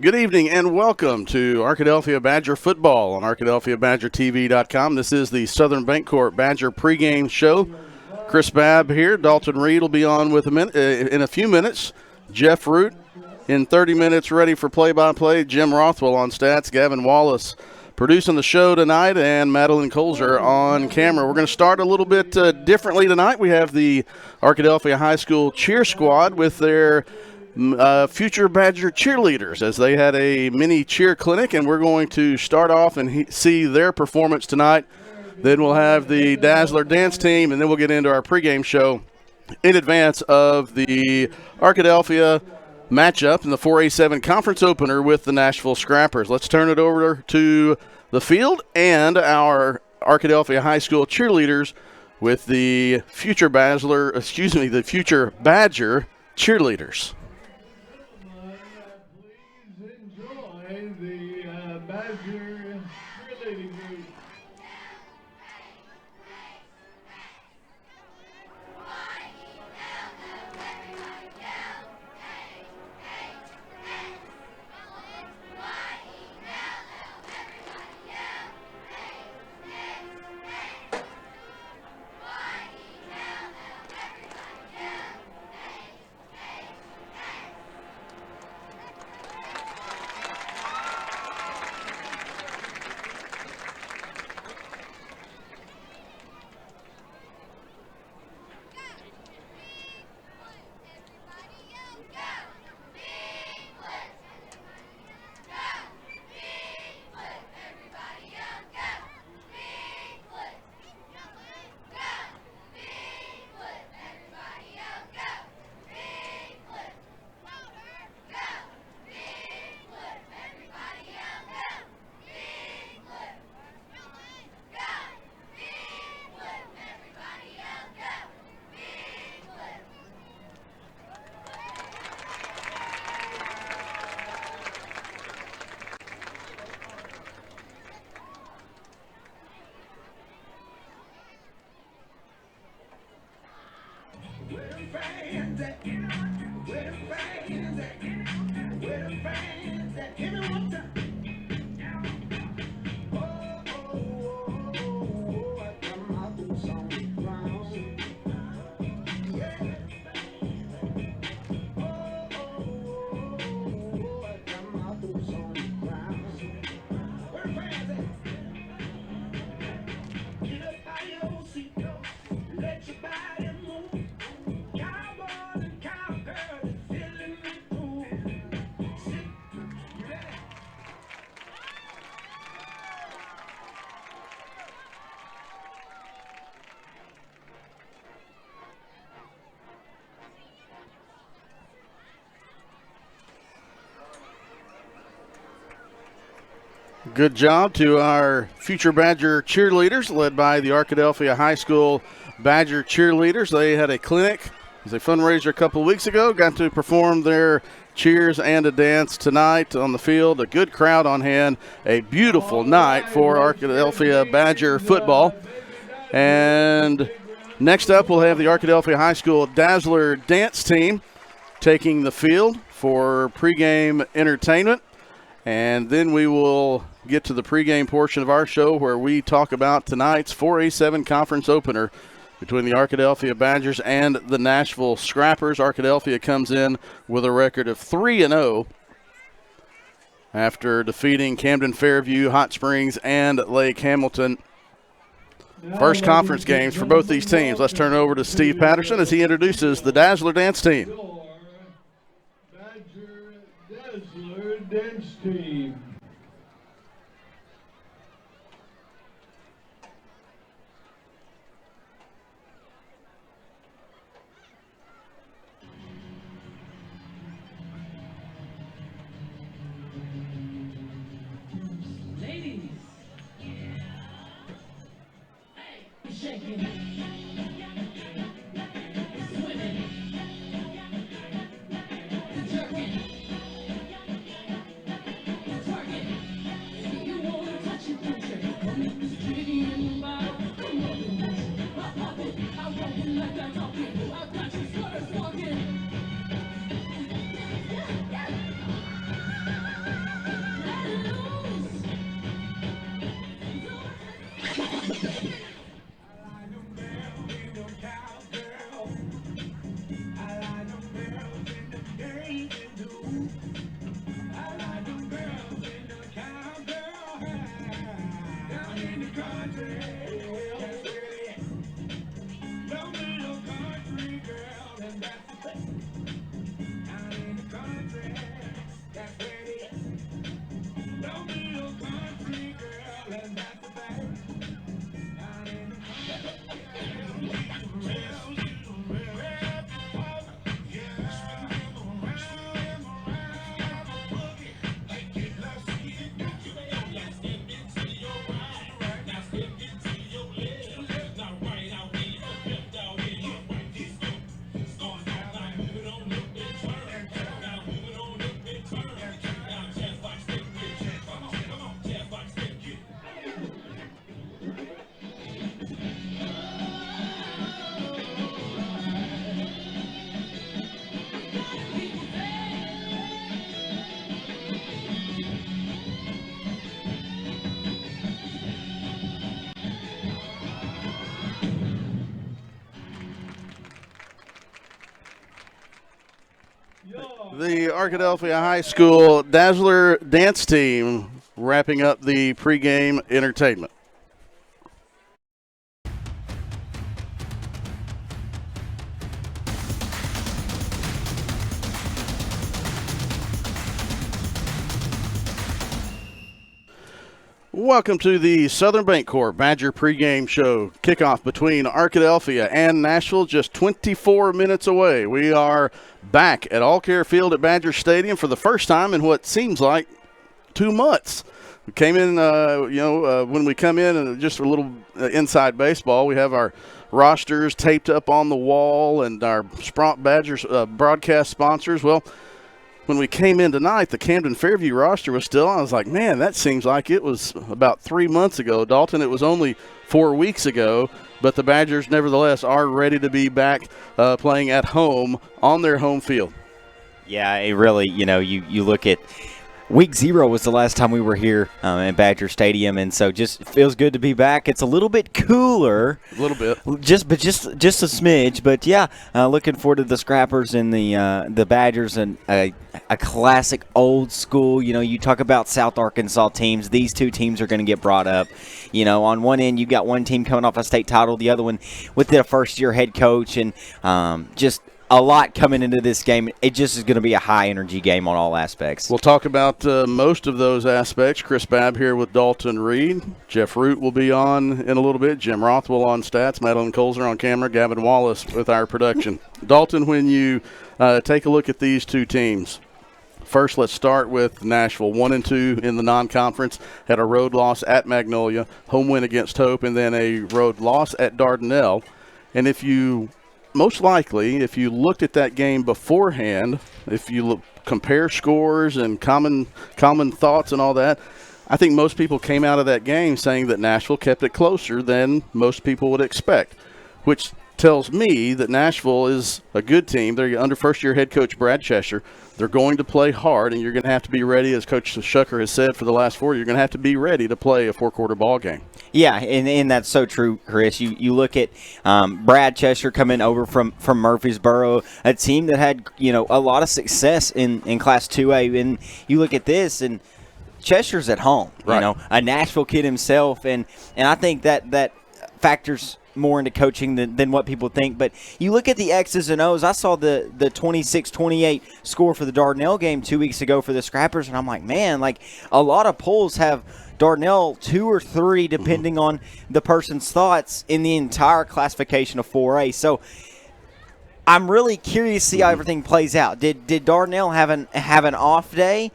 Good evening and welcome to Arkadelphia Badger football on ArkadelphiaBadgerTV.com. This is the Southern Bancorp Badger pregame show. Chris Babb here. Dalton Reed will be on with in a few minutes. Jeff Root in 30 minutes, ready for play-by-play. Jim Rothwell on stats. Gavin Wallace producing the show tonight, and Madeline Colzer on camera. We're going to start a little bit differently tonight. We have the Arkadelphia High School cheer squad with their future Badger cheerleaders, as they had a mini cheer clinic, and we're going to start off and see their performance tonight. Then we'll have the Dazzler dance team, and then we'll get into our pregame show in advance of the Arkadelphia matchup in the 4A7 conference opener with the Nashville Scrappers. Let's turn it over to the field and our Arkadelphia High School cheerleaders with the future Badger cheerleaders. Good job to our future Badger cheerleaders, led by the Arkadelphia High School Badger cheerleaders. They had a clinic as a fundraiser a couple of weeks ago, got to perform their cheers and a dance tonight on the field. A good crowd on hand, a beautiful night for Arkadelphia Badger football. And next up, we'll have the Arkadelphia High School Dazzler dance team taking the field for pregame entertainment. And then we will get to the pregame portion of our show where we talk about tonight's 4A7 conference opener between the Arkadelphia Badgers and the Nashville Scrappers. Arkadelphia comes in with a record of 3-0 after defeating Camden Fairview, Hot Springs, and Lake Hamilton. First conference games for both these teams. Let's turn it over to Steve Patterson as he introduces the Dazzler dance team. Badger Dazzler dance team. Twerking. The Arkadelphia High School Dazzler Dance Team wrapping up the pregame entertainment. Welcome to the Southern Bancorp Badger pregame show. Kickoff between Arkadelphia and Nashville, just 24 minutes away. We are back at All Care Field at Badger Stadium for the first time in what seems like 2 months. We came in, when we come in and just a little inside baseball, we have our rosters taped up on the wall and our Spront Badgers broadcast sponsors. Well, when we came in tonight, the Camden Fairview roster was still on. I was like, man, that seems like it was about 3 months ago. Dalton, it was only 4 weeks ago, but the Badgers nevertheless are ready to be back playing at home on their home field. Yeah, it really, you look at Week 0 was the last time we were here at Badger Stadium, and so just feels good to be back. It's a little bit cooler. A little bit. Just a smidge. But, yeah, looking forward to the Scrappers and the Badgers and a classic old school. You talk about South Arkansas teams. These two teams are going to get brought up. On one end, you got one team coming off a state title, the other one with their first-year head coach, and just – a lot coming into this game. It just is going to be a high-energy game on all aspects. We'll talk about most of those aspects. Chris Babb here with Dalton Reed. Jeff Root will be on in a little bit. Jim Rothwell on stats. Madeline Colzer on camera. Gavin Wallace with our production. Dalton, when you take a look at these two teams, first let's start with Nashville. 1-2 in the non-conference. Had a road loss at Magnolia, home win against Hope, and then a road loss at Dardanelle. And if you looked at that game beforehand, if you compare scores and common thoughts and all that, I think most people came out of that game saying that Nashville kept it closer than most people would expect, which tells me that Nashville is a good team. They're under first-year head coach Brad Cheshire. They're going to play hard, and you're going to have to be ready, as Coach Shucker has said for the last 4 years, you're going to have to be ready to play a four-quarter ball game. Yeah, and that's so true, Chris. You look at Brad Cheshire coming over from Murfreesboro, a team that had a lot of success in Class 2A, and you look at this, and Cheshire's at home. Right. A Nashville kid himself, and I think that factors more into coaching than what people think. But you look at the X's and O's. I saw the 26-28 score for the Dardanelle game 2 weeks ago for the Scrappers, and I'm like, man, a lot of polls have Dardanelle 2 or 3, depending on the person's thoughts, in the entire classification of 4A. So I'm really curious to see how everything plays out. Did Dardanelle have an off day?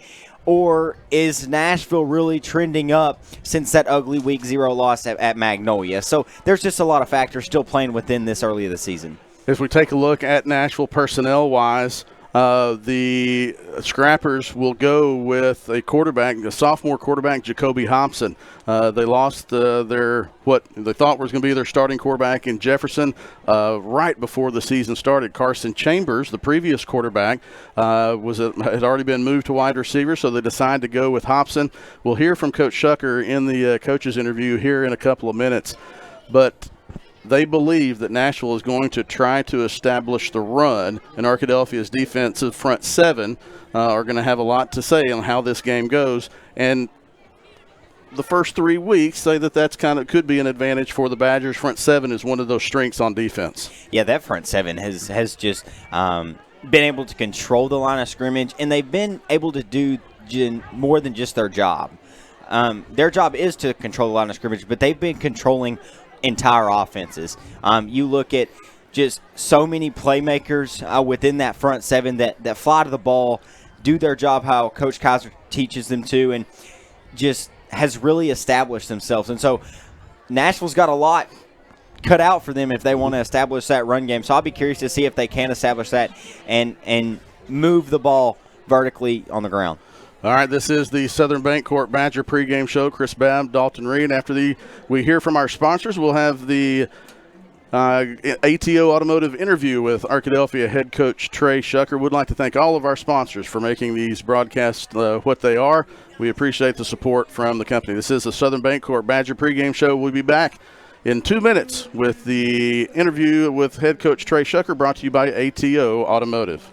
Or is Nashville really trending up since that ugly Week 0 loss at Magnolia? So there's just a lot of factors still playing within this early of the season. If we take a look at Nashville personnel-wise, the Scrappers will go with a sophomore quarterback, Jacoby Hobson. They lost what they thought was going to be their starting quarterback in Jefferson right before the season started. Carson Chambers, the previous quarterback, had already been moved to wide receiver, so they decided to go with Hobson. We'll hear from Coach Shucker in the coach's interview here in a couple of minutes. But they believe that Nashville is going to try to establish the run, and Arkadelphia's defensive front seven are going to have a lot to say on how this game goes. And the first 3 weeks say that's could be an advantage for the Badgers. Front seven is one of those strengths on defense. Yeah, that front seven has just been able to control the line of scrimmage, and they've been able to do more than just their job. Their job is to control the line of scrimmage, but they've been controlling entire offenses. You look at just so many playmakers within that front seven that fly to the ball, do their job how Coach Kaiser teaches them to, and just has really established themselves. And so Nashville's got a lot cut out for them if they want to establish that run game. So I'll be curious to see if they can establish that and move the ball vertically on the ground. All right, this is the Southern Bancorp Badger pregame show. Chris Babb, Dalton Reed. After we hear from our sponsors, we'll have the ATO Automotive interview with Arkadelphia head coach Trey Shucker. Would like to thank all of our sponsors for making these broadcasts what they are. We appreciate the support from the company. This is the Southern Bancorp Badger pregame show. We'll be back in 2 minutes with the interview with head coach Trey Shucker, brought to you by ATO Automotive.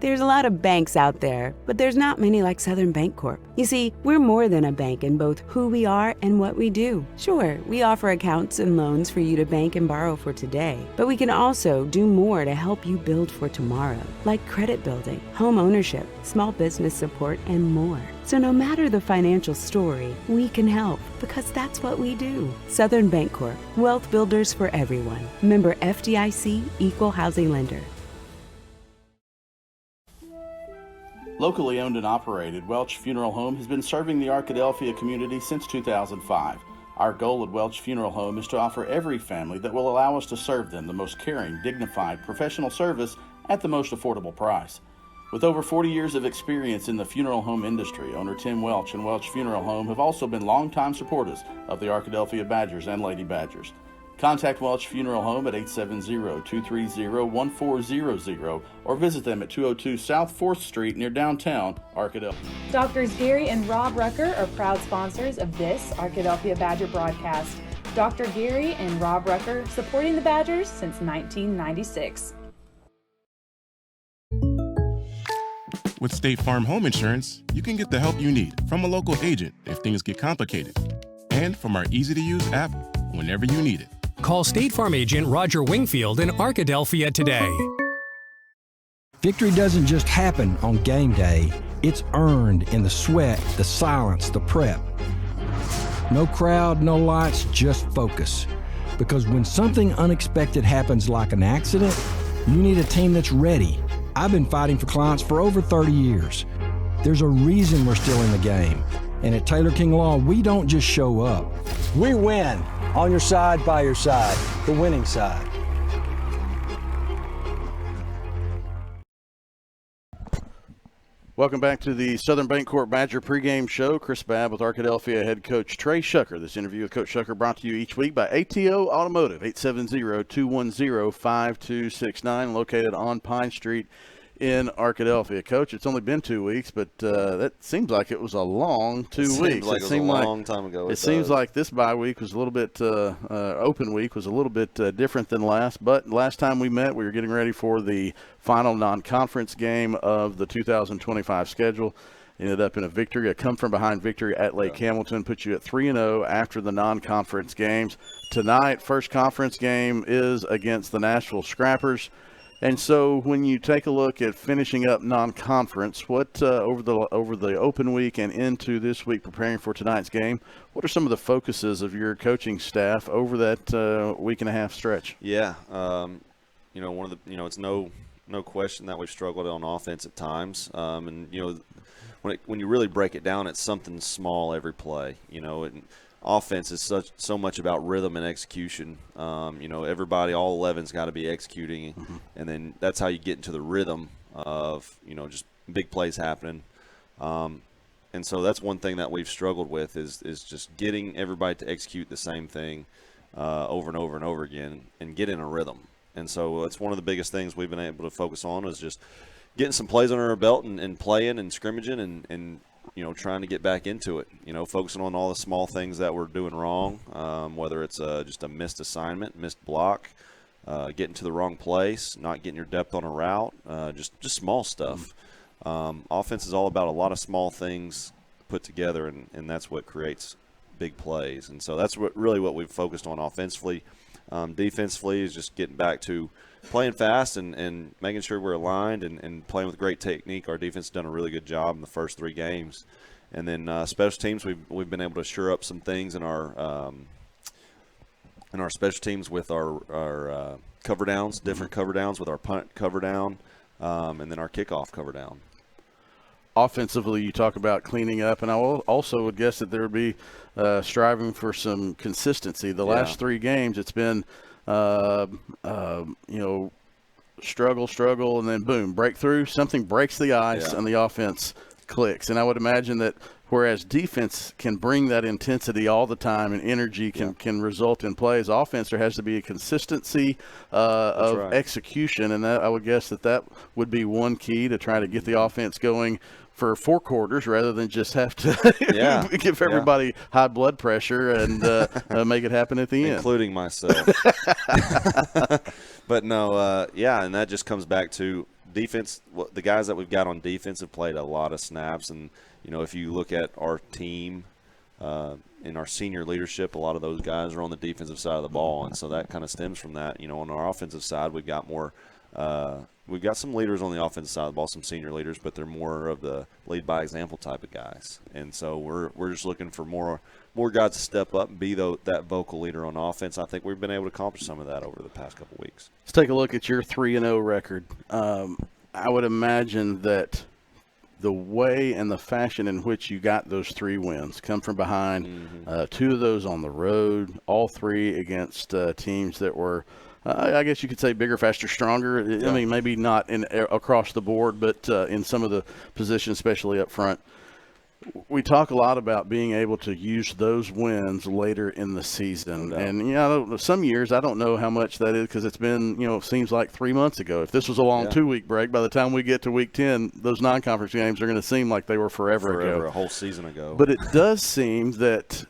There's a lot of banks out there, but there's not many like Southern Bancorp. You see, we're more than a bank in both who we are and what we do. Sure, we offer accounts and loans for you to bank and borrow for today, but we can also do more to help you build for tomorrow, like credit building, home ownership, small business support, and more. So no matter the financial story, we can help because that's what we do. Southern Bancorp, wealth builders for everyone. Member FDIC, Equal Housing Lender. Locally owned and operated, Welch Funeral Home has been serving the Arkadelphia community since 2005. Our goal at Welch Funeral Home is to offer every family that will allow us to serve them the most caring, dignified, professional service at the most affordable price. With over 40 years of experience in the funeral home industry, owner Tim Welch and Welch Funeral Home have also been longtime supporters of the Arkadelphia Badgers and Lady Badgers. Contact Welch Funeral Home at 870-230-1400 or visit them at 202 South 4th Street near downtown Arkadelphia. Doctors Gary and Rob Rucker are proud sponsors of this Arkadelphia Badger broadcast. Dr. Gary and Rob Rucker supporting the Badgers since 1996. With State Farm Home Insurance, you can get the help you need from a local agent if things get complicated, and from our easy-to-use app whenever you need it. Call State Farm agent Roger Wingfield in Arkadelphia today. Victory doesn't just happen on game day. It's earned in the sweat, the silence, the prep. No crowd, no lights, just focus. Because when something unexpected happens like an accident, you need a team that's ready. I've been fighting for clients for over 30 years. There's a reason we're still in the game. And at Taylor King Law, we don't just show up. We win. On your side, by your side, the winning side. Welcome back to the Southern Bancorp Badger pregame show. Chris Babb with Arkadelphia head coach Trey Shucker. This interview with Coach Shucker brought to you each week by ATO Automotive, 870-210-5269, located on Pine Street in Arkadelphia. Coach, it's only been 2 weeks, but that seems like it was a long 2 weeks. It seemed like a long time ago. It seems like this bye week was a little bit, open week was a little bit different than last. But last time we met, we were getting ready for the final non-conference game of the 2025 schedule. Ended up in a victory, a come-from-behind victory at Lake Hamilton, put you at 3-0 after the non-conference games. Tonight, first conference game is against the Nashville Scrappers. And so when you take a look at finishing up non-conference, what over the open week and into this week preparing for tonight's game, what are some of the focuses of your coaching staff over that week and a half stretch? Yeah, one of the it's no question that we've struggled on offense at times, and when you really break it down, it's something small every play. Offense is so much about rhythm and execution. Everybody, all 11's got to be executing, and then that's how you get into the rhythm of just big plays happening. And so that's one thing that we've struggled with is just getting everybody to execute the same thing over and over and over again and get in a rhythm. And so that's one of the biggest things we've been able to focus on is just getting some plays under our belt and playing and scrimmaging and trying to get back into it, focusing on all the small things that we're doing wrong, whether it's just a missed assignment, missed block, getting to the wrong place, not getting your depth on a route, just small stuff. Offense is all about a lot of small things put together, and that's what creates big plays. And so that's really what we've focused on offensively. Defensively is just getting back to playing fast and making sure we're aligned and playing with great technique. Our defense has done a really good job in the first 3 games. And then special teams, we've been able to shore up some things in our special teams with our cover downs, different cover downs with our punt cover down, and then our kickoff cover down. Offensively, you talk about cleaning up, and I also would guess that there would be striving for some consistency. The last 3 games, it's been, struggle, and then boom, breakthrough. Something breaks the ice, and the offense clicks. And I would imagine that whereas defense can bring that intensity all the time and energy can result in plays, offense there has to be a consistency of execution, and that I would guess that would be one key to try to get the offense going for 4 quarters rather than just have to give everybody high blood pressure and make it happen at the end. Including myself. But no, and that just comes back to defense, the guys that we've got on defense have played a lot of snaps. And, if you look at our team in our senior leadership, a lot of those guys are on the defensive side of the ball. And so that kind of stems from that. On our offensive side, we've got more we've got some leaders on the offensive side of the ball, some senior leaders, but they're more of the lead by example type of guys. And so we're just looking for more guys to step up and be that vocal leader on offense. I think we've been able to accomplish some of that over the past couple weeks. Let's take a look at your 3-0 record. I would imagine that the way and the fashion in which you got those 3 wins come from behind, 2 of those on the road, all 3 against teams that were I guess you could say bigger, faster, stronger. Yeah. I mean, maybe not across the board, but in some of the positions, especially up front. We talk a lot about being able to use those wins later in the season. And, some years I don't know how much that is because it's been, it seems like 3 months ago. If this was a long 2-week break, by the time we get to week 10, those non-conference games are going to seem like they were forever ago. A whole season ago. But it does seem that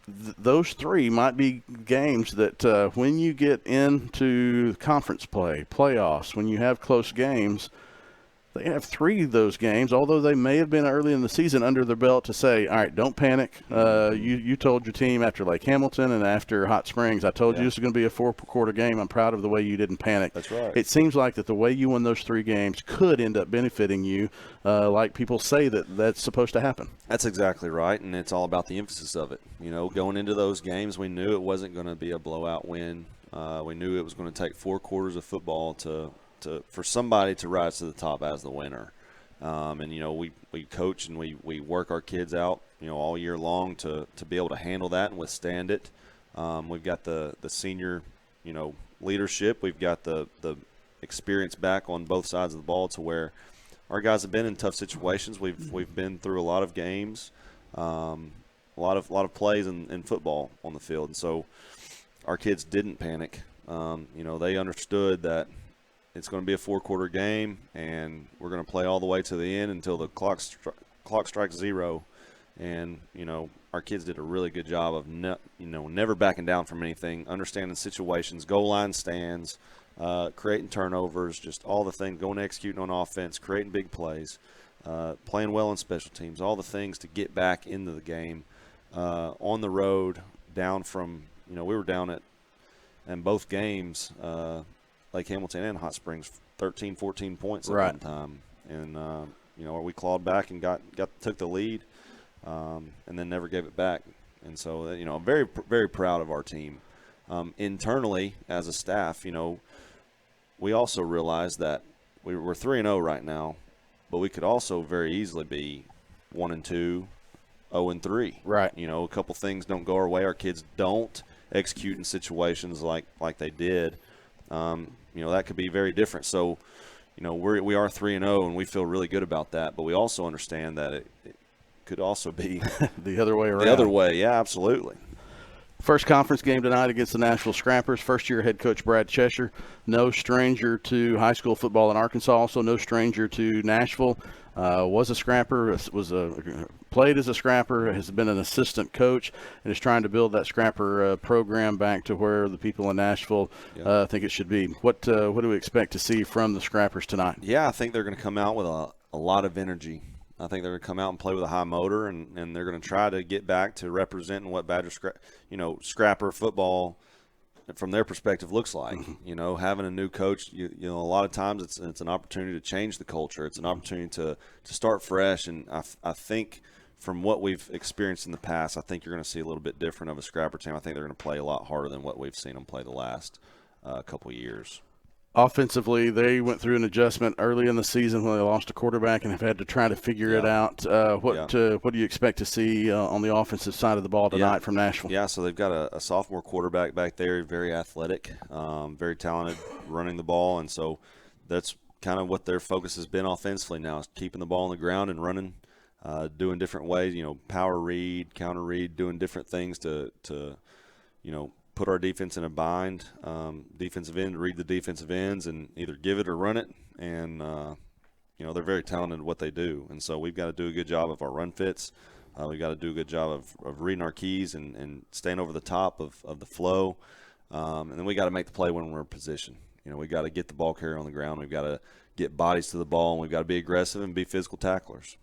those 3 might be games that when you get into conference play, playoffs, when you have close games, they have 3 of those games, although they may have been early in the season, under their belt to say, all right, don't panic. You told your team after Lake Hamilton and after Hot Springs, I told you this is going to be a 4-quarter game. I'm proud of the way you didn't panic. That's right. It seems like that the way you won those 3 games could end up benefiting you, like people say that's supposed to happen. That's exactly right, and it's all about the emphasis of it. Going into those games, we knew it wasn't going to be a blowout win. We knew it was going to take 4 quarters of football for somebody to rise to the top as the winner. And we coach and we work our kids out all year long to be able to handle that and withstand it. We've got the senior leadership, we've got the experience back on both sides of the ball to where our guys have been in tough situations. We've been through a lot of games, a lot of plays in football on the field, and so our kids didn't panic. They understood that it's going to be a 4-quarter game, and we're going to play all the way to the end until the clock strikes 0. And our kids did a really good job of never backing down from anything, understanding situations, goal line stands, creating turnovers, just all the things, going executing on offense, creating big plays, playing well in special teams, all the things to get back into the game on the road. Down from we were down in both games. Lake Hamilton and Hot Springs, 13, 14 points at one time. And, we clawed back and took the lead and then never gave it back. And so, I'm very, very proud of our team. Internally, as a staff, we also realized that we're 3-0 right now, but we could also very easily be 1-2, 0-3. Right. A couple things don't go our way. Our kids don't execute in situations like they did. That could be very different. So, we are 3-0, and we feel really good about that. But we also understand that it could also be the other way around. The other way, yeah, absolutely. First conference game tonight against the Nashville Scrappers. First-year head coach Brad Cheshire, no stranger to high school football in Arkansas, also no stranger to Nashville. Was a Scrapper, played as a Scrapper, has been an assistant coach, and is trying to build that Scrapper program back to where the people in Nashville think it should be. What do we expect to see from the Scrappers tonight? Yeah, I think they're going to come out with a lot of energy. I think they're going to come out and play with a high motor, and they're going to try to get back to representing what Badger Scrapper football from their perspective looks like. Having a new coach, a lot of times it's an opportunity to change the culture. It's an opportunity to start fresh, and I think from what we've experienced in the past, I think you're going to see a little bit different of a Scrapper team. I think they're going to play a lot harder than what we've seen them play the last couple years. Offensively, they went through an adjustment early in the season when they lost a quarterback and have had to try to figure it out. What do you expect to see on the offensive side of the ball tonight from Nashville? Yeah, so they've got a sophomore quarterback back there, very athletic, very talented, running the ball, and so that's kind of what their focus has been offensively now, is keeping the ball on the ground and running, doing different ways, power read, counter read, doing different things to put our defense in a bind. Defensive end, read the defensive ends and either give it or run it. And, they're very talented at what they do. And so we've got to do a good job of our run fits. We've got to do a good job of reading our keys and staying over the top of the flow. And then we got to make the play when we're in position. we got to get the ball carrier on the ground. We've got to get bodies to the ball, and we've got to be aggressive and be physical tacklers.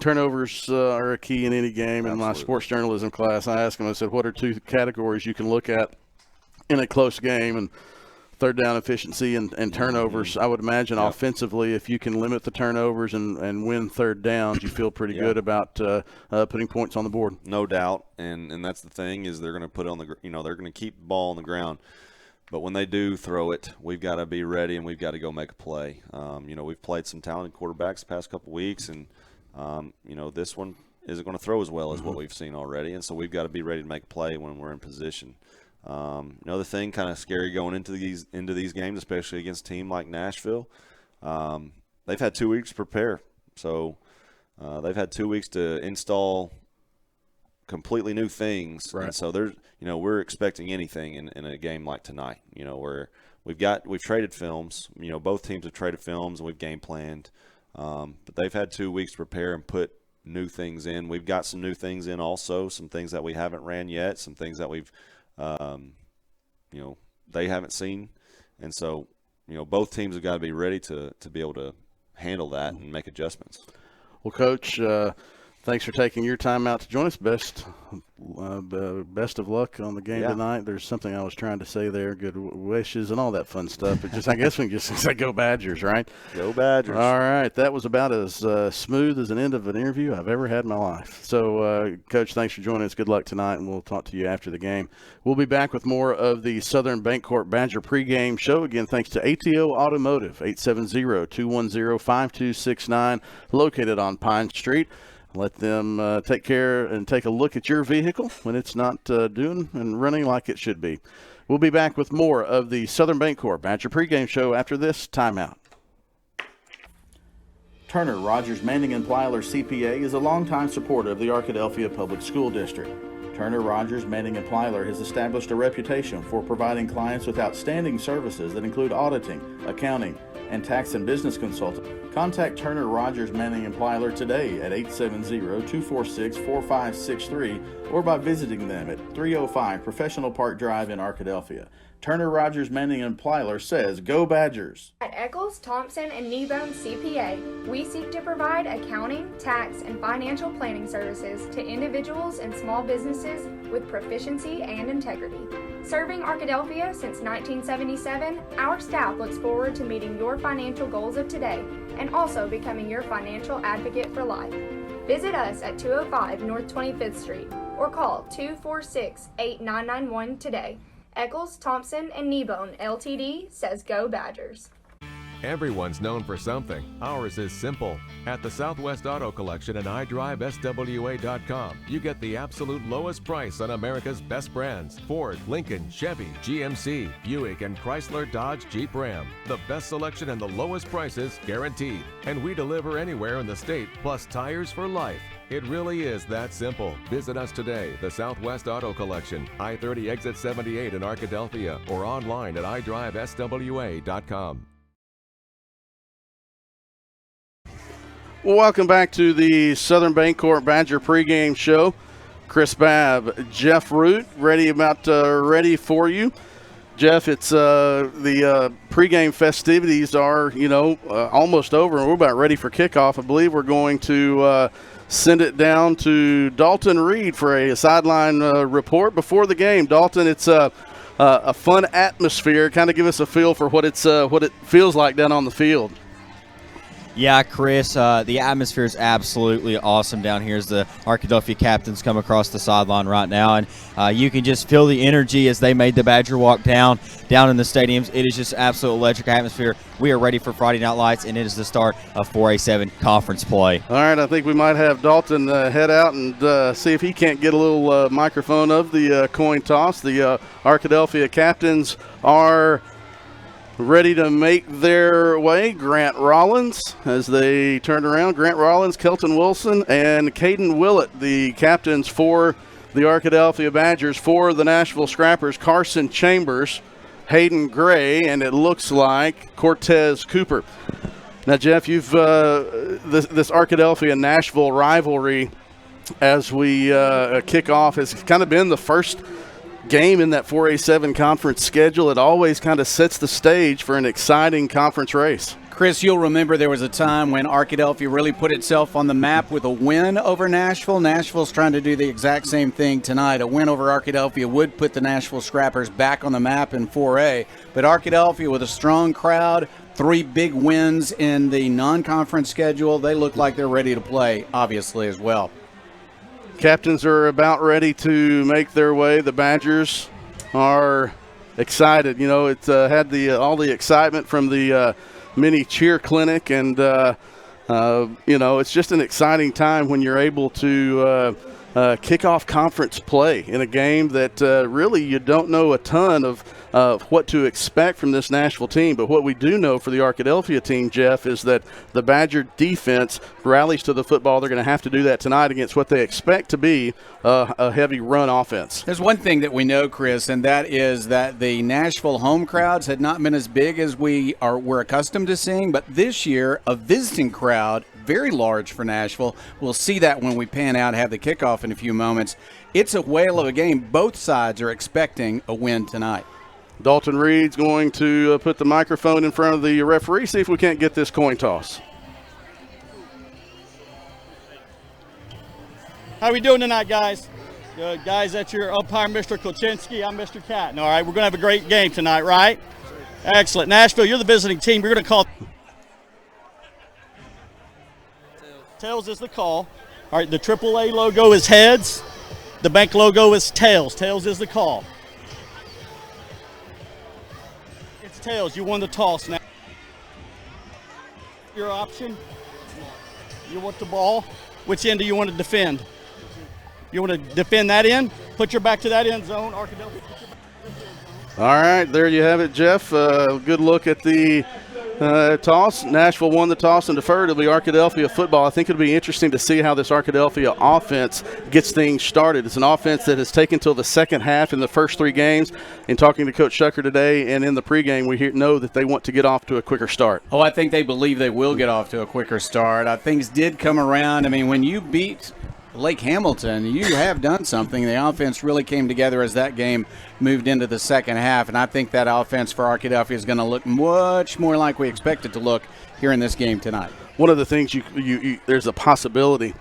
Turnovers are a key in any game. Absolutely. In my sports journalism class, I asked them, I said, what are 2 categories you can look at in a close game? And third down efficiency and turnovers. I would imagine offensively, if you can limit the turnovers and win third downs, you feel pretty good about putting points on the board. No doubt, and that's the thing is they're going to put it on the they're going to keep the ball on the ground. But when they do throw it, we've got to be ready and we've got to go make a play. We've played some talented quarterbacks the past couple weeks, and this one isn't going to throw as well as what we've seen already, and so we've got to be ready to make a play when we're in position. Another thing kind of scary going into these games, especially against a team like Nashville, they've had 2 weeks to prepare. So they've had 2 weeks to install completely new things. Right. And so there's, we're expecting anything in a game like tonight, where we've traded films, both teams have traded films and we've game planned. But they've had 2 weeks to prepare and put new things in. We've got some new things in also, some things that we haven't ran yet, some things that we've they haven't seen, and so both teams have got to be ready to be able to handle that and make adjustments. Well, Coach, thanks for taking your time out to join us. Best of luck on the game tonight. There's something I was trying to say there. Good wishes and all that fun stuff. But I guess we can just say go Badgers, right? Go Badgers. All right. That was about as smooth as an end of an interview I've ever had in my life. So, Coach, thanks for joining us. Good luck tonight, and we'll talk to you after the game. We'll be back with more of the Southern Bancorp Badger pregame show. Again, thanks to ATO Automotive, 870-210-5269, located on Pine Street. Let them take care and take a look at your vehicle when it's not doing and running like it should be. We'll be back with more of the Southern Bancorp Badger pregame show after this timeout. Turner, Rogers, Manning & Plyler CPA is a longtime supporter of the Arkadelphia Public School District. Turner, Rogers, Manning & Plyler has established a reputation for providing clients with outstanding services that include auditing, accounting, and tax and business consulting. Contact Turner, Rogers, Manning & Plyler today at 870-246-4563 or by visiting them at 305 Professional Park Drive in Arkadelphia. Turner, Rogers, Manning & Plyler says, Go Badgers! At Eccles, Thompson & Kneebone CPA, we seek to provide accounting, tax, and financial planning services to individuals and small businesses with proficiency and integrity. Serving Arkadelphia since 1977, our staff looks forward to meeting your financial goals of today and also becoming your financial advocate for life. Visit us at 205 North 25th Street or call 246-8991 today. Eccles, Thompson & Kneebone Ltd. says Go Badgers. Everyone's known for something. Ours is simple. At the Southwest Auto Collection and iDriveSWA.com, you get the absolute lowest price on America's best brands: Ford, Lincoln, Chevy, GMC, Buick, and Chrysler, Dodge, Jeep, Ram. The best selection and the lowest prices guaranteed. And we deliver anywhere in the state, plus tires for life. It really is that simple. Visit us today, the Southwest Auto Collection, I-30 Exit 78 in Arkadelphia, or online at iDriveSWA.com. Well, welcome back to the Southern Bancorp Badger pregame show. Chris Babb, Jeff Root, ready for you. Jeff, it's the pregame festivities are almost over, and we're about ready for kickoff. I believe we're going to send it down to Dalton Reed for a sideline report before the game. Dalton, it's a fun atmosphere. Kind of give us a feel for what it feels like down on the field. Yeah, Chris, the atmosphere is absolutely awesome down here as the Arkadelphia captains come across the sideline right now, and you can just feel the energy as they made the Badger walk down in the stadiums. It is just absolute electric atmosphere. We are ready for Friday Night Lights, and it is the start of 4A7 conference play. All right, I think we might have Dalton head out and see if he can't get a little microphone of the coin toss. The Arkadelphia captains are ready to make their way. Grant Rollins, as they turn around, Grant Rollins, Kelton Wilson, and Caden Willett, the captains for the Arkadelphia Badgers. For the Nashville Scrappers, Carson Chambers, Hayden Gray, and it looks like Cortez Cooper. Now, Jeff, you've this Arkadelphia-Nashville rivalry as we kick off has kind of been the first game in that 4A7 conference schedule, it always kind of sets the stage for an exciting conference race. Chris, you'll remember there was a time when Arkadelphia really put itself on the map with a win over Nashville. Nashville's trying to do the exact same thing tonight. A win over Arkadelphia would put the Nashville Scrappers back on the map in 4A. But Arkadelphia, with a strong crowd, 3 big wins in the non-conference schedule, they look like they're ready to play, obviously, as well. Captains are about ready to make their way. The Badgers are excited. You know, it's had all the excitement from the mini cheer clinic, and you know, it's just an exciting time when you're able to kick off conference play in a game that really you don't know a ton of what to expect from this Nashville team. But what we do know for the Arkadelphia team, Jeff, is that the Badger defense rallies to the football. They're going to have to do that tonight against what they expect to be a heavy run offense. There's one thing that we know, Chris, and that is that the Nashville home crowds had not been as big as we're accustomed to seeing, but this year a visiting crowd, very large for Nashville. We'll see that when we pan out, have the kickoff in a few moments. It's a whale of a game. Both sides are expecting a win tonight. Dalton Reed's going to put the microphone in front of the referee, see if we can't get this coin toss. How we doing tonight, guys? Good. Guys, that's your umpire, Mr. Kolchinski. I'm Mr. Catton. All right, we're going to have a great game tonight, right? Excellent. Nashville, you're the visiting team. You're going to call. Tails is the call. All right, the AAA logo is heads. The bank logo is tails. Tails is the call. It's tails. You won the toss now. Your option. You want the ball. Which end do you want to defend? You want to defend that end? Put your back to that end zone. Arkadelphia. All right, there you have it, Jeff. Good look at the toss. Nashville won the toss and deferred. It'll be Arkadelphia football. I think it'll be interesting to see how this Arkadelphia offense gets things started. It's an offense that has taken till the second half in the first 3 games. In talking to Coach Shucker today and in the pregame, we know that they want to get off to a quicker start. Oh, I think they believe they will get off to a quicker start. Things did come around. I mean, when you beat Lake Hamilton, you have done something. The offense really came together as that game moved into the second half, and I think that offense for Arkadelphia is going to look much more like we expect it to look here in this game tonight. One of the things there's a possibility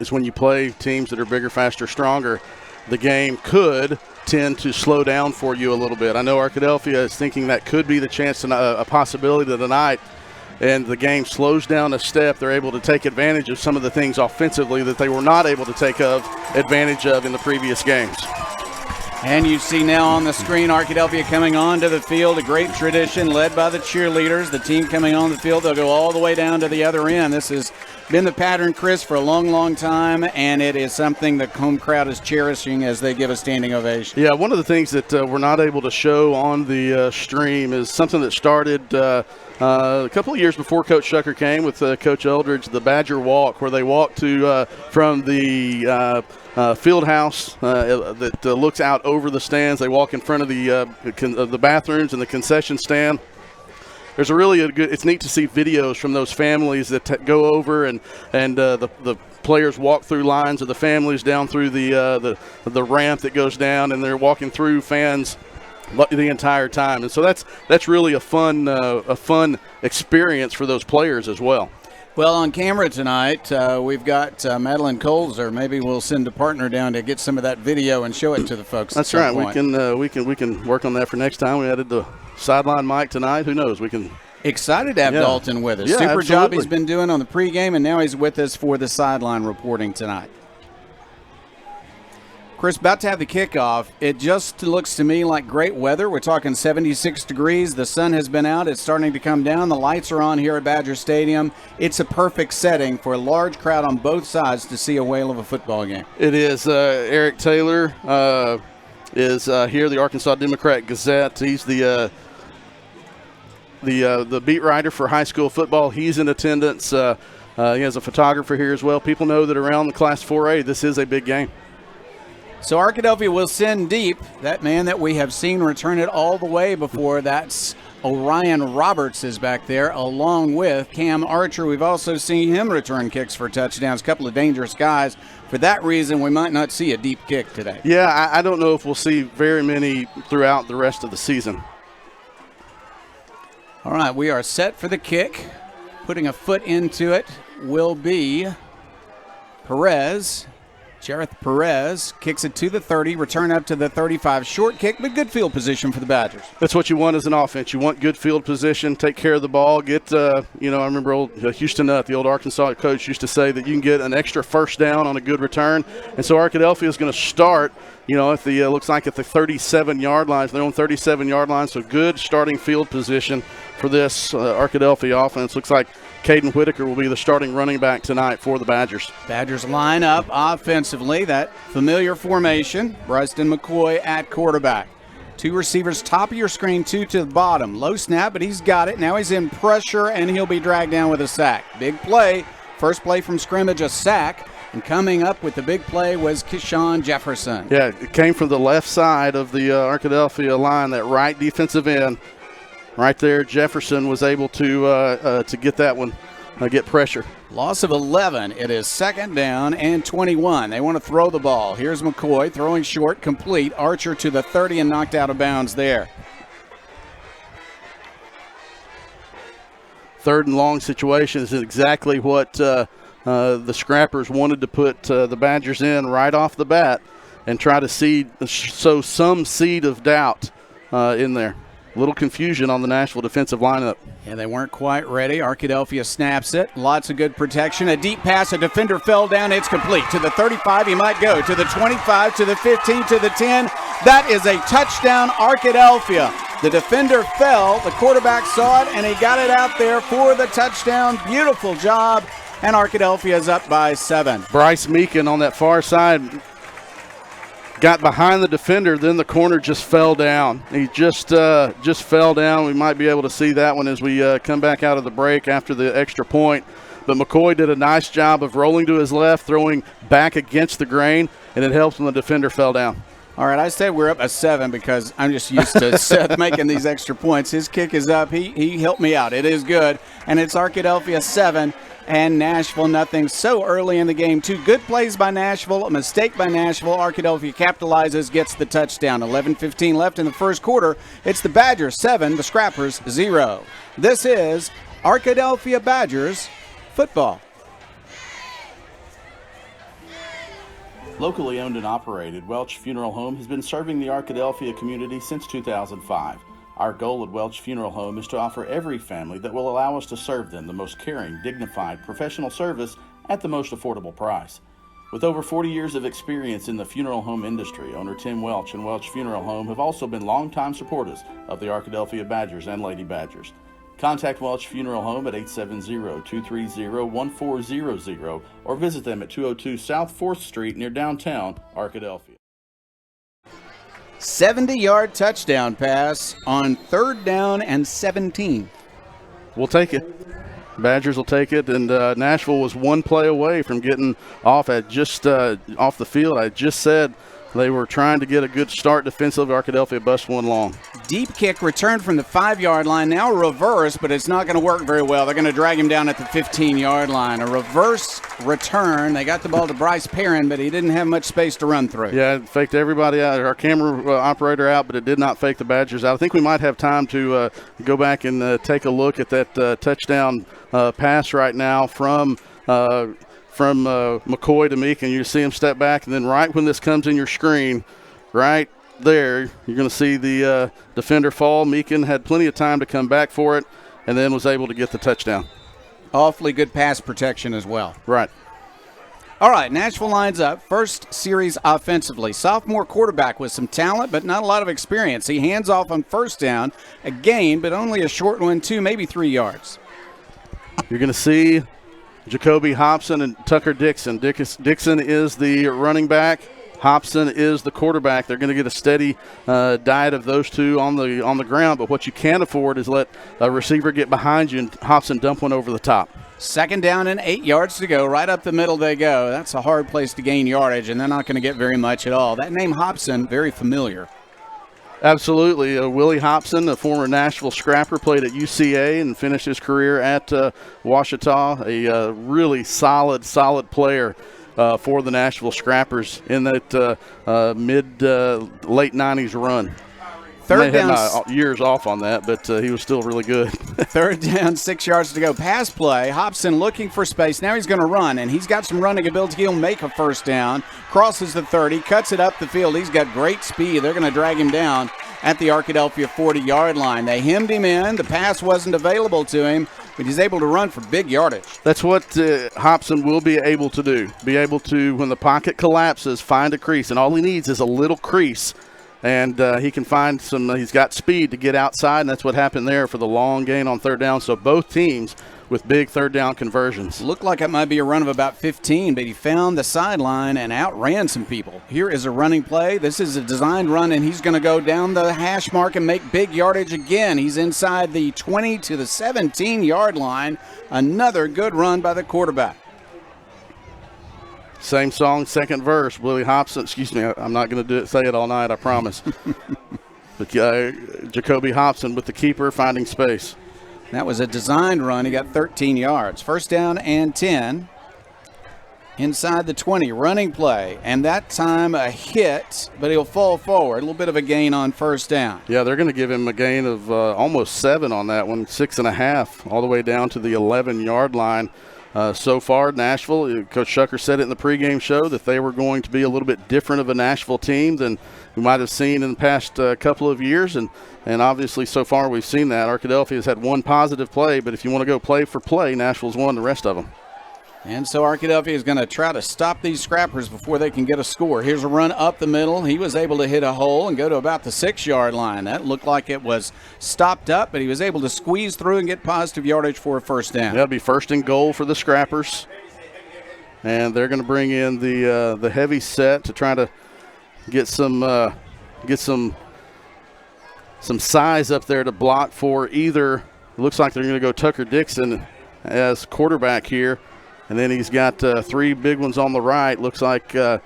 is when you play teams that are bigger, faster, stronger, the game could tend to slow down for you a little bit. I know Arkadelphia is thinking that could be the chance, a possibility tonight, and the game slows down a step. They're able to take advantage of some of the things offensively that they were not able to take advantage of in the previous games. And you see now on the screen Arkadelphia coming onto the field, a great tradition led by the cheerleaders. The team coming on the field, they'll go all the way down to the other end. This has been the pattern, Chris, for a long, long time, and it is something the home crowd is cherishing as they give a standing ovation. Yeah, one of the things that we're not able to show on the stream is something that started a couple of years before Coach Shucker came with Coach Eldridge, the Badger Walk, where they walk to from the field house that looks out over the stands. They walk in front of the bathrooms and the concession stand. There's it's neat to see videos from those families that go over and the players walk through lines of the families down through the ramp that goes down, and they're walking through fans the entire time. And so that's really a fun experience for those players as well. Well, on camera tonight, we've got Madeline Colzer. Maybe we'll send a partner down to get some of that video and show it to the folks. That's right. We can work on that for next time. We added the sideline mic tonight. Who knows? We can. Excited to have Dalton with us. Yeah, Super absolutely. job he's been doing on the pregame, and now he's with us for the sideline reporting tonight. Chris, about to have the kickoff. It just looks to me like great weather. We're talking 76 degrees. The sun has been out. It's starting to come down. The lights are on here at Badger Stadium. It's a perfect setting for a large crowd on both sides to see a whale of a football game. It is. Eric Taylor is here, the Arkansas Democrat-Gazette. He's the beat writer for high school football. He's in attendance. He has a photographer here as well. People know that around the Class 4A, this is a big game. So Arkadelphia will send deep that man that we have seen return it all the way before. That's Orion Roberts is back there, along with Cam Archer. We've also seen him return kicks for touchdowns, a couple of dangerous guys. For that reason, we might not see a deep kick today. Yeah, I don't know if we'll see very many throughout the rest of the season. All right, we are set for the kick. Putting a foot into it will be Perez. Jareth Perez kicks it to the 30, return up to the 35. Short kick, but good field position for the Badgers. That's what you want as an offense. You want good field position, take care of the ball, get, I remember old Houston Nutt, the old Arkansas coach, used to say that you can get an extra first down on a good return. And so Arkadelphia is going to start, at the looks like at the 37-yard line. They're on 37-yard line, so good starting field position for this Arkadelphia offense. Looks like Caden Whitaker will be the starting running back tonight for the Badgers. Badgers line up offensively, that familiar formation. Bryson McCoy at quarterback. Two receivers top of your screen, two to the bottom. Low snap, but he's got it. Now he's in pressure, and he'll be dragged down with a sack. Big play. First play from scrimmage, a sack. And coming up with the big play was Keyshawn Jefferson. Yeah, it came from the left side of the Arkadelphia line, that right defensive end. Right there, Jefferson was able to get that one, get pressure. Loss of 11. It is second down and 21. They want to throw the ball. Here's McCoy throwing short, complete. Archer to the 30 and knocked out of bounds there. Third and long situation is exactly what the Scrappers wanted to put the Badgers in right off the bat and try to sow some seed of doubt in there. A little confusion on the Nashville defensive lineup. Yeah, they weren't quite ready. Arkadelphia snaps it. Lots of good protection. A deep pass. A defender fell down. It's complete. To the 35, he might go. To the 25, to the 15, to the 10. That is a touchdown, Arkadelphia. The defender fell. The quarterback saw it, and he got it out there for the touchdown. Beautiful job. And Arkadelphia is up by 7. Bryce Meekin on that far side got behind the defender, then the corner just fell down. He just fell down. We might be able to see that one as we come back out of the break after the extra point. But McCoy did a nice job of rolling to his left, throwing back against the grain, and it helps when the defender fell down. All right, I said we're up by 7 because I'm just used to Seth making these extra points. His kick is up. He helped me out. It is good. And it's Arkadelphia 7 and Nashville nothing so early in the game. Two good plays by Nashville, a mistake by Nashville. Arkadelphia capitalizes, gets the touchdown. 11:15 left in the first quarter. It's the Badgers 7, the Scrappers 0. This is Arkadelphia Badgers football. Locally owned and operated, Welch Funeral Home has been serving the Arkadelphia community since 2005. Our goal at Welch Funeral Home is to offer every family that will allow us to serve them the most caring, dignified, professional service at the most affordable price. With over 40 years of experience in the funeral home industry, owner Tim Welch and Welch Funeral Home have also been longtime supporters of the Arkadelphia Badgers and Lady Badgers. Contact Welch Funeral Home at 870-230-1400 or visit them at 202 South 4th Street near downtown Arkadelphia. 70-yard touchdown pass on 3rd down and 17. We'll take it. Badgers will take it, and Nashville was one play away from getting off at just off the field. I just said they were trying to get a good start defensively. Arkadelphia bust one long. Deep kick returned from the 5-yard line. Now reverse, but it's not going to work very well. They're going to drag him down at the 15-yard line. A reverse return. They got the ball to Bryce Perrin, but he didn't have much space to run through. Yeah, it faked everybody out. Our camera operator out, but it did not fake the Badgers out. I think we might have time to go back and take a look at that touchdown pass right now from McCoy to Meekin. You see him step back, and then right when this comes in your screen, right there, you're going to see the defender fall. Meekin had plenty of time to come back for it and then was able to get the touchdown. Awfully good pass protection as well. Right. All right, Nashville lines up. First series offensively. Sophomore quarterback with some talent, but not a lot of experience. He hands off on first down, a gain, but only a short one, 2, maybe 3 yards. You're going to see Jacoby Hobson and Tucker Dixon. Dixon is the running back. Hobson is the quarterback. They're going to get a steady diet of those two on the ground, but what you can't afford is let a receiver get behind you and Hobson dump one over the top. 2nd down and 8 yards to go. Right up the middle they go. That's a hard place to gain yardage, and they're not going to get very much at all. That name Hobson, very familiar. Absolutely. Willie Hobson, a former Nashville Scrapper, played at UCA and finished his career at Ouachita. A really solid player for the Nashville Scrappers in that late 90s run. Third down. Had my years off on that, but he was still really good. Third down, 6 yards to go. Pass play. Hobson looking for space. Now he's going to run, and he's got some running ability. He'll make a first down. Crosses the 30, cuts it up the field. He's got great speed. They're going to drag him down at the Arkadelphia 40-yard line. They hemmed him in. The pass wasn't available to him, but he's able to run for big yardage. That's what Hobson will be able to do. Be able to, when the pocket collapses, find a crease, and all he needs is a little crease. And he can find he's got speed to get outside, and that's what happened there for the long gain on third down. So both teams with big third down conversions. Looked like it might be a run of about 15, but he found the sideline and outran some people. Here is a running play. This is a designed run, and he's going to go down the hash mark and make big yardage again. He's inside the 20 to the 17-yard line. Another good run by the quarterback. Same song, second verse. Willie Hobson, excuse me, I'm not going to say it all night, I promise. But Jacoby Hobson with the keeper finding space. That was a designed run. He got 13 yards. First down and 10. Inside the 20, running play. And that time a hit, but he'll fall forward. A little bit of a gain on first down. Yeah, they're going to give him a gain of almost 7 on that one, 6.5, all the way down to the 11-yard line. So far, Nashville, Coach Shucker said it in the pregame show that they were going to be a little bit different of a Nashville team than we might have seen in the past couple of years. And obviously, so far, we've seen that. Arkadelphia has had one positive play, but if you want to go play for play, Nashville's won the rest of them. And so Arkadelphia is going to try to stop these Scrappers before they can get a score. Here's a run up the middle. He was able to hit a hole and go to about the 6-yard line. That looked like it was stopped up, but he was able to squeeze through and get positive yardage for a first down. That'll be first and goal for the Scrappers. And they're going to bring in the heavy set to try to get some size up there to block for either. It looks like they're going to go Tucker Dixon as quarterback here. And then he's got 3 big ones on the right. Looks like don't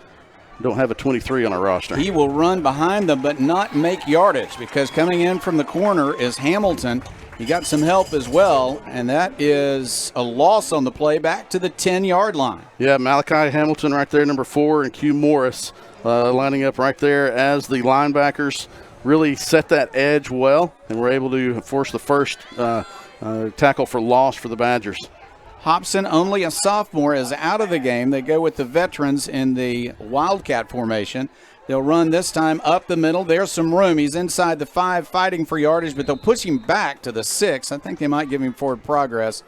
have a 23 on our roster. He will run behind them but not make yardage because coming in from the corner is Hamilton. He got some help as well, and that is a loss on the play back to the 10-yard line. Yeah, Malachi Hamilton right there, number 4, and Q Morris lining up right there as the linebackers really set that edge well, and were able to force the first tackle for loss for the Badgers. Hobson, only a sophomore, is out of the game. They go with the veterans in the Wildcat formation. They'll run this time up the middle. There's some room. He's inside the 5 fighting for yardage, but they'll push him back to the 6. I think they might give him forward progress,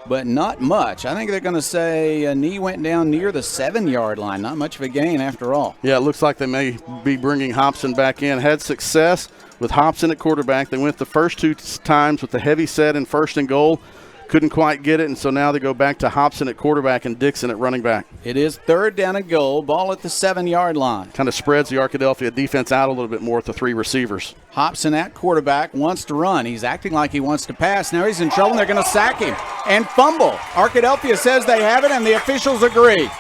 but not much. I think they're going to say a knee went down near the 7-yard line. Not much of a gain after all. Yeah, it looks like they may be bringing Hobson back in. Had success with Hobson at quarterback. They went the first 2 times with the heavy set in first and goal. Couldn't quite get it, and so now they go back to Hobson at quarterback and Dixon at running back. It is third down and goal, ball at the 7-yard line. Kind of spreads the Arkadelphia defense out a little bit more with the 3 receivers. Hobson at quarterback wants to run. He's acting like he wants to pass. Now he's in trouble, and they're going to sack him and fumble. Arkadelphia says they have it, and the officials agree.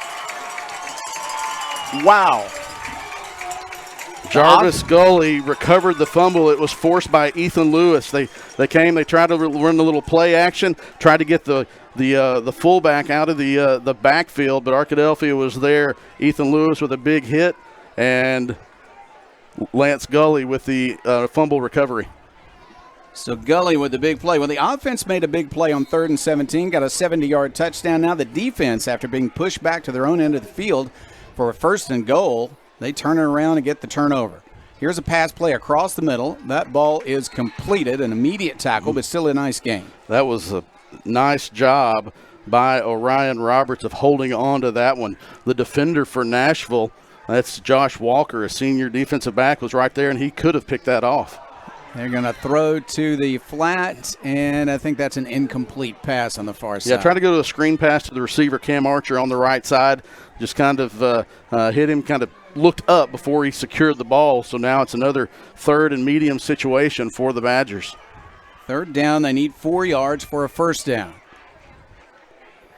Wow. Jarvis Gully recovered the fumble. It was forced by Ethan Lewis. They tried to run a little play action, tried to get the fullback out of the backfield, but Arkadelphia was there. Ethan Lewis with a big hit, and Lance Gully with the fumble recovery. So Gully with the big play. Well, the offense made a big play on 3rd and 17, got a 70-yard touchdown. Now the defense, after being pushed back to their own end of the field for a first and goal, they turn it around and get the turnover. Here's a pass play across the middle. That ball is completed, an immediate tackle, but still a nice game. That was a nice job by Orion Roberts of holding on to that one. The defender for Nashville, that's Josh Walker, a senior defensive back, was right there, and he could have picked that off. They're going to throw to the flat, and I think that's an incomplete pass on the far side. Yeah, try to go to a screen pass to the receiver, Cam Archer, on the right side. Just kind of hit him, kind of looked up before he secured the ball. So now it's another 3rd and medium situation for the Badgers. Third down, they need 4 yards for a first down.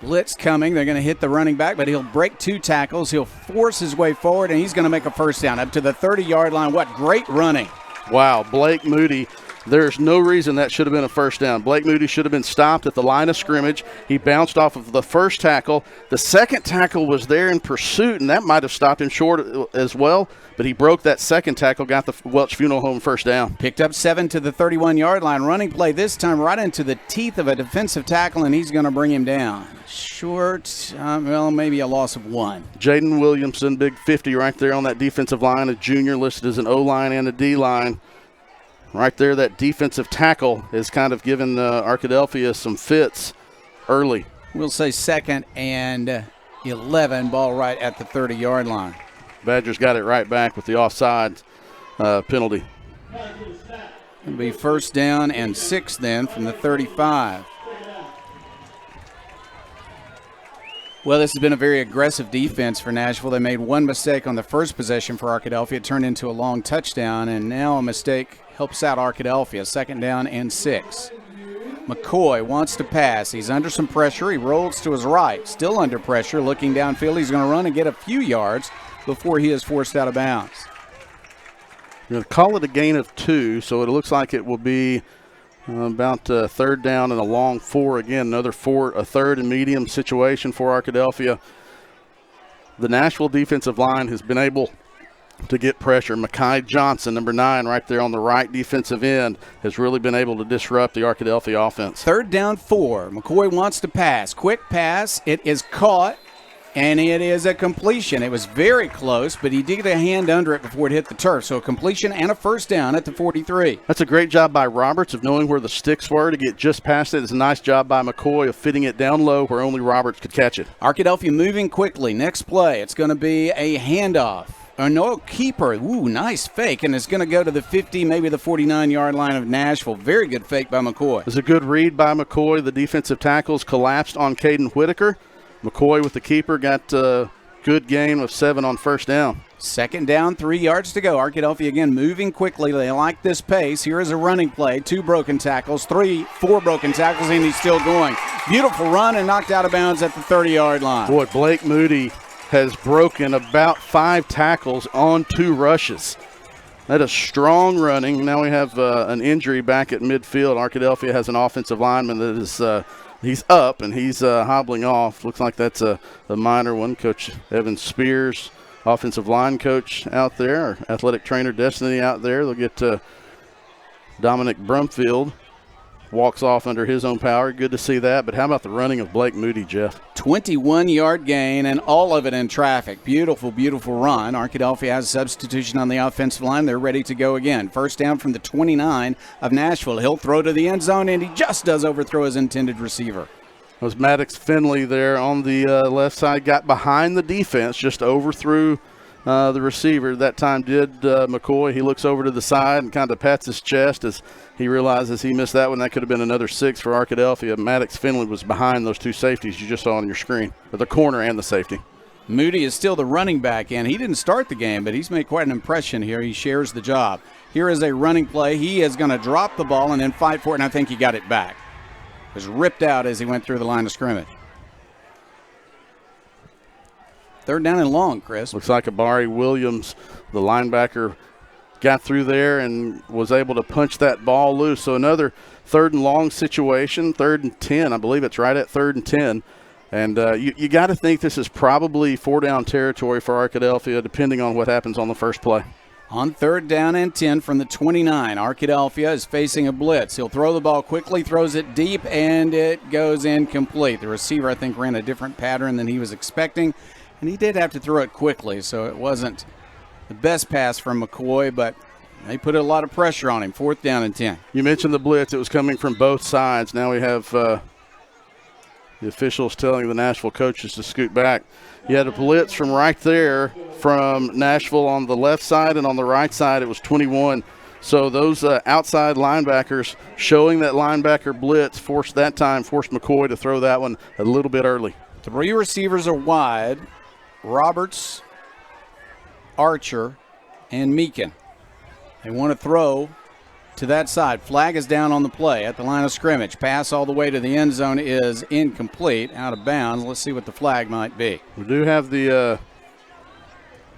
Blitz coming. They're going to hit the running back, but he'll break 2 tackles. He'll force his way forward, and he's going to make a first down up to the 30-yard line. What great running Wow, Blake Moody. There's no reason that should have been a first down. Blake Moody should have been stopped at the line of scrimmage. He bounced off of the first tackle. The second tackle was there in pursuit, and that might have stopped him short as well. But he broke that second tackle, got the Welch Funeral Home first down. Picked up 7 to the 31-yard line. Running play this time right into the teeth of a defensive tackle, and he's going to bring him down. Short, well, maybe a loss of 1. Jaden Williamson, big 50 right there on that defensive line. A junior listed as an O-line and a D-line. Right there, that defensive tackle has kind of given Arkadelphia some fits early. We'll say 2nd and 11, ball right at the 30-yard line. Badgers got it right back with the offside penalty. It'll be 1st down and 6 then from the 35. Well, this has been a very aggressive defense for Nashville. They made one mistake on the first possession for Arkadelphia. It turned into a long touchdown, and now a mistake helps out Arkadelphia. 2nd down and 6. McCoy wants to pass. He's under some pressure. He rolls to his right. Still under pressure. Looking downfield. He's going to run and get a few yards before he is forced out of bounds. You're going to call it a gain of 2, so it looks like it will be about 3rd down and a long 4 again. Another 4, a 3rd and medium situation for Arkadelphia. The Nashville defensive line has been able to get pressure. Mekhi Johnson, number 9, right there on the right defensive end, has really been able to disrupt the Arkadelphia offense. 3rd down 4. McCoy wants to pass. Quick pass. It is caught, and it is a completion. It was very close, but he did get a hand under it before it hit the turf. So a completion and a 1st down at the 43. That's a great job by Roberts of knowing where the sticks were to get just past it. It's a nice job by McCoy of fitting it down low where only Roberts could catch it. Arkadelphia moving quickly. Next play, it's going to be a handoff. No keeper. Ooh, nice fake, and it's going to go to the 50, maybe the 49-yard line of Nashville. Very good fake by McCoy. It was a good read by McCoy. The defensive tackles collapsed on Caden Whitaker. McCoy with the keeper got a good gain of 7 on 1st down. 2nd down, 3 yards to go. Arkadelphia again moving quickly. They like this pace. Here is a running play. 2 broken tackles, 4 broken tackles, and he's still going. Beautiful run and knocked out of bounds at the 30-yard line. Boy, Blake Moody has broken about 5 tackles on 2 rushes. That is strong running. Now we have an injury back at midfield. Arkadelphia has an offensive lineman that is he's up and he's hobbling off. Looks like that's a minor one. Coach Evan Spears, offensive line coach out there, or athletic trainer Destiny out there. They'll get Dominic Brumfield. Walks off under his own power. Good to see that. But how about the running of Blake Moody, Jeff? 21-yard gain, and all of it in traffic. Beautiful, beautiful run. Arkadelphia has a substitution on the offensive line. They're ready to go again. 1st down from the 29 of Nashville. He'll throw to the end zone, and he just does overthrow his intended receiver. It was Maddox Finley there on the left side. Got behind the defense, just overthrew the receiver. That time did McCoy. He looks over to the side and kind of pats his chest as he realizes he missed that one. That could have been another 6 for Arkadelphia. Maddox Finley was behind those 2 safeties you just saw on your screen, or the corner and the safety. Moody is still the running back, and he didn't start the game, but he's made quite an impression here. He shares the job. Here is a running play. He is going to drop the ball and then fight for it, and I think he got it back. It was ripped out as he went through the line of scrimmage. 3rd down and long, Chris. Looks like Abari Williams, the linebacker, got through there and was able to punch that ball loose. So another 3rd and long situation, 3rd and 10. I believe it's right at 3rd and 10. And you got to think this is probably 4-down territory for Arkadelphia, depending on what happens on the first play. On 3rd down and 10 from the 29, Arkadelphia is facing a blitz. He'll throw the ball quickly, throws it deep, and it goes incomplete. The receiver, I think, ran a different pattern than he was expecting. And he did have to throw it quickly, so it wasn't the best pass from McCoy, but they put a lot of pressure on him. 4th down and 10. You mentioned the blitz. It was coming from both sides. Now we have the officials telling the Nashville coaches to scoot back. You had a blitz from right there from Nashville on the left side, and on the right side it was 21. So those outside linebackers showing that linebacker blitz forced McCoy to throw that one a little bit early. 3 receivers are wide. Roberts, Archer, and Meekin. They want to throw to that side. Flag is down on the play at the line of scrimmage. Pass all the way to the end zone is incomplete, out of bounds. Let's see what the flag might be. We do have the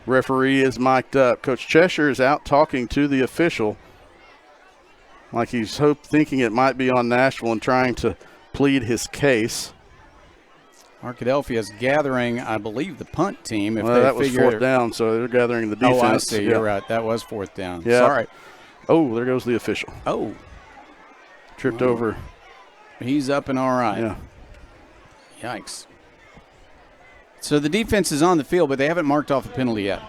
referee is mic'd up. Coach Cheshire is out talking to the official. like he's thinking it might be on Nashville and trying to plead his case. Arkadelphia is gathering, I believe, the punt team. If well, they that was figure 4th down, so they're gathering the defense. Oh, I see. You're right. That was 4th down. Yeah. Sorry. Oh, there goes the official. Oh. Tripped over. He's up and all right. Yeah. Yikes. So the defense is on the field, but they haven't marked off a penalty yet.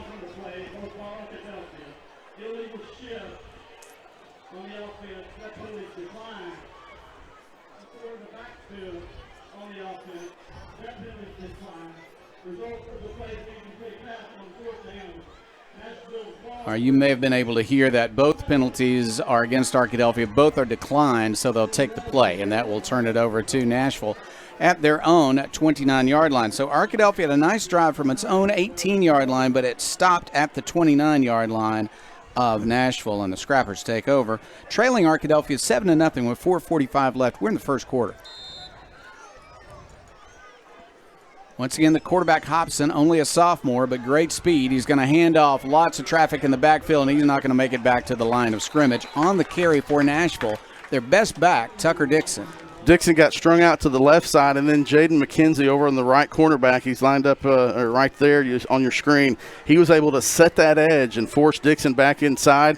All right, you may have been able to hear that both penalties are against Arkadelphia. Both are declined, so they'll take the play, and that will turn it over to Nashville at their own 29-yard line. So Arkadelphia had a nice drive from its own 18-yard line, but it stopped at the 29-yard line of Nashville, and the Scrappers take over. Trailing Arkadelphia 7-0 with 4:45 left. We're in the first quarter. Once again, the quarterback Hobson, only a sophomore, but great speed. He's going to hand off, lots of traffic in the backfield, and he's not going to make it back to the line of scrimmage. On the carry for Nashville, their best back, Tucker Dixon. Dixon got strung out to the left side, and then Jaden McKenzie over on the right cornerback. He's lined up right there on your screen. He was able to set that edge and force Dixon back inside,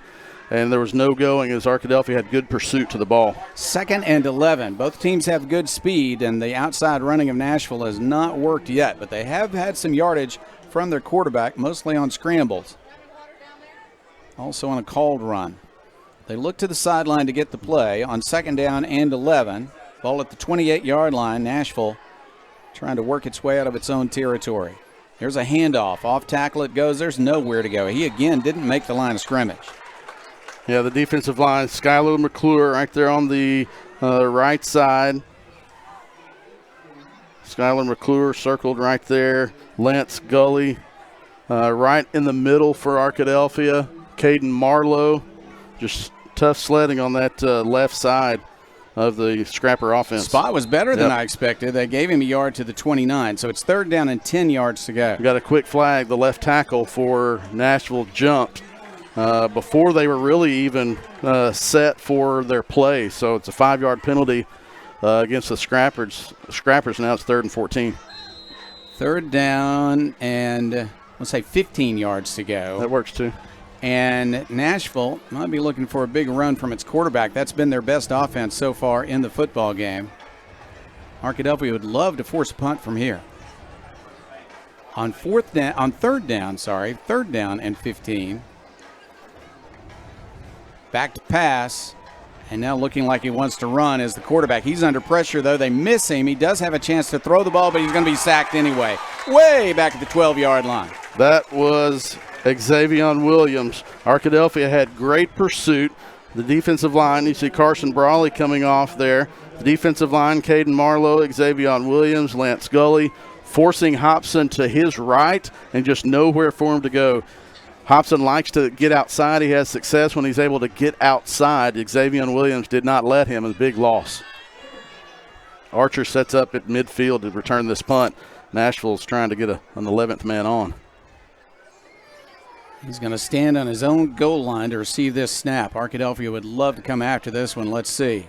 and there was no going as Arkadelphia had good pursuit to the ball. 2nd and 11. Both teams have good speed, and the outside running of Nashville has not worked yet, but they have had some yardage from their quarterback, mostly on scrambles. Also on a called run. They look to the sideline to get the play on 2nd down and 11. Ball at the 28-yard line. Nashville trying to work its way out of its own territory. Here's a handoff. Off tackle it goes. There's nowhere to go. He, again, didn't make the line of scrimmage. Yeah, the defensive line, Skylar McClure right there on the right side. Skylar McClure circled right there. Lance Gully right in the middle for Arkadelphia. Caden Marlowe, just tough sledding on that left side of the Scrapper offense. Spot was better than I expected. They gave him a yard to the 29, so it's 3rd down and 10 yards to go. We got a quick flag. The left tackle for Nashville jumped before they were really even set for their play. So it's a 5-yard penalty against the Scrappers. Now it's 3rd and 14. 3rd down and let's say 15 yards to go. That works too. And Nashville might be looking for a big run from its quarterback. That's been their best offense so far in the football game. Arkadelphia would love to force a punt from here. On 3rd down and 15. Back to pass, and now looking like he wants to run is the quarterback. He's under pressure, though. They miss him. He does have a chance to throw the ball, but he's going to be sacked anyway. Way back at the 12-yard line. That was Xavier Williams. Arkadelphia had great pursuit. The defensive line, you see Carson Brawley coming off there. The defensive line, Caden Marlowe, Xavier Williams, Lance Gully, forcing Hobson to his right and just nowhere for him to go. Hobson likes to get outside. He has success when he's able to get outside. Xavier Williams did not let him. A big loss. Archer sets up at midfield to return this punt. Nashville's trying to get an 11th man on. He's going to stand on his own goal line to receive this snap. Arkadelphia would love to come after this one. Let's see.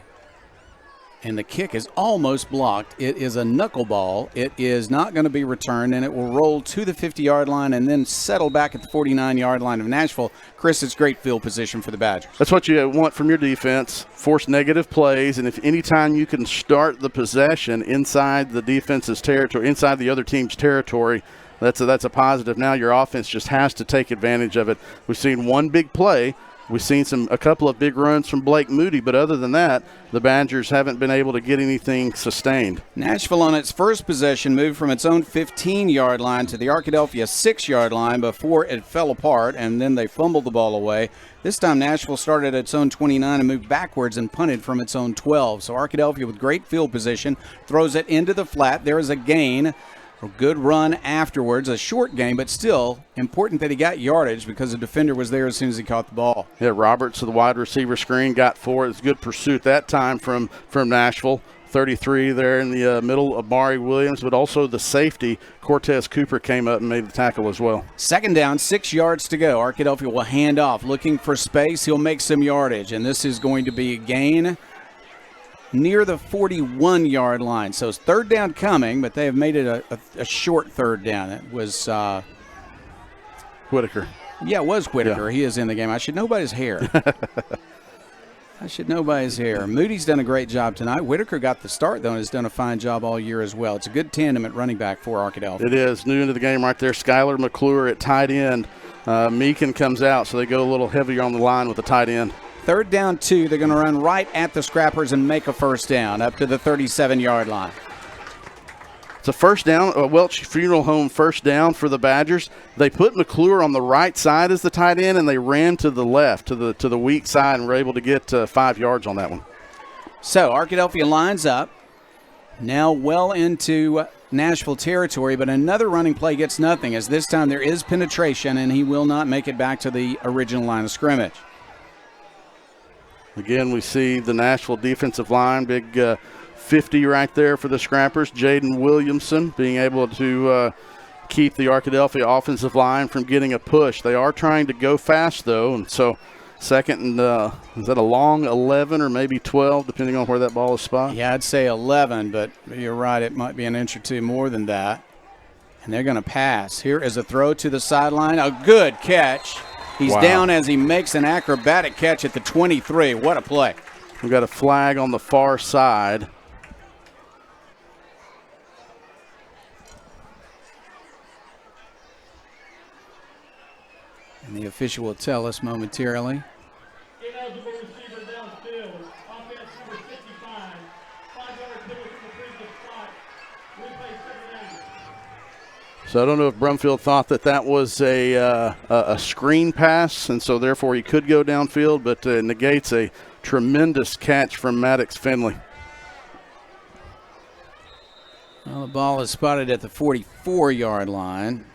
And the kick is almost blocked. It is a knuckleball. It is not going to be returned, and it will roll to the 50-yard line and then settle back at the 49-yard line of Nashville. Chris, it's great field position for the Badgers. That's what you want from your defense, force negative plays, and if anytime you can start the possession inside the defense's territory, inside the other team's territory, that's a positive. Now your offense just has to take advantage of it. We've seen one big play. We've seen a couple of big runs from Blake Moody, but other than that, the Badgers haven't been able to get anything sustained. Nashville on its first possession moved from its own 15-yard line to the Arkadelphia 6-yard line before it fell apart, and then they fumbled the ball away. This time Nashville started at its own 29 and moved backwards and punted from its own 12. So Arkadelphia with great field position throws it into the flat. There is a gain. A good run afterwards, a short game, but still important that he got yardage because the defender was there as soon as he caught the ball. Yeah, Roberts to the wide receiver screen, got 4. It's good pursuit that time from Nashville. 33 there in the middle, Amari Williams, but also the safety, Cortez Cooper, came up and made the tackle as well. Second down, 6 yards to go. Arkadelphia will hand off, looking for space. He'll make some yardage, and this is going to be a gain near the 41-yard line. So it's third down coming, but they have made it a short third down. It was Whitaker. Yeah, it was Whitaker. Yeah. He is in the game. I should know by his hair. Moody's done a great job tonight. Whitaker got the start, though, and has done a fine job all year as well. It's a good tandem at running back for Arkadelphia. It is. New into the game right there. Skylar McClure at tight end. Meekin comes out, so they go a little heavier on the line with the tight end. Third down 2. They're going to run right at the Scrappers and make a first down up to the 37-yard line. It's a first down, a Welch Funeral Home first down for the Badgers. They put McClure on the right side as the tight end, and they ran to the left, to the weak side, and were able to get 5 yards on that one. So Arkadelphia lines up, now well into Nashville territory, but another running play gets nothing, as this time there is penetration, and he will not make it back to the original line of scrimmage. Again, we see the Nashville defensive line, big 50 right there for the Scrappers. Jaden Williamson being able to keep the Arkadelphia offensive line from getting a push. They are trying to go fast, though, and so second and is that a long 11 or maybe 12, depending on where that ball is spot? Yeah, I'd say 11, but you're right, it might be an inch or two more than that. And they're going to pass. Here is a throw to the sideline. A good catch. He's down as he makes an acrobatic catch at the 23. What a play. We've got a flag on the far side. And the official will tell us momentarily. Ineligible receiver downfield. Offense number 55. 5-yard penalty from the previous spot. Replay second down. So I don't know if Brumfield thought that was a screen pass, and so therefore he could go downfield, but negates a tremendous catch from Maddox Finley. Well, the ball is spotted at the 44-yard line.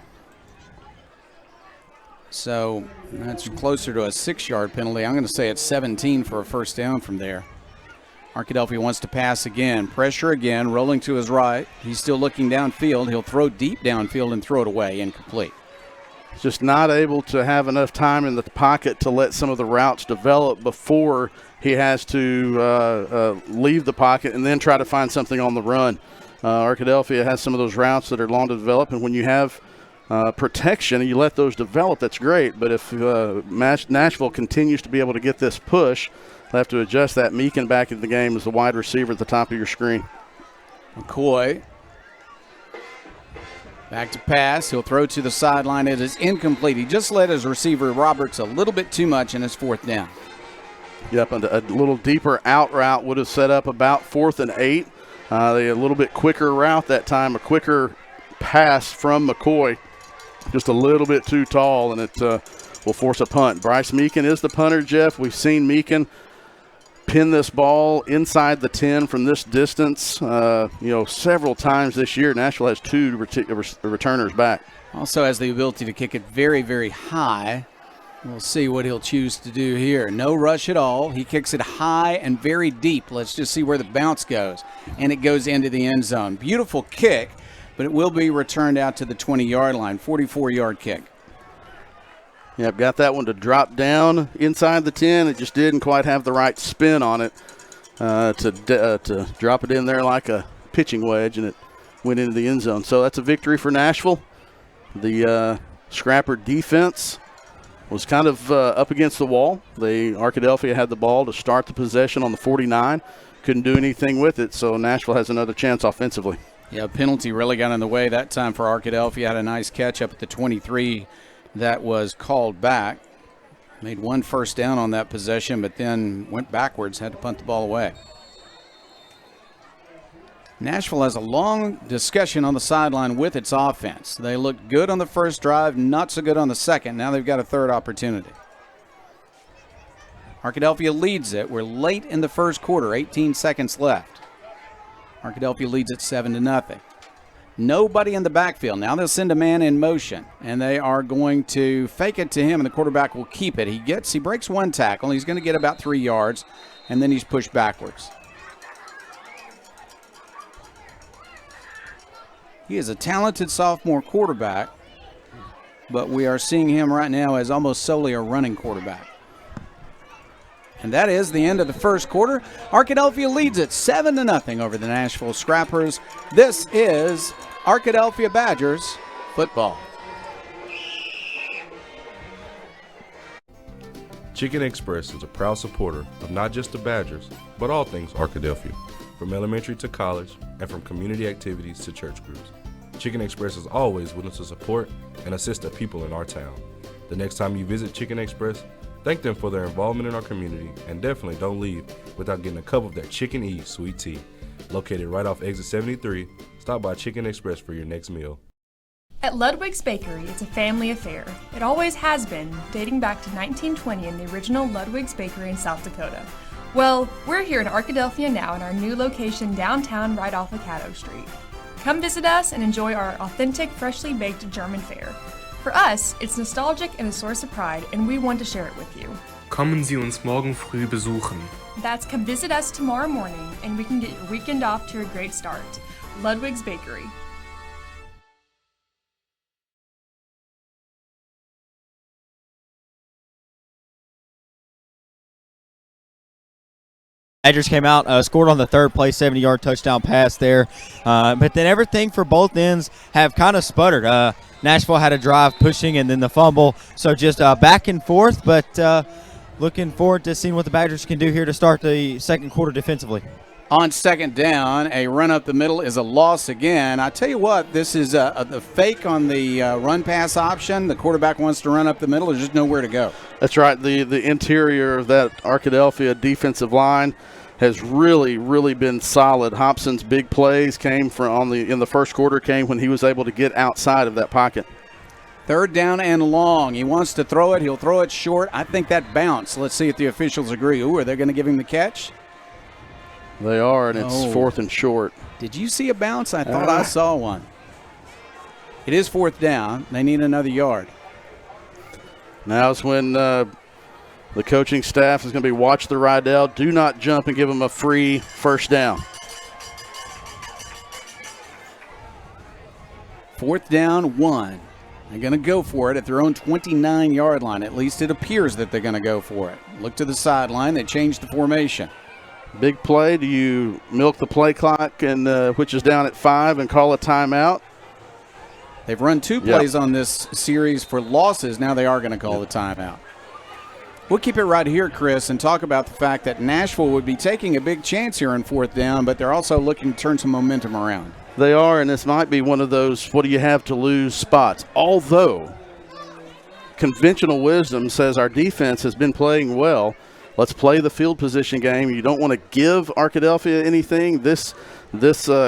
So that's closer to a 6-yard penalty. I'm going to say it's 17 for a first down from there. Arkadelphia wants to pass again. Pressure again, rolling to his right. He's still looking downfield. He'll throw deep downfield and throw it away, incomplete. Just not able to have enough time in the pocket to let some of the routes develop before he has to leave the pocket and then try to find something on the run. Arkadelphia has some of those routes that are long to develop, and when you have protection and you let those develop, that's great. But if Nashville continues to be able to get this push, they'll have to adjust that. Meekin back in the game as the wide receiver at the top of your screen. McCoy back to pass. He'll throw to the sideline. It is incomplete. He just led his receiver Roberts a little bit too much in his fourth down. Yep, and a little deeper out route would have set up about 4th and 8. They a little bit quicker route that time, a quicker pass from McCoy. Just a little bit too tall, and it will force a punt. Bryce Meekin is the punter, Jeff. We've seen Meekin pin this ball inside the 10 from this distance, several times this year. Nashville has 2 returners back. Also has the ability to kick it very, very high. We'll see what he'll choose to do here. No rush at all. He kicks it high and very deep. Let's just see where the bounce goes. And it goes into the end zone. Beautiful kick, but it will be returned out to the 20-yard line, 44-yard kick. Yep, got that one to drop down inside the 10. It just didn't quite have the right spin on it to drop it in there like a pitching wedge, and it went into the end zone. So that's a victory for Nashville. The Scrapper defense was kind of up against the wall. Arkadelphia had the ball to start the possession on the 49. Couldn't do anything with it, so Nashville has another chance offensively. Yeah, penalty really got in the way that time for Arkadelphia. Had a nice catch up at the 23 that was called back. Made one first down on that possession, but then went backwards, had to punt the ball away. Nashville has a long discussion on the sideline with its offense. They looked good on the first drive, not so good on the second. Now they've got a third opportunity. Arkadelphia leads it. We're late in the first quarter, 18 seconds left. Arkadelphia leads it 7-0. Nobody in the backfield. Now they'll send a man in motion, and they are going to fake it to him, and the quarterback will keep it. He breaks one tackle. He's going to get about 3 yards, and then he's pushed backwards. He is a talented sophomore quarterback, but we are seeing him right now as almost solely a running quarterback. And that is the end of the first quarter. Arkadelphia leads it 7-0 over the Nashville Scrappers. This is Arkadelphia Badgers football. Chicken Express is a proud supporter of not just the Badgers, but all things Arkadelphia, from elementary to college and from community activities to church groups. Chicken Express is always willing to support and assist the people in our town. The next time you visit Chicken Express, thank them for their involvement in our community, and definitely don't leave without getting a cup of their Chicken Eat sweet tea. Located right off exit 73, stop by Chicken Express for your next meal. At Ludwig's Bakery, it's a family affair. It always has been, dating back to 1920 in the original Ludwig's Bakery in South Dakota. Well, we're here in Arkadelphia now in our new location downtown right off of Caddo Street. Come visit us and enjoy our authentic, freshly baked German fare. For us, it's nostalgic and a source of pride, and we want to share it with you. Kommen Sie uns morgen früh besuchen. That's come visit us tomorrow morning, and we can get your weekend off to a great start. Ludwig's Bakery. Badgers came out, scored on the third play, 70-yard touchdown pass there. But then everything for both ends have kind of sputtered. Nashville had a drive pushing and then the fumble. So just back and forth, but looking forward to seeing what the Badgers can do here to start the second quarter defensively. On second down, a run up the middle is a loss again. I tell you what, this is the fake on the run-pass option. The quarterback wants to run up the middle. There's just nowhere to go. That's right. The interior of that Arkadelphia defensive line has really been solid. Hobson's big plays came in the first quarter came when he was able to get outside of that pocket. Third down and long. He wants to throw it. He'll throw it short. I think that bounced. Let's see if the officials agree. Ooh, are they going to give him the catch? They are, and it's fourth and short. Did you see a bounce? I thought I saw one. It is fourth down. They need another yard. Now's when the coaching staff is going to be watch the Rydell. Do not jump and give them a free first down. Fourth down, 1. They're going to go for it at their own 29-yard line. At least it appears that they're going to go for it. Look to the sideline. They changed the formation. Big play. Do you milk the play clock, and which is down at 5, and call a timeout? They've run 2 plays on this series for losses. Now they are going to call the timeout. We'll keep it right here, Chris, and talk about the fact that Nashville would be taking a big chance here in fourth down, but they're also looking to turn some momentum around. They are, and this might be one of those what do you have to lose spots. Although conventional wisdom says our defense has been playing well. Let's play the field position game. You don't want to give Arkadelphia anything this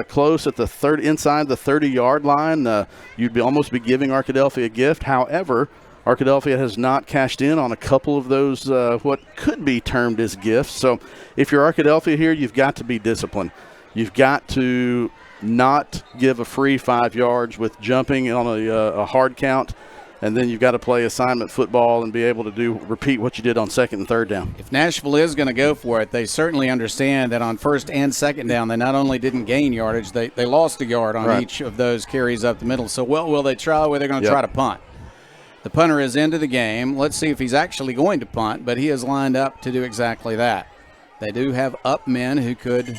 close at the inside the 30-yard line. You'd almost be giving Arkadelphia a gift. However, Arkadelphia has not cashed in on a couple of those what could be termed as gifts. So if you're Arkadelphia here, you've got to be disciplined. You've got to not give a free 5 yards with jumping on a hard count, and then you've got to play assignment football and be able to repeat what you did on second and third down. If Nashville is going to go for it, they certainly understand that on first and second down, they not only didn't gain yardage, they lost a yard on each of those carries up the middle. So what will they try? Well, they're going to try to punt. The punter is into the game. Let's see if he's actually going to punt, but he is lined up to do exactly that. They do have up men who could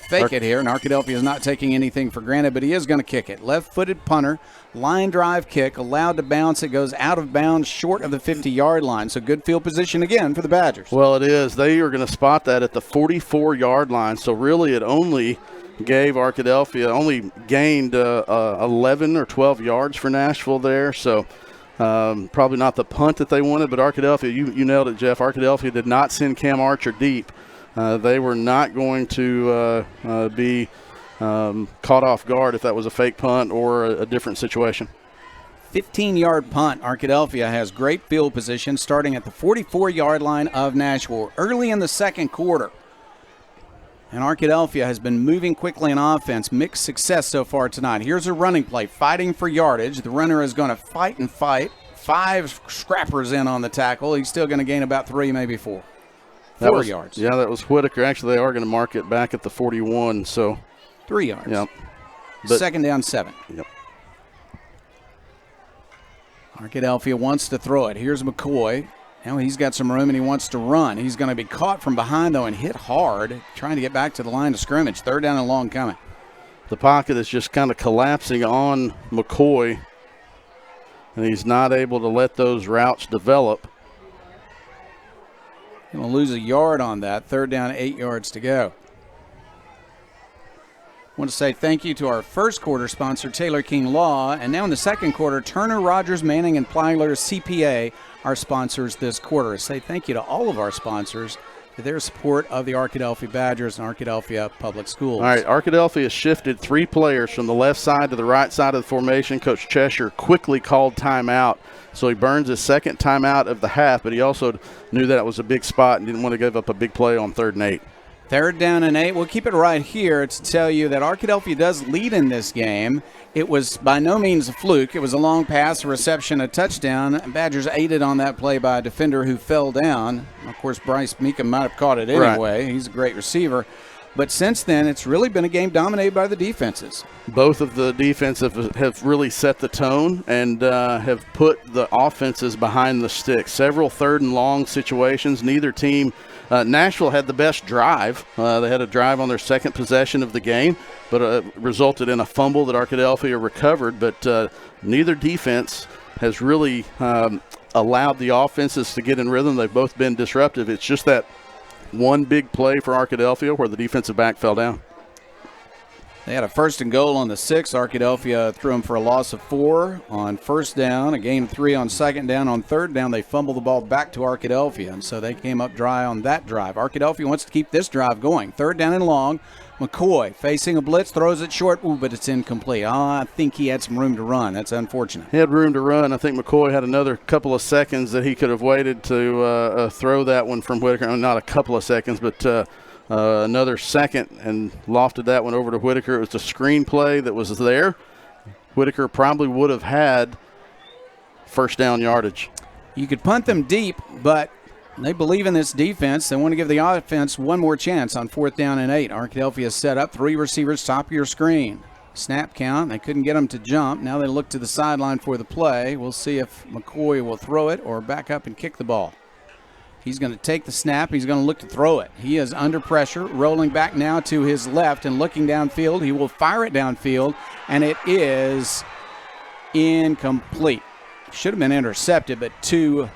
fake it here, and Arkadelphia is not taking anything for granted, but he is going to kick it. Left-footed punter, line drive kick, allowed to bounce. It goes out of bounds short of the 50-yard line, so good field position again for the Badgers. Well, it is. They are going to spot that at the 44-yard line, so really it only gave Arkadelphia, only gained 11 or 12 yards for Nashville there, so probably not the punt that they wanted, but Arkadelphia, you nailed it, Jeff. Arkadelphia did not send Cam Archer deep. They were not going to be caught off guard if that was a fake punt or a different situation. 15-yard punt. Arkadelphia has great field position starting at the 44-yard line of Nashville early in the second quarter. And Arkadelphia has been moving quickly in offense. Mixed success so far tonight. Here's a running play, fighting for yardage. The runner is going to fight and fight. 5 scrappers in on the tackle. He's still going to gain about 3, maybe 4. 4 yards. Yeah, that was Whitaker. Actually, they are going to mark it back at the 41. So 3 yards. Yep. Second down 7. Yep. Arkadelphia wants to throw it. Here's McCoy. Now he's got some room and he wants to run. He's going to be caught from behind, though, and hit hard, trying to get back to the line of scrimmage. Third down and long coming. The pocket is just kind of collapsing on McCoy, and he's not able to let those routes develop. Going to lose a yard on that. Third down, 8 yards to go. I want to say thank you to our first quarter sponsor, Taylor King Law. And now in the second quarter, Turner, Rogers, Manning, and Plyler CPA are sponsors this quarter. I say thank you to all of our sponsors for their support of the Arkadelphia Badgers and Arkadelphia Public Schools. All right, Arkadelphia shifted 3 players from the left side to the right side of the formation. Coach Cheshire quickly called timeout, so he burns his second timeout of the half, but he also knew that it was a big spot and didn't want to give up a big play on 3rd and 8. Third down and 8. We'll keep it right here to tell you that Arkadelphia does lead in this game. It was by no means a fluke. It was a long pass, a reception, a touchdown. Badgers aided on that play by a defender who fell down. Of course, Bryce Meekum might have caught it anyway. Right. He's a great receiver. But since then, it's really been a game dominated by the defenses. Both of the defenses have really set the tone and have put the offenses behind the stick. Several 3rd and long situations. Neither team Nashville had the best drive. They had a drive on their second possession of the game, but resulted in a fumble that Arkadelphia recovered. But neither defense has really allowed the offenses to get in rhythm. They've both been disruptive. It's just that one big play for Arkadelphia where the defensive back fell down. They had a 1st and goal on the 6. Arkadelphia threw them for a loss of 4 on 1st down, a gain of 3 on 2nd down. On 3rd down, they fumbled the ball back to Arkadelphia, and so they came up dry on that drive. Arkadelphia wants to keep this drive going. 3rd down and long. McCoy facing a blitz, throws it short, but it's incomplete. I think he had some room to run. That's unfortunate. He had room to run. I think McCoy had another couple of seconds that he could have waited to throw that one from Whitaker. Not a couple of seconds, but another second, and lofted that one over to Whitaker. It was a screen play that was there. Whitaker probably would have had 1st down yardage. You could punt them deep, but they believe in this defense. They want to give the offense one more chance on 4th down and 8. Arkadelphia set up 3 receivers, top of your screen. Snap count. They couldn't get them to jump. Now they look to the sideline for the play. We'll see if McCoy will throw it or back up and kick the ball. He's going to take the snap. He's going to look to throw it. He is under pressure, rolling back now to his left and looking downfield. He will fire it downfield, and it is incomplete. Should have been intercepted, but 2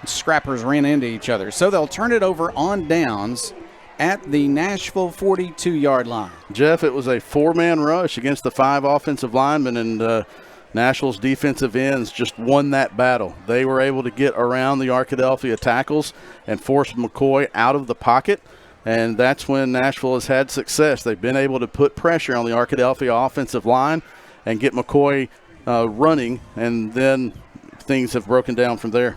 scrappers ran into each other. So they'll turn it over on downs at the Nashville 42-yard line. Jeff, it was a 4-man rush against the 5 offensive linemen, and Nashville's defensive ends just won that battle. They were able to get around the Arkadelphia tackles and force McCoy out of the pocket, and that's when Nashville has had success. They've been able to put pressure on the Arkadelphia offensive line and get McCoy running, and then things have broken down from there.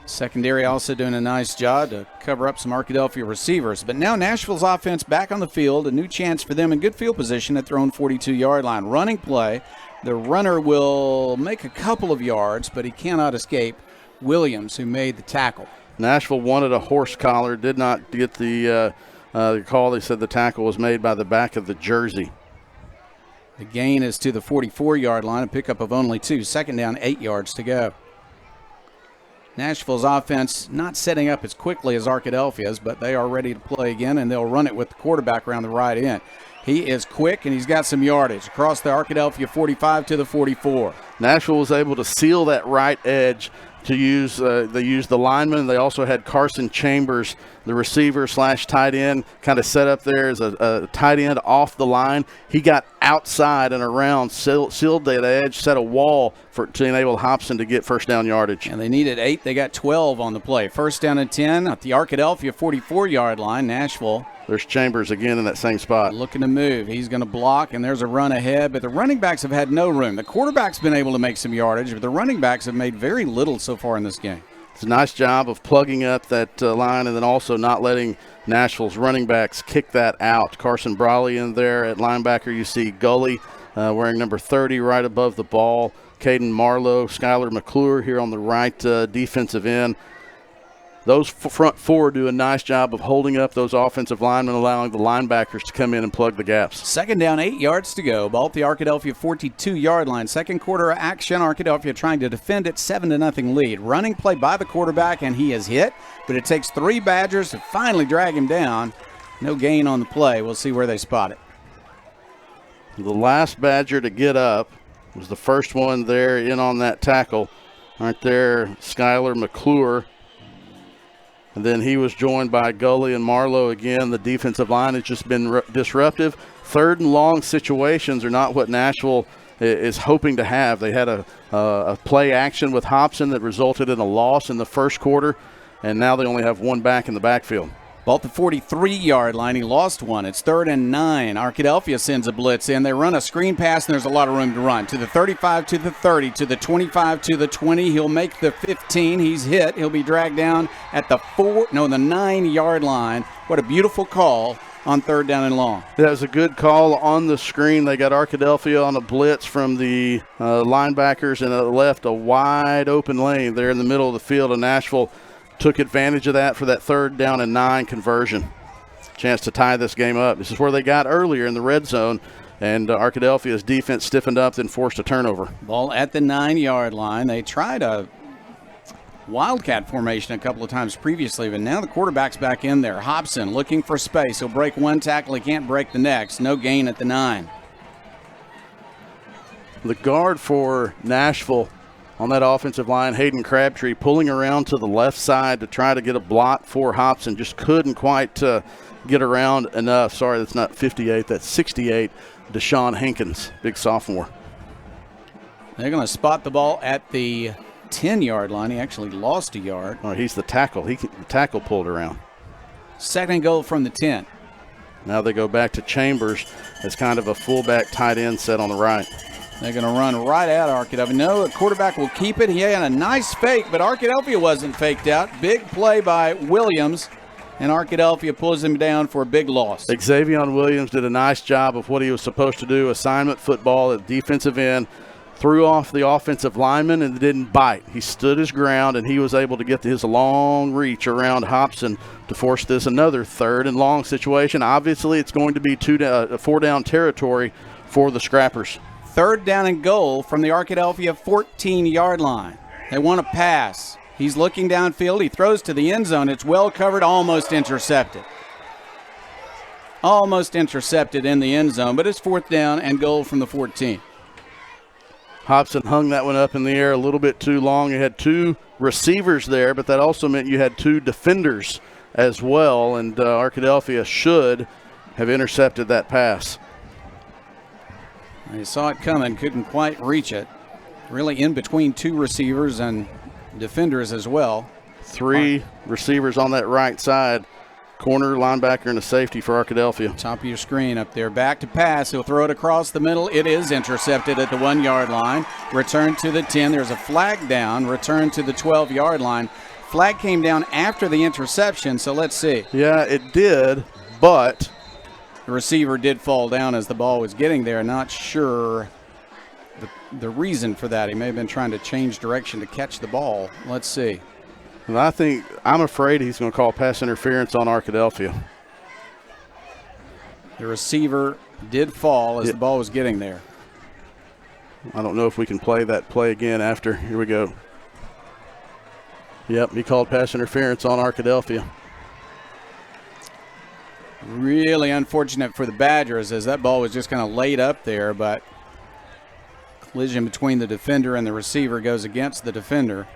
Secondary also doing a nice job to cover up some Arkadelphia receivers. But now Nashville's offense back on the field, a new chance for them in good field position at their own 42-yard line. Running play. The runner will make a couple of yards, but he cannot escape Williams, who made the tackle. Nashville wanted a horse collar, did not get the call. They said the tackle was made by the back of the jersey. The gain is to the 44-yard line, a pickup of only 2. 2nd down, 8 yards to go. Nashville's offense not setting up as quickly as Arkadelphia's, but they are ready to play again, and they'll run it with the quarterback around the right end. He is quick, and he's got some yardage across the Arkadelphia 45 to the 44. Nashville was able to seal that right edge to use. They used the lineman. They also had Carson Chambers, the receiver / tight end, kind of set up there as a tight end off the line. He got outside and around, sealed that edge, set a wall to enable Hobson to get 1st down yardage. And they needed 8. They got 12 on the play. 1st down and 10 at the Arkadelphia 44-yard line. Nashville. There's Chambers again in that same spot. Looking to move. He's going to block, and there's a run ahead. But the running backs have had no room. The quarterback's been able to make some yardage, but the running backs have made very little so far in this game. It's a nice job of plugging up that line and then also not letting Nashville's running backs kick that out. Carson Brawley in there at linebacker. You see Gully wearing number 30 right above the ball. Caden Marlowe, Skylar McClure here on the right defensive end. those front four do a nice job of holding up those offensive linemen, allowing the linebackers to come in and plug the gaps. Second down, 8 yards to go. Ball at the Arkadelphia 42-yard line. Second quarter action. Arkadelphia trying to defend it, 7-0 lead. Running play by the quarterback, and he is hit, but it takes 3 Badgers to finally drag him down. No gain on the play. We'll see where they spot it. The last Badger to get up was the first one there in on that tackle. Right there, Skylar McClure. And then he was joined by Gully and Marlowe again. The defensive line has just been disruptive. Third and long situations are not what Nashville is hoping to have. They had a play action with Hobson that resulted in a loss in the first quarter, and now they only have one back in the backfield. Ball at the 43-yard line. He lost one. It's 3rd and 9. Arkadelphia sends a blitz in. They run a screen pass, and there's a lot of room to run. To the 35, to the 30, to the 25, to the 20. He'll make the 15. He's hit. He'll be dragged down at the 9-yard line. What a beautiful call on 3rd down and long. That was a good call on the screen. They got Arkadelphia on a blitz from the linebackers, and it left a wide open lane there in the middle of the field, and Nashville took advantage of that for that 3rd down and 9 conversion. Chance to tie this game up. This is where they got earlier in the red zone, and Arkadelphia's defense stiffened up, then forced a turnover. Ball at the 9-yard line. They tried a wildcat formation a couple of times previously, but now the quarterback's back in there. Hobson looking for space. He'll break one tackle. He can't break the next. No gain at the 9. The guard for Nashville on that offensive line, Hayden Crabtree, pulling around to the left side to try to get a block for Hobson. Just couldn't quite get around enough. Sorry, that's not 58. That's 68. Deshaun Hankins, big sophomore. They're going to spot the ball at the 10-yard line. He actually lost a yard. Oh, he's the tackle. The tackle pulled around. 2nd goal from the 10. Now they go back to Chambers as kind of a fullback tight end set on the right. They're going to run right at Arkadelphia. No, the quarterback will keep it. He had a nice fake, but Arkadelphia wasn't faked out. Big play by Williams, and Arkadelphia pulls him down for a big loss. Xavier Williams did a nice job of what he was supposed to do, assignment football at defensive end, threw off the offensive lineman and didn't bite. He stood his ground, and he was able to get his long reach around Hobson to force this another 3rd and long situation. Obviously, it's going to be 4-down territory for the Scrappers. 3rd down and goal from the Arkadelphia 14-yard line. They want to pass. He's looking downfield. He throws to the end zone. It's well covered, almost intercepted. Almost intercepted in the end zone, but it's 4th down and goal from the 14. Hobson hung that one up in the air a little bit too long. You had 2 receivers there, but that also meant you had 2 defenders as well, and Arkadelphia should have intercepted that pass. He saw it coming, couldn't quite reach it. Really in between 2 receivers and defenders as well. 3 receivers on that right side. Corner, linebacker, and a safety for Arkadelphia. Top of your screen up there. Back to pass. He'll throw it across the middle. It is intercepted at the 1-yard line. Return to the 10. There's a flag down. Return to the 12-yard line. Flag came down after the interception, so let's see. Yeah, it did, but the receiver did fall down as the ball was getting there. Not sure the reason for that. He may have been trying to change direction to catch the ball. Let's see. And I'm afraid he's going to call pass interference on Arkadelphia. The receiver did fall as the ball was getting there. I don't know if we can play that play again after. Here we go. Yep, he called pass interference on Arkadelphia. Really unfortunate for the Badgers as that ball was just kind of laid up there, but collision between the defender and the receiver goes against the defender.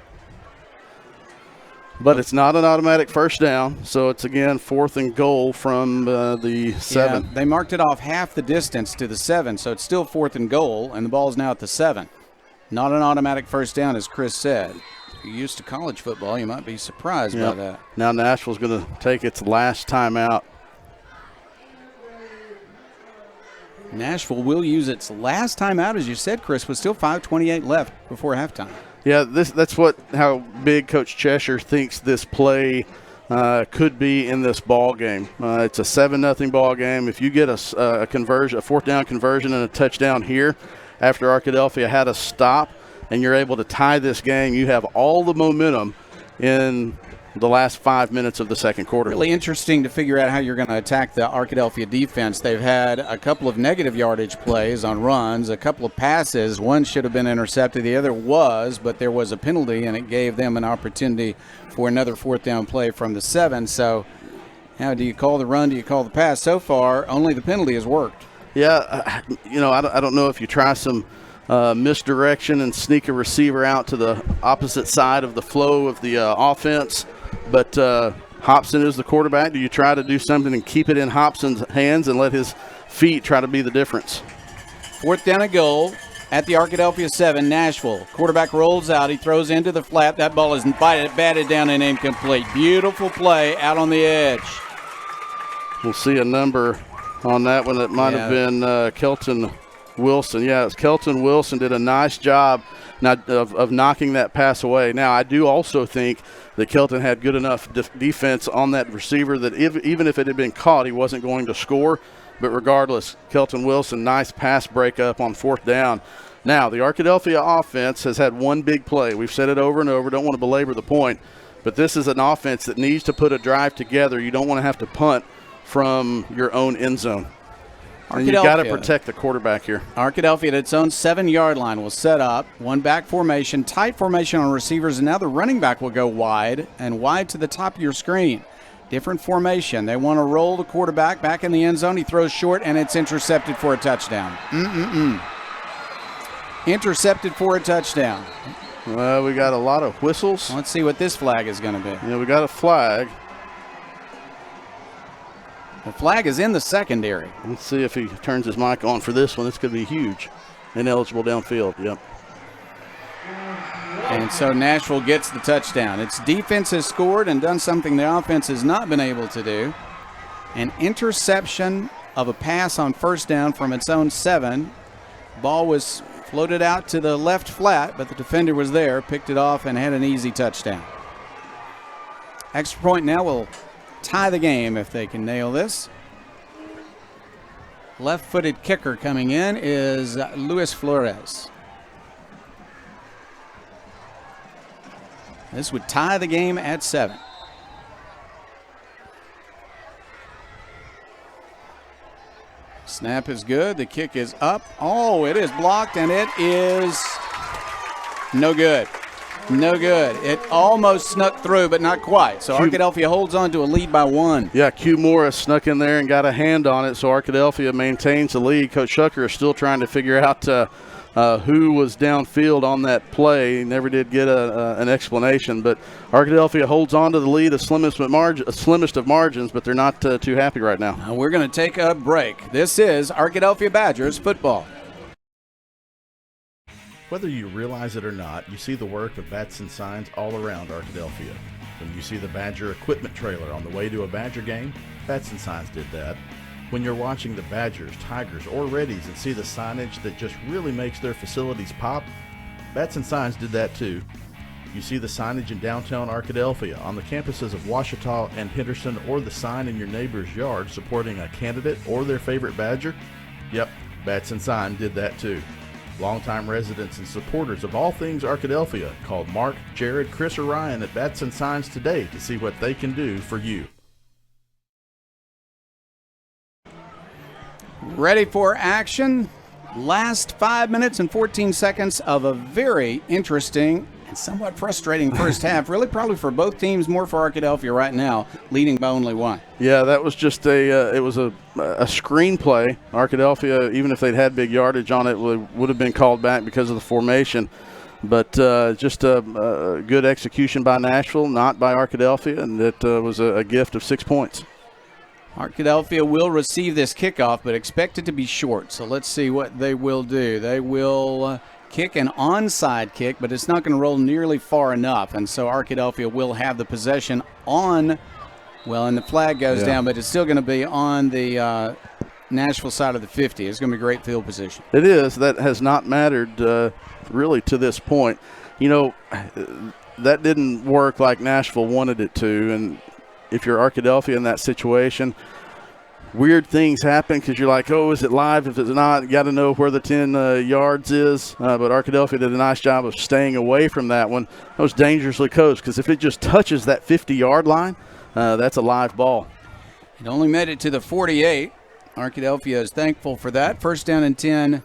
But it's not an automatic 1st down, so it's again 4th and goal from the 7. Yeah, they marked it off half the distance to the 7, so it's still 4th and goal, and the ball's now at the 7. Not an automatic 1st down, as Chris said. If you're used to college football, you might be surprised by that. Now Nashville's going to take its last timeout. Nashville will use its last timeout, as you said, Chris, with still 5:28 left before halftime. Yeah, that's how big Coach Cheshire thinks this play could be in this ball game. It's a 7-0 ball game. If you get a conversion, a 4th down conversion and a touchdown here after Arkadelphia had a stop, and you're able to tie this game, you have all the momentum in the last 5 minutes of the second quarter. Really interesting to figure out how you're going to attack the Arkadelphia defense. They've had a couple of negative yardage plays on runs, a couple of passes. One should have been intercepted. The other was, but there was a penalty, and it gave them an opportunity for another fourth down play from the 7. So how do you call the run? Do you call the pass? So far, only the penalty has worked. Yeah, I don't know if you try some misdirection and sneak a receiver out to the opposite side of the flow of the offense. But Hobson is the quarterback. Do you try to do something and keep it in Hobson's hands and let his feet try to be the difference? Fourth down and goal at the Arkadelphia 7, Nashville. Quarterback rolls out. He throws into the flat. That ball is batted down and incomplete. Beautiful play out on the edge. We'll see a number on that one. That might have been Kelton Wilson. Yeah, it's Kelton Wilson did a nice job of knocking that pass away. Now, I do also think that Kelton had good enough defense on that receiver that even if it had been caught, he wasn't going to score. But regardless, Kelton Wilson, nice pass breakup on fourth down. Now, the Arkadelphia offense has had one big play. We've said it over and over. Don't want to belabor the point. But this is an offense that needs to put a drive together. You don't want to have to punt from your own end zone. And you've got to protect the quarterback here. Arkadelphia at its own 7-yard line will set up. One back formation, tight formation on receivers, and now the running back will go wide and wide to the top of your screen. Different formation. They want to roll the quarterback back in the end zone. He throws short, and it's intercepted for a touchdown. Intercepted for a touchdown. Well, we got a lot of whistles. Let's see what this flag is going to be. Yeah, we got a flag. The flag is in the secondary. Let's see if he turns his mic on for this one. This could be huge. Ineligible downfield, yep. And so Nashville gets the touchdown. Its defense has scored and done something the offense has not been able to do. An interception of a pass on first down from its own 7. Ball was floated out to the left flat, but the defender was there, picked it off, and had an easy touchdown. Extra point now will tie the game if they can nail this. Left-footed kicker coming in is Luis Flores. This would tie the game at 7. Snap is good. The kick is up. Oh, it is blocked, and it is no good. No good. It almost snuck through, but not quite. So Arkadelphia holds on to a lead by 1. Yeah, Q Morris snuck in there and got a hand on it, so Arkadelphia maintains the lead. Coach Shucker is still trying to figure out who was downfield on that play. He never did get an explanation, but Arkadelphia holds on to the lead, slimmest of margins, but they're not too happy right now. We're going to take a break. This is Arkadelphia Badgers football. Whether you realize it or not, you see the work of bats and signs all around Arkadelphia. When you see the Badger equipment trailer on the way to a Badger game, bats and signs did that. When you're watching the Badgers, Tigers, or Reddies and see the signage that just really makes their facilities pop, bats and signs did that too. You see the signage in downtown Arkadelphia, on the campuses of Ouachita and Henderson, or the sign in your neighbor's yard supporting a candidate or their favorite Badger? Yep, bats and sign did that too. Longtime residents and supporters of all things Arkadelphia called Mark, Jared, Chris, or Ryan at Bats and Signs today to see what they can do for you. Ready for action. Last 5 minutes and 14 seconds of a very interesting and somewhat frustrating first half. Really probably for both teams, more for Arkadelphia right now, leading by only 1. Yeah, that was just a screenplay. Arkadelphia, even if they'd had big yardage on it, would have been called back because of the formation. But just a good execution by Nashville, not by Arkadelphia, and it was a gift of 6 points. Arkadelphia will receive this kickoff, but expect it to be short. So let's see what they will do. They will kick an onside kick, but it's not going to roll nearly far enough. And so Arkadelphia will have the possession on, well, and the flag goes down, but it's still going to be on the Nashville side of the 50. It's going to be great field position. It is. That has not mattered really to this point. You know, that didn't work like Nashville wanted it to, and if you're Arkadelphia in that situation, weird things happen because you're like, oh, is it live? If it's not, you got to know where the 10 yards is. But Arkadelphia did a nice job of staying away from that one. That was dangerously close because if it just touches that 50-yard line, that's a live ball. It only made it to the 48. Arkadelphia is thankful for that. First down and 10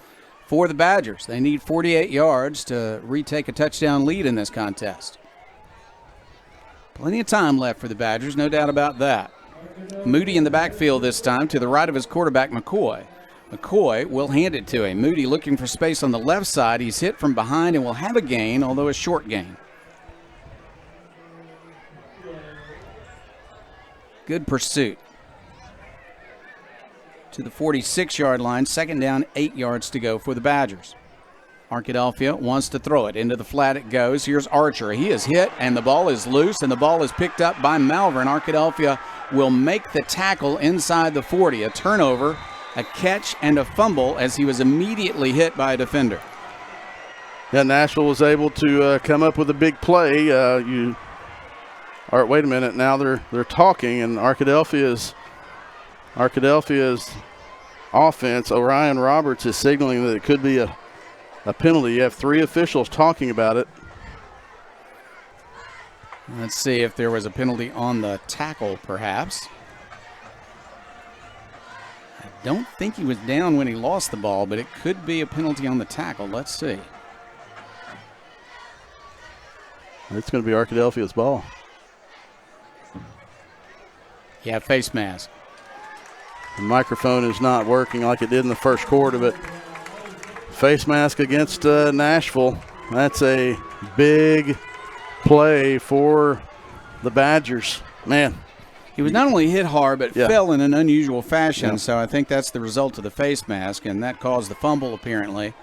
for the Badgers. They need 48 yards to retake a touchdown lead in this contest. Plenty of time left for the Badgers, no doubt about that. Moody in the backfield this time to the right of his quarterback, McCoy. McCoy will hand it to him. Moody looking for space on the left side. He's hit from behind and will have a gain, although a short gain. Good pursuit. To the 46-yard line, second down, 8 yards to go for the Badgers. Arkadelphia wants to throw it. Into the flat it goes. Here's Archer. He is hit, and the ball is loose, and the ball is picked up by Malvern. Arkadelphia will make the tackle inside the 40. A turnover, a catch, and a fumble as he was immediately hit by a defender. Yeah, Nashville was able to come up with a big play. Wait a minute. Now they're talking, and Arkadelphia's offense, Orion Roberts, is signaling that it could be a penalty. You have 3 officials talking about it. Let's see if there was a penalty on the tackle, perhaps. I don't think he was down when he lost the ball, but it could be a penalty on the tackle. Let's see. It's going to be Arkadelphia's ball. Yeah, face mask. The microphone is not working like it did in the first quarter, but face mask against Nashville. That's a big play for the Badgers. Man. He was not only hit hard, but fell in an unusual fashion, Yeah. so I think that's the result of the face mask, and that caused the fumble apparently.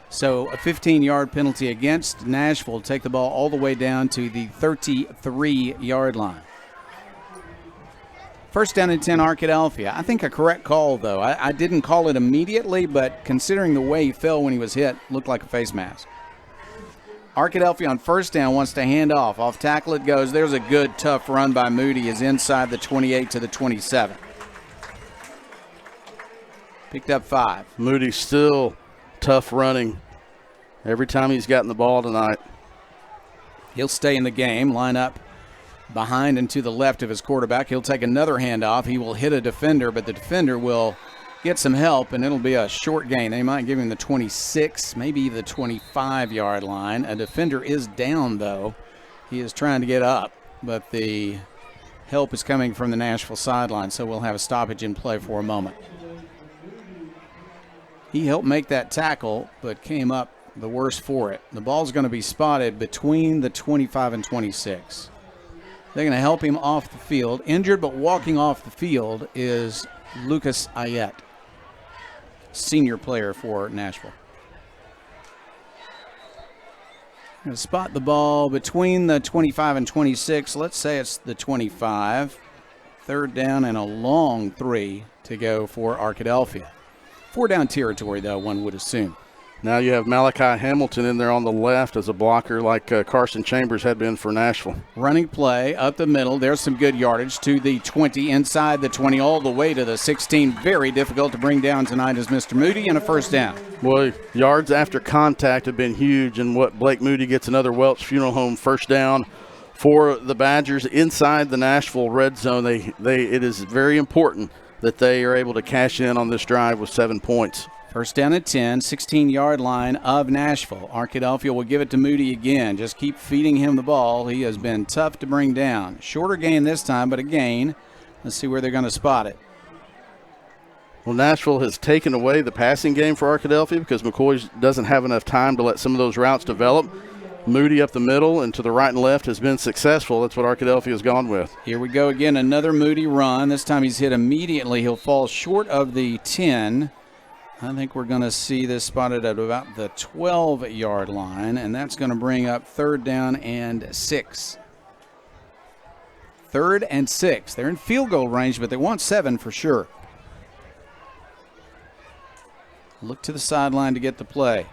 So a 15-yard penalty against Nashville to take the ball all the way down to the 33-yard line. First down and 10, Arkadelphia. I think a correct call, though. I didn't call it immediately, but considering the way he fell when he was hit, looked like a face mask. Arkadelphia on first down wants to hand off. Off tackle it goes. There's a good, tough run by Moody. Is inside the 28 to the 27. Picked up 5. Moody still tough running every time he's gotten the ball tonight. He'll stay in the game, line up behind and to the left of his quarterback. He'll take another handoff. He will hit a defender, but the defender will get some help, and it'll be a short gain. They might give him the 26, maybe the 25-yard line. A defender is down, though. He is trying to get up, but the help is coming from the Nashville sideline, so we'll have a stoppage in play for a moment. He helped make that tackle, but came up the worse for it. The ball's going to be spotted between the 25 and 26. They're going to help him off the field. Injured but walking off the field is Lucas Ayet, senior player for Nashville. Going to spot the ball between the 25 and 26. Let's say it's the 25. Third down and a long 3 to go for Arkadelphia. 4 down territory, though, one would assume. Now you have Malachi Hamilton in there on the left as a blocker like Carson Chambers had been for Nashville. Running play up the middle. There's some good yardage to the 20, inside the 20, all the way to the 16. Very difficult to bring down tonight is Mr. Moody, and a first down. Well, yards after contact have been huge, and what Blake Moody gets another Welch Funeral Home first down for the Badgers inside the Nashville red zone. It is very important that they are able to cash in on this drive with 7 points. First down at 10, 16-yard line of Nashville. Arkadelphia will give it to Moody again. Just keep feeding him the ball. He has been tough to bring down. Shorter gain this time, but a gain. Let's see where they're going to spot it. Well, Nashville has taken away the passing game for Arkadelphia because McCoy doesn't have enough time to let some of those routes develop. Moody up the middle and to the right and left has been successful. That's what Arkadelphia has gone with. Here we go again, another Moody run. This time he's hit immediately. He'll fall short of the 10. I think we're going to see this spotted at about the 12-yard line, and that's going to bring up third down and 6. 3rd and 6. They're in field goal range, but they want 7 for sure. Look to the sideline to get the play.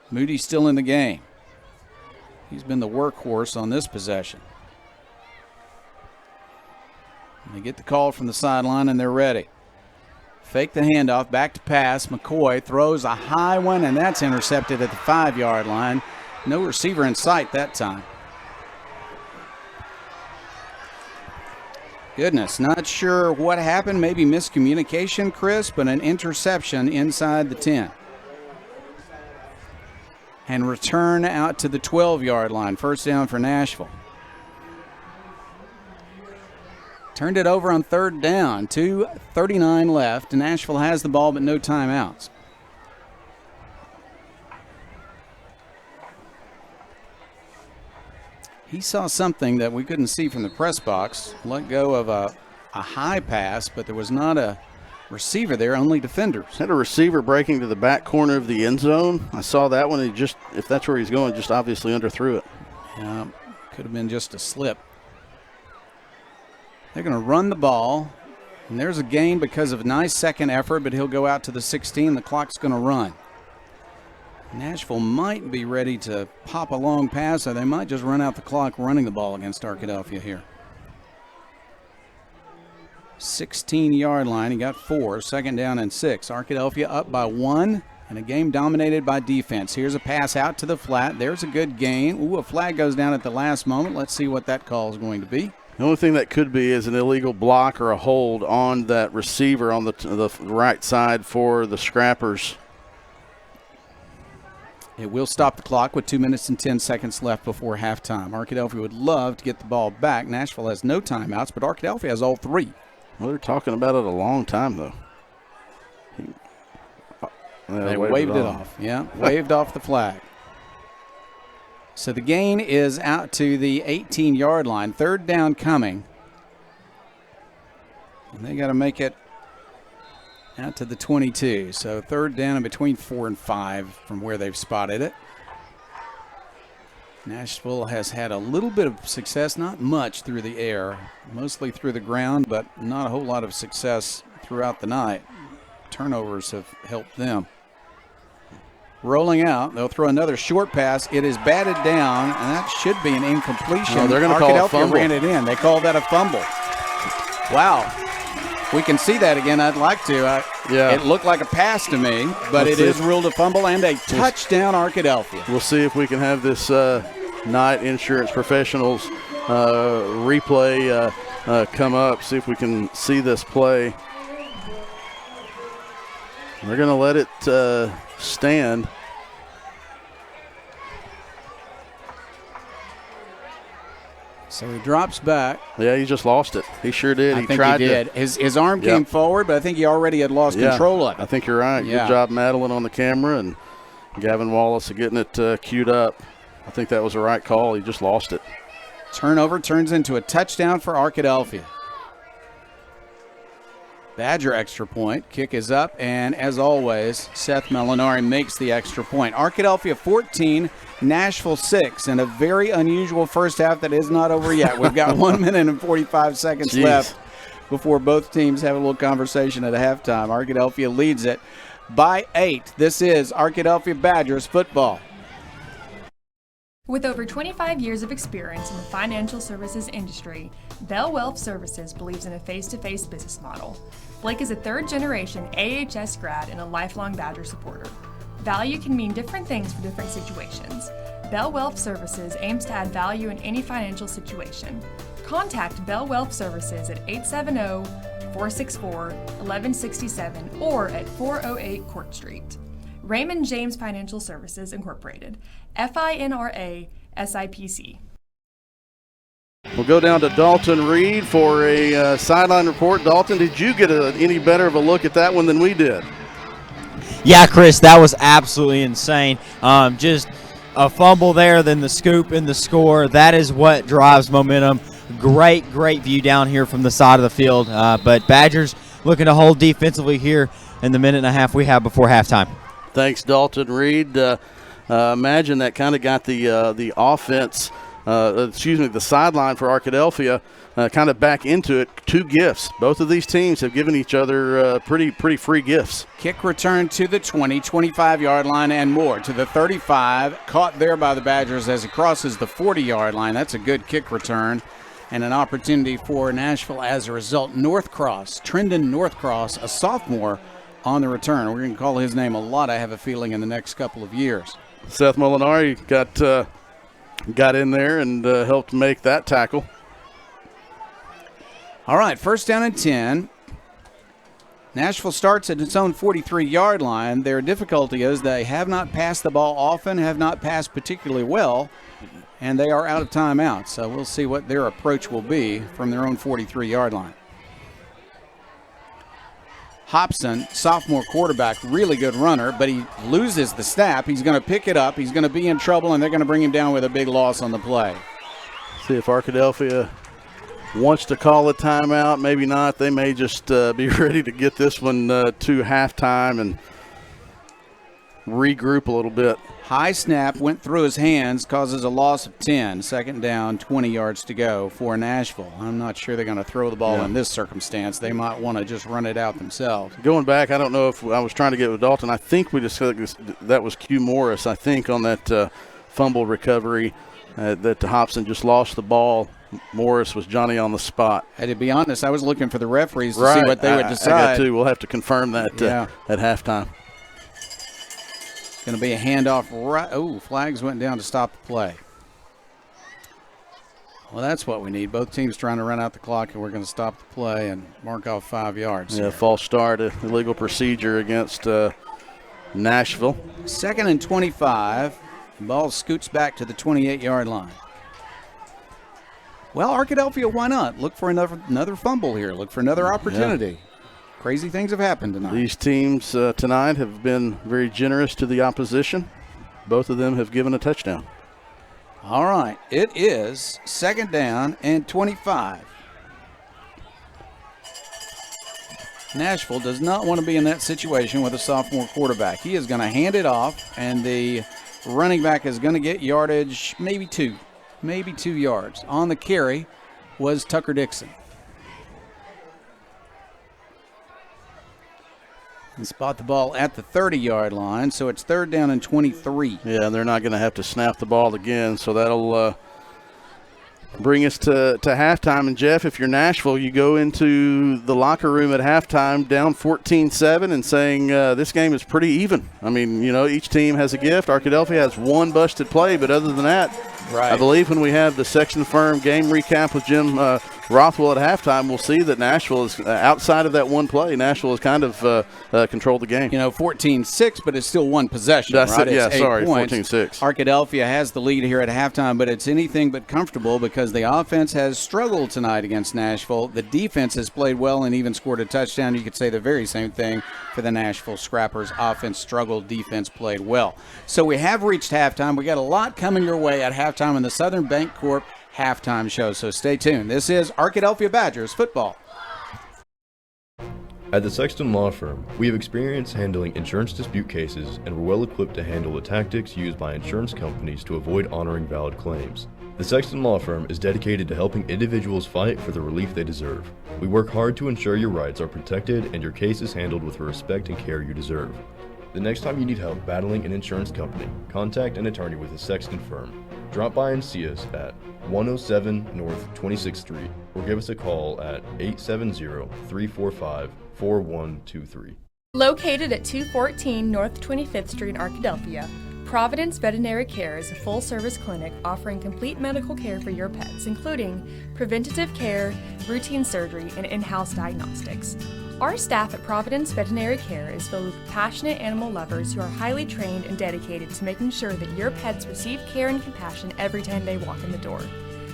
Moody's still in the game. He's been the workhorse on this possession. They get the call from the sideline, and they're ready. Fake the handoff, back to pass. McCoy throws a high one, and that's intercepted at the 5-yard line. No receiver in sight that time. Goodness, not sure what happened. Maybe miscommunication, Chris, but an interception inside the 10. And return out to the 12-yard line. First down for Nashville. Turned it over on 3rd down. 2:39 left. Nashville has the ball, but no timeouts. He saw something that we couldn't see from the press box. Let go of a high pass, but there was not a receiver there, only defenders. Had a receiver breaking to the back corner of the end zone. I saw that one. He just, if that's where he's going, just obviously underthrew it. Yeah, could have been just a slip. They're going to run the ball, and there's a gain because of a nice second effort, but he'll go out to the 16. The clock's going to run. Nashville might be ready to pop a long pass, or they might just run out the clock running the ball against Arkadelphia here. 16-yard line. He got 4. 2nd down and 6. Arkadelphia up by 1, and a game dominated by defense. Here's a pass out to the flat. There's a good gain. Ooh, a flag goes down at the last moment. Let's see what that call is going to be. The only thing that could be is an illegal block or a hold on that receiver on the right side for the Scrappers. It will stop the clock with 2 minutes and 10 seconds left before halftime. Arkadelphia would love to get the ball back. Nashville has no timeouts, but Arkadelphia has all 3. Well, they're talking about it a long time, though. They waved it off. Yeah, waved off the flag. So the gain is out to the 18-yard line. 3rd down coming. And they got to make it out to the 22. So 3rd down and between 4 and 5 from where they've spotted it. Nashville has had a little bit of success, not much through the air, mostly through the ground, but not a whole lot of success throughout the night. Turnovers have helped them. Rolling out, they'll throw another short pass. It is batted down, and that should be an incompletion. No, they're going to call it a fumble. Ran it in. They called that a fumble. Wow. We can see that again. I'd like to. Yeah. It looked like a pass to me, but it is ruled a fumble and a touchdown Arkadelphia. We'll see if we can have this Night Insurance Professionals replay come up, see if we can see this play. They're going to let it stand. So he drops back. Yeah, he just lost it. He sure did. I think he did. His arm came forward, but I think he already had lost control of it. I think you're right. Good job, Madeline, on the camera, and Gavin Wallace getting it queued up. I think that was the right call. He just lost it. Turnover turns into a touchdown for Arkadelphia. Badger extra point. Kick is up, and as always, Seth Melinari makes the extra point. Arkadelphia 14, Nashville 6, and a very unusual first half that is not over yet. We've got 1 minute and 45 seconds left before both teams have a little conversation at halftime. Arkadelphia leads it by 8. This is Arkadelphia Badgers football. With over 25 years of experience in the financial services industry, Bell Wealth Services believes in a face-to-face business model. Blake is a third-generation AHS grad and a lifelong Badger supporter. Value can mean different things for different situations. Bell Wealth Services aims to add value in any financial situation. Contact Bell Wealth Services at 870-464-1167 or at 408 Court Street. Raymond James Financial Services, Incorporated, FINRA SIPC. We'll go down to Dalton Reed for a sideline report. Dalton, did you get any better of a look at that one than we did? Yeah, Chris, that was absolutely insane. Just a fumble there, then the scoop and the score. That is what drives momentum. Great view down here from the side of the field. But Badgers looking to hold defensively here in the minute and a half we have before halftime. Thanks, Dalton Reed. Imagine that kind of got the offense, the sideline for Arkadelphia kind of back into it. 2 gifts. Both of these teams have given each other pretty free gifts. Kick return to the 20, 25-yard line and more to the 35. Caught there by the Badgers as it crosses the 40-yard line. That's a good kick return. and an opportunity for Nashville as a result. Trendon Northcross, a sophomore, on the return. We're going to call his name a lot, I have a feeling, in the next couple of years. Seth Molinari got in there and helped make that tackle. All right, first down and 10. Nashville starts at its own 43-yard line. Their difficulty is they have not passed the ball often, have not passed particularly well, and they are out of timeout. So we'll see what their approach will be from their own 43-yard line. Hobson, sophomore quarterback, really good runner, but he loses the snap. He's going to pick it up. He's going to be in trouble, and they're going to bring him down with a big loss on the play. See if Arkadelphia wants to call a timeout. Maybe not. They may just be ready to get this one to halftime and regroup a little bit. High snap went through his hands, causes a loss of 10. Second down, 20 yards to go for Nashville. I'm not sure they're going to throw the ball in this circumstance. They might want to just run it out themselves. Going back, I don't know if I was trying to get with Dalton. I think we just said that was Q Morris, I think, on that fumble recovery that Hobson just lost the ball. Morris was Johnny on the spot. And to be honest, I was looking for the referees to see what they would decide. I got to. We'll have to confirm that at halftime. Going to be a handoff. Flags went down to stop the play. Well, that's what we need. Both teams trying to run out the clock, and we're going to stop the play and mark off 5 yards. Yeah, false start, illegal procedure against Nashville. Second and 25. The ball scoots back to the 28-yard line. Well, Arkadelphia, why not? Look for another fumble here. Look for another opportunity. Yeah. Crazy things have happened tonight. These teams tonight have been very generous to the opposition. Both of them have given a touchdown. All right. It is second down and 25. Nashville does not want to be in that situation with a sophomore quarterback. He is going to hand it off, and the running back is going to get yardage, maybe 2 yards. On the carry was Tucker Dixon. And spot the ball at the 30-yard line, so it's third down and 23. Yeah, they're not going to have to snap the ball again, so that'll bring us to halftime. And, Jeff, if you're Nashville, you go into the locker room at halftime down 14-7 and saying this game is pretty even. I mean, each team has a gift. Arkadelphia has one busted play, but other than that, I believe when we have the Sexton Firm game recap with Jim Rothwell at halftime, we'll see that Nashville is outside of that one play. Nashville has kind of controlled the game. 14-6, but it's still one possession, right? It's 14-6. Arkadelphia has the lead here at halftime, but it's anything but comfortable because the offense has struggled tonight against Nashville. The defense has played well and even scored a touchdown. You could say the very same thing for the Nashville Scrappers. Offense struggled, defense played well. So we have reached halftime. We got a lot coming your way at halftime in the Southern Bancorp halftime show, so stay tuned. This is Arkadelphia Badgers football. At the Sexton Law Firm, we have experience handling insurance dispute cases and we're well equipped to handle the tactics used by insurance companies to avoid honoring valid claims. The Sexton Law Firm is dedicated to helping individuals fight for the relief they deserve. We work hard to ensure your rights are protected and your case is handled with the respect and care you deserve. The next time you need help battling an insurance company, contact an attorney with the Sexton Firm. Drop by and see us at 107 North 26th Street or give us a call at 870-345-4123. Located at 214 North 25th Street in Arkadelphia, Providence Veterinary Care is a full-service clinic offering complete medical care for your pets, including preventative care, routine surgery, and in-house diagnostics. Our staff at Providence Veterinary Care is filled with passionate animal lovers who are highly trained and dedicated to making sure that your pets receive care and compassion every time they walk in the door.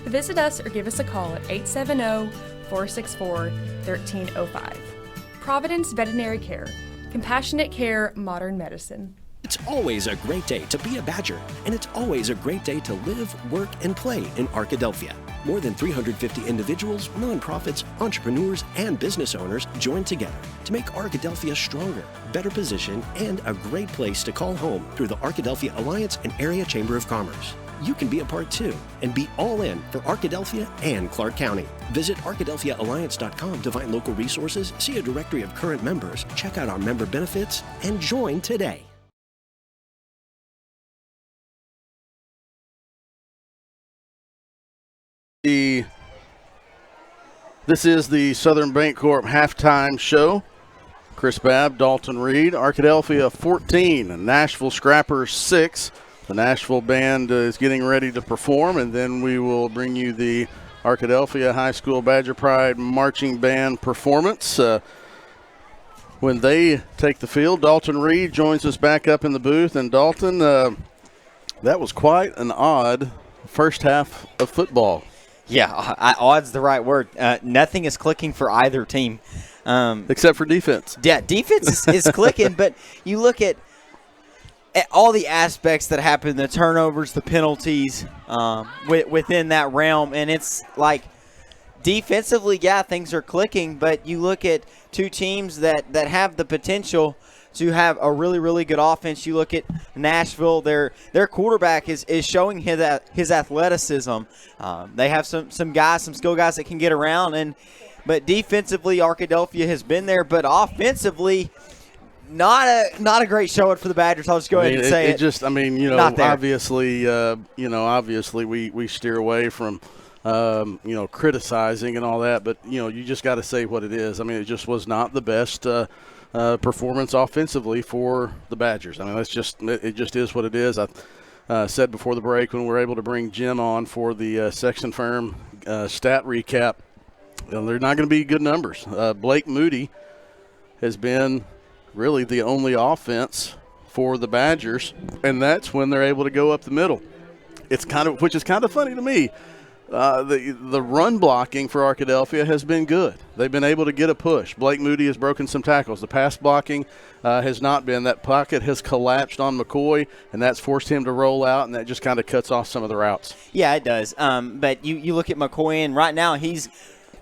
Visit us or give us a call at 870-464-1305. Providence Veterinary Care. Compassionate care, modern medicine. It's always a great day to be a Badger, and it's always a great day to live, work, and play in Arkadelphia. More than 350 individuals, nonprofits, entrepreneurs, and business owners join together to make Arkadelphia stronger, better positioned, and a great place to call home through the Arkadelphia Alliance and Area Chamber of Commerce. You can be a part too and be all in for Arkadelphia and Clark County. Visit ArkadelphiaAlliance.com to find local resources, see a directory of current members, check out our member benefits, and join today. The This is the Southern Bancorp halftime show. Chris Babb, Dalton Reed, Arkadelphia 14, Nashville Scrappers 6. The Nashville band is getting ready to perform, and then we will bring you the Arkadelphia High School Badger Pride Marching Band performance. When they take the field, Dalton Reed joins us back up in the booth. And Dalton, that was quite an odd first half of football. Yeah, odd's the right word. Nothing is clicking for either team. Except for defense. Yeah, defense is clicking, but you look at all the aspects that happen, the turnovers, the penalties within that realm, and it's like defensively, yeah, things are clicking, but you look at two teams that have the potential to have a really, really good offense. You look at Nashville, their quarterback is showing his athleticism. They have some guys, some skill guys that can get around, but defensively, Arkadelphia has been there, but offensively, not a great showing for the Badgers. I'll just go ahead and say it. Obviously we steer away from criticizing and all that, but you just got to say what it is. I mean, it just was not the best performance offensively for the Badgers. I mean, it just is what it is. I said before the break when we were able to bring Jim on for the Sexton Firm stat recap, they're not going to be good numbers. Blake Moody has been really the only offense for the Badgers, and that's when they're able to go up the middle. Which is kind of funny to me. The run blocking for Arkadelphia has been good. They've been able to get a push. Blake Moody has broken some tackles. The pass blocking has not been. That pocket has collapsed on McCoy, and that's forced him to roll out, and that just kind of cuts off some of the routes. Yeah, it does. But you look at McCoy, and right now he's,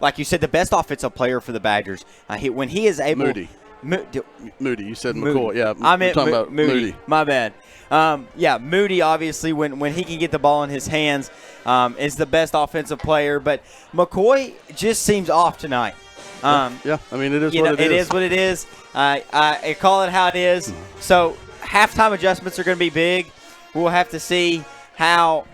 like you said, the best offensive player for the Badgers. When he is able – Moody. You said McCoy. Moody. Yeah, I meant talking about Moody. My bad. Moody, obviously, when he can get the ball in his hands, is the best offensive player. But McCoy just seems off tonight. I mean, it is what it is. It is what it is. I call it how it is. So halftime adjustments are going to be big. We'll have to see how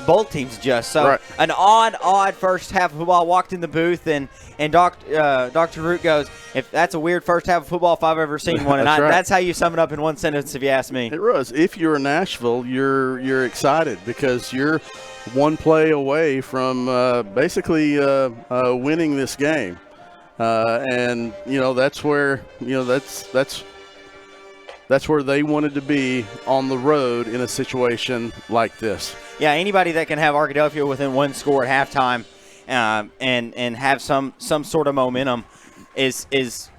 both teams adjust. So an odd first half of football. I walked in the booth, and Dr. Root goes, if that's a weird first half of football if I've ever seen one. And that's how you sum it up in one sentence if you ask me. It was. If you're Nashville, you're excited because you're one play away from basically winning this game. And that's where that's where they wanted to be on the road in a situation like this. Yeah, anybody that can have Arkadelphia within one score at halftime and have some sort of momentum is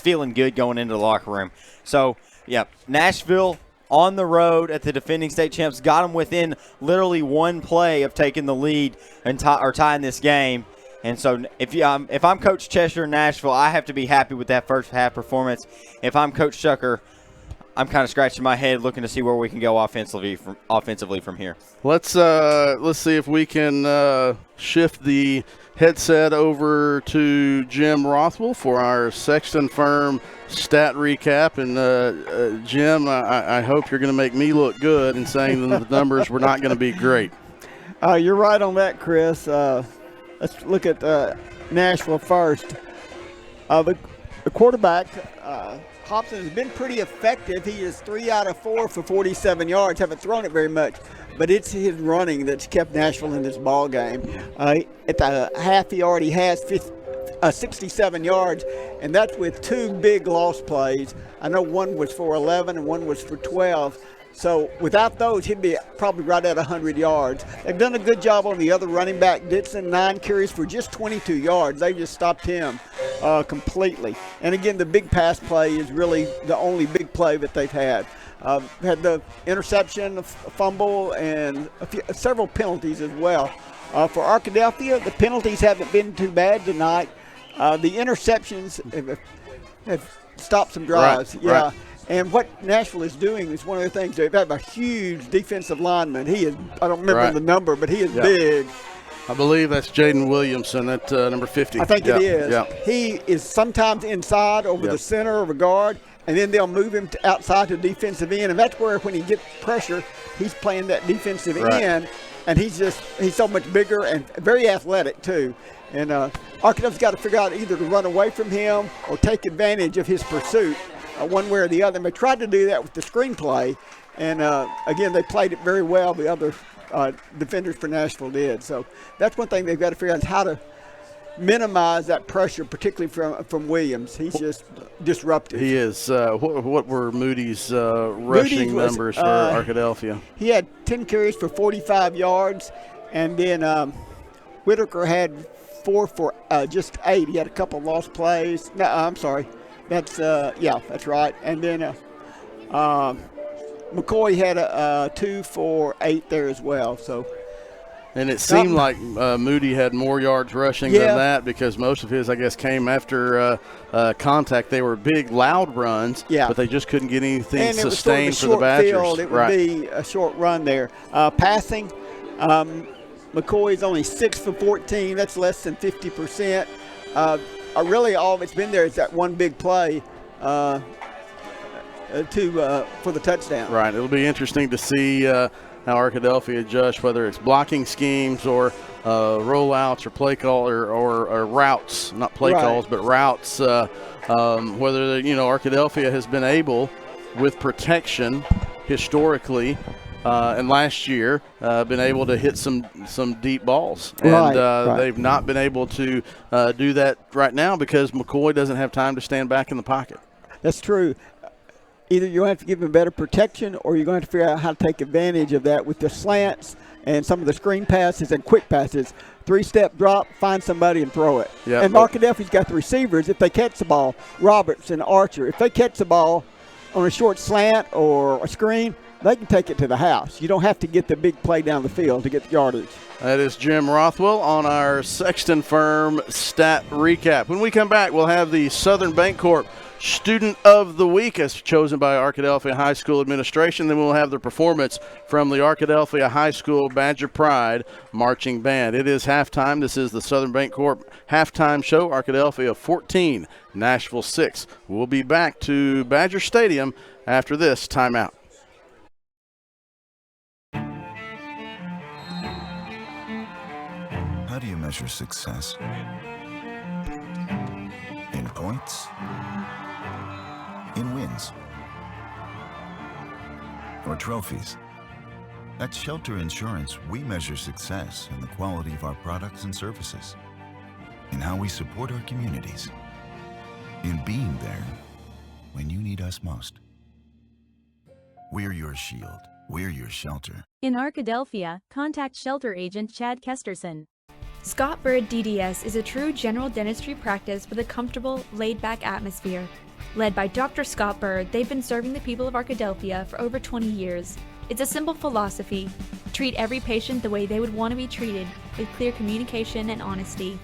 feeling good going into the locker room. So, yeah, Nashville on the road at the defending state champs got them within literally one play of taking the lead and tying this game. And so if I'm Coach Cheshire in Nashville, I have to be happy with that first half performance. If I'm Coach Tucker, I'm kind of scratching my head looking to see where we can go offensively from here. Let's see if we can shift the headset over to Jim Rothwell for our Sexton Firm stat recap. And Jim, I hope you're going to make me look good in saying that the numbers were not going to be great. You're right on that, Chris. Let's look at Nashville first. The quarterback, Hobson, has been pretty effective. He is 3 out of 4 for 47 yards. Haven't thrown it very much, but it's his running that's kept Nashville in this ball game. At the half, he already has 67 yards, and that's with 2 big loss plays. I know one was for 11 and one was for 12. So without those, he'd be probably right at 100 yards. They've done a good job on the other running back, Ditson, 9 carries for just 22 yards. They just stopped him completely. And again, the big pass play is really the only big play that they've had. Had the interception, a fumble, and several penalties as well. For Arkadelphia, the penalties haven't been too bad tonight. The interceptions have stopped some drives. Right. And what Nashville is doing is one of the things. They have a huge defensive lineman. He is, I don't remember the number, but he is big. I believe that's Jaden Williamson at number 50. I think it is. Yeah. He is sometimes inside over the center of a guard, and then they'll move him to outside to defensive end. And that's where when he gets pressure, he's playing that defensive end. and he's so much bigger and very athletic too. And Arkadelphia's got to figure out either to run away from him or take advantage of his pursuit, one way or the other. And they tried to do that with the screenplay, and again, they played it very well. The other defenders for Nashville did. So that's one thing they've got to figure out is how to minimize that pressure, particularly from Williams. He's just disruptive. He is. What were Moody's rushing numbers for Arkadelphia? He had 10 carries for 45 yards, and then Whitaker had 4 for just 8. He had a couple lost plays. No, I'm sorry. That's that's right. And then McCoy had 2 for 8 there as well. So. And it seemed like Moody had more yards rushing than that because most of his, I guess, came after contact. They were big, loud runs, but they just couldn't get anything sustained for the Badgers. Field. It would be a short run there. Passing, McCoy's only 6 for 14. That's less than 50%. Really, all of it's been there is that one big play for the touchdown. Right. It'll be interesting to see how Arkadelphia adjusts, whether it's blocking schemes or rollouts or play call or routes, not play calls, but routes. Whether Arkadelphia has been able, with protection historically, and last year, been able to hit some deep balls, and they've not been able to do that right now because McCoy doesn't have time to stand back in the pocket. That's true. Either you're going to have to give him better protection or you're going to have to figure out how to take advantage of that with the slants and some of the screen passes and quick passes. 3-step drop, find somebody and throw it. Yep. And Arkadelphia's got the receivers. If they catch the ball, Roberts and Archer, if they catch the ball on a short slant or a screen, they can take it to the house. You don't have to get the big play down the field to get the yardage. That is Jim Rothwell on our Sexton Firm stat recap. When we come back, we'll have the Southern Bancorp Student of the Week as chosen by Arkadelphia High School administration. Then we'll have the performance from the Arkadelphia High School Badger Pride Marching Band. It is halftime. This is the Southern Bancorp halftime show. Arkadelphia 14, Nashville 6. We'll be back to Badger Stadium after this timeout. How do you measure success? In points? In wins? Or trophies? At Shelter Insurance, we measure success in the quality of our products and services, in how we support our communities, in being there when you need us most. We're your shield. We're your shelter. In Arkadelphia, contact Shelter Agent Chad Kesterson. Scott Bird DDS is a true general dentistry practice with a comfortable, laid-back atmosphere. Led by Dr. Scott Bird, they've been serving the people of Arkadelphia for over 20 years. It's a simple philosophy. Treat every patient the way they would want to be treated, with clear communication and honesty.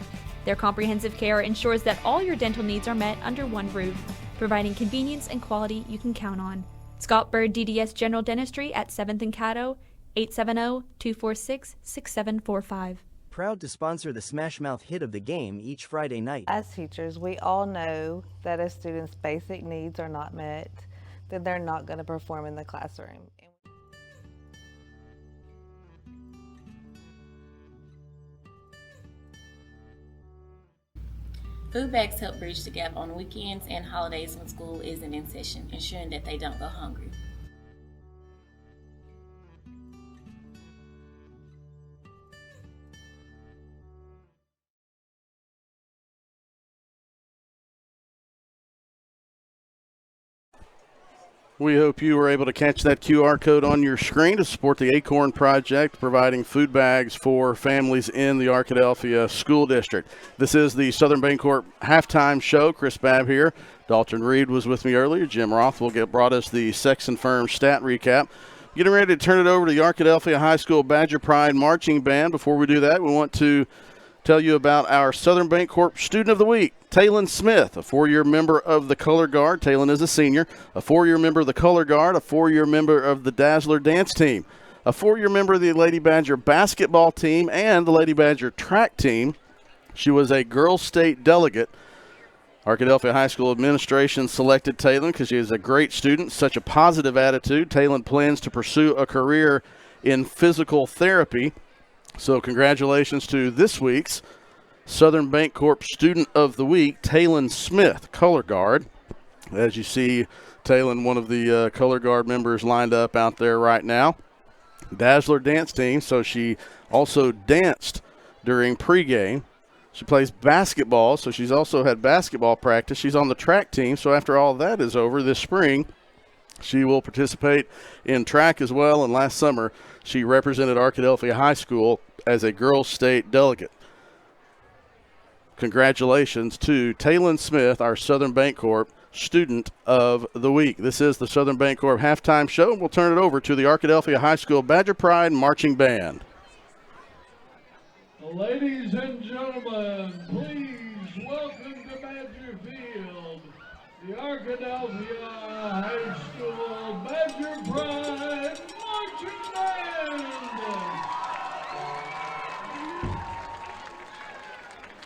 Their comprehensive care ensures that all your dental needs are met under one roof, providing convenience and quality you can count on. Scott Bird DDS General Dentistry at 7th and Caddo, 870-246-6745. Proud to sponsor the Smash Mouth hit of the game each Friday night. As teachers, we all know that if students' basic needs are not met, then they're not going to perform in the classroom. Food bags help bridge the gap on weekends and holidays when school isn't in session, ensuring that they don't go hungry. We hope you were able to catch that QR code on your screen to support the Acorn Project, providing food bags for families in the Arkadelphia School District. This is the Southern Bancorp halftime show. Chris Babb here. Dalton Reed was with me earlier. Jim Rothwell brought us the Sexton Firm stat recap. Getting ready to turn it over to the Arkadelphia High School Badger Pride Marching Band. Before we do that, we want to tell you about our Southern Bancorp Student of the Week, Taylon Smith, a 4-year member of the Color Guard. Taylon is a senior. A 4-year member of the Color Guard, a 4-year member of the Dazzler dance team, a 4-year member of the Lady Badger basketball team and the Lady Badger track team. She was a girls state delegate. Arkadelphia High School administration selected Taylon because she is a great student, such a positive attitude. Taylon plans to pursue a career in physical therapy. So congratulations to this week's Southern Bancorp Student of the Week, Taylon Smith, color guard. As you see, Taylon, one of the color guard members lined up out there right now. Dazzler dance team, so she also danced during pregame. She plays basketball, so she's also had basketball practice. She's on the track team, so after all that is over this spring, she will participate in track as well. And last summer, she represented Arkadelphia High School as a girls' state delegate. Congratulations to Taylon Smith, our Southern Bancorp Student of the Week. This is the Southern Bancorp Halftime Show. We'll turn it over to the Arkadelphia High School Badger Pride Marching Band. Ladies and gentlemen, please welcome to Badger Field the Arkadelphia High School Badger Pride Marching Band.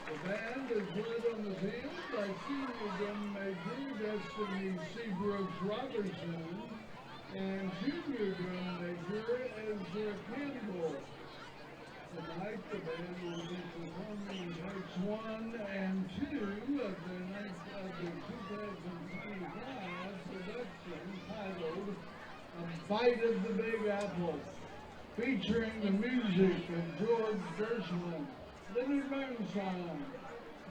The band is led on the field by senior drum major Destiny Seabrooks Robertson and junior drum major Ezra Campbell. Tonight the band will be performing parts 1 and 2 of the 2025 production titled A Bite of the Big Apple, featuring the music of George Gershwin, Leonard Bernstein,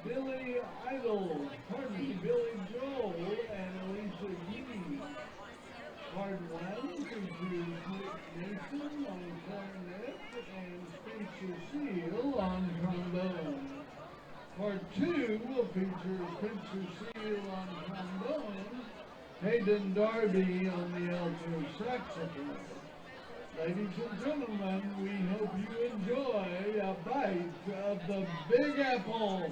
Billy Joel, and Alicia Yee. Part 1 features Nick Mason on clarinet and Spencer Seal on trombone. Part 2 will feature Spencer Seal on trombone, Hayden Darby on the alto saxophone. Ladies and gentlemen, we hope you enjoy a bite of the Big Apple.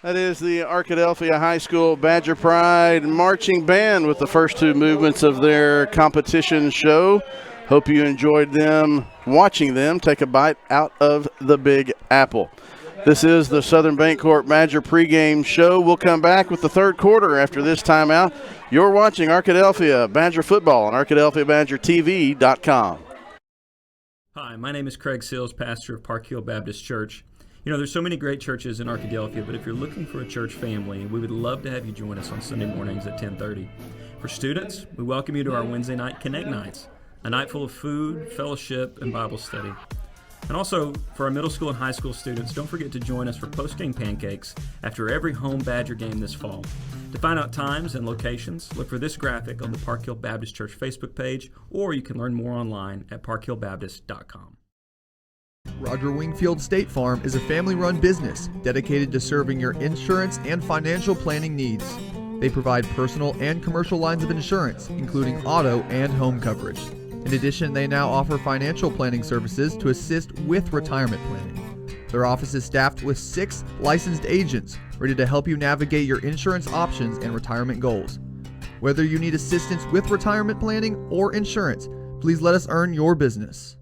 That is the Arkadelphia High School Badger Pride Marching Band with the first two movements of their competition show. Hope you enjoyed them, watching them take a bite out of the Big Apple. This is the Southern Bancorp Badger pregame show. We'll come back with the third quarter after this timeout. You're watching Arkadelphia Badger football on ArkadelphiaBadgerTV.com. Hi, my name is Craig Sills, pastor of Park Hill Baptist Church. You know, there's so many great churches in Arkadelphia, but if you're looking for a church family, we would love to have you join us on Sunday mornings at 10:30. For students, we welcome you to our Wednesday night Connect Nights, a night full of food, fellowship, and Bible study. And also, for our middle school and high school students, don't forget to join us for post-game pancakes after every home Badger game this fall. To find out times and locations, look for this graphic on the Park Hill Baptist Church Facebook page, or you can learn more online at parkhillbaptist.com. Roger Wingfield State Farm is a family-run business dedicated to serving your insurance and financial planning needs. They provide personal and commercial lines of insurance, including auto and home coverage. In addition, they now offer financial planning services to assist with retirement planning. Their office is staffed with 6 licensed agents ready to help you navigate your insurance options and retirement goals. Whether you need assistance with retirement planning or insurance, please let us earn your business.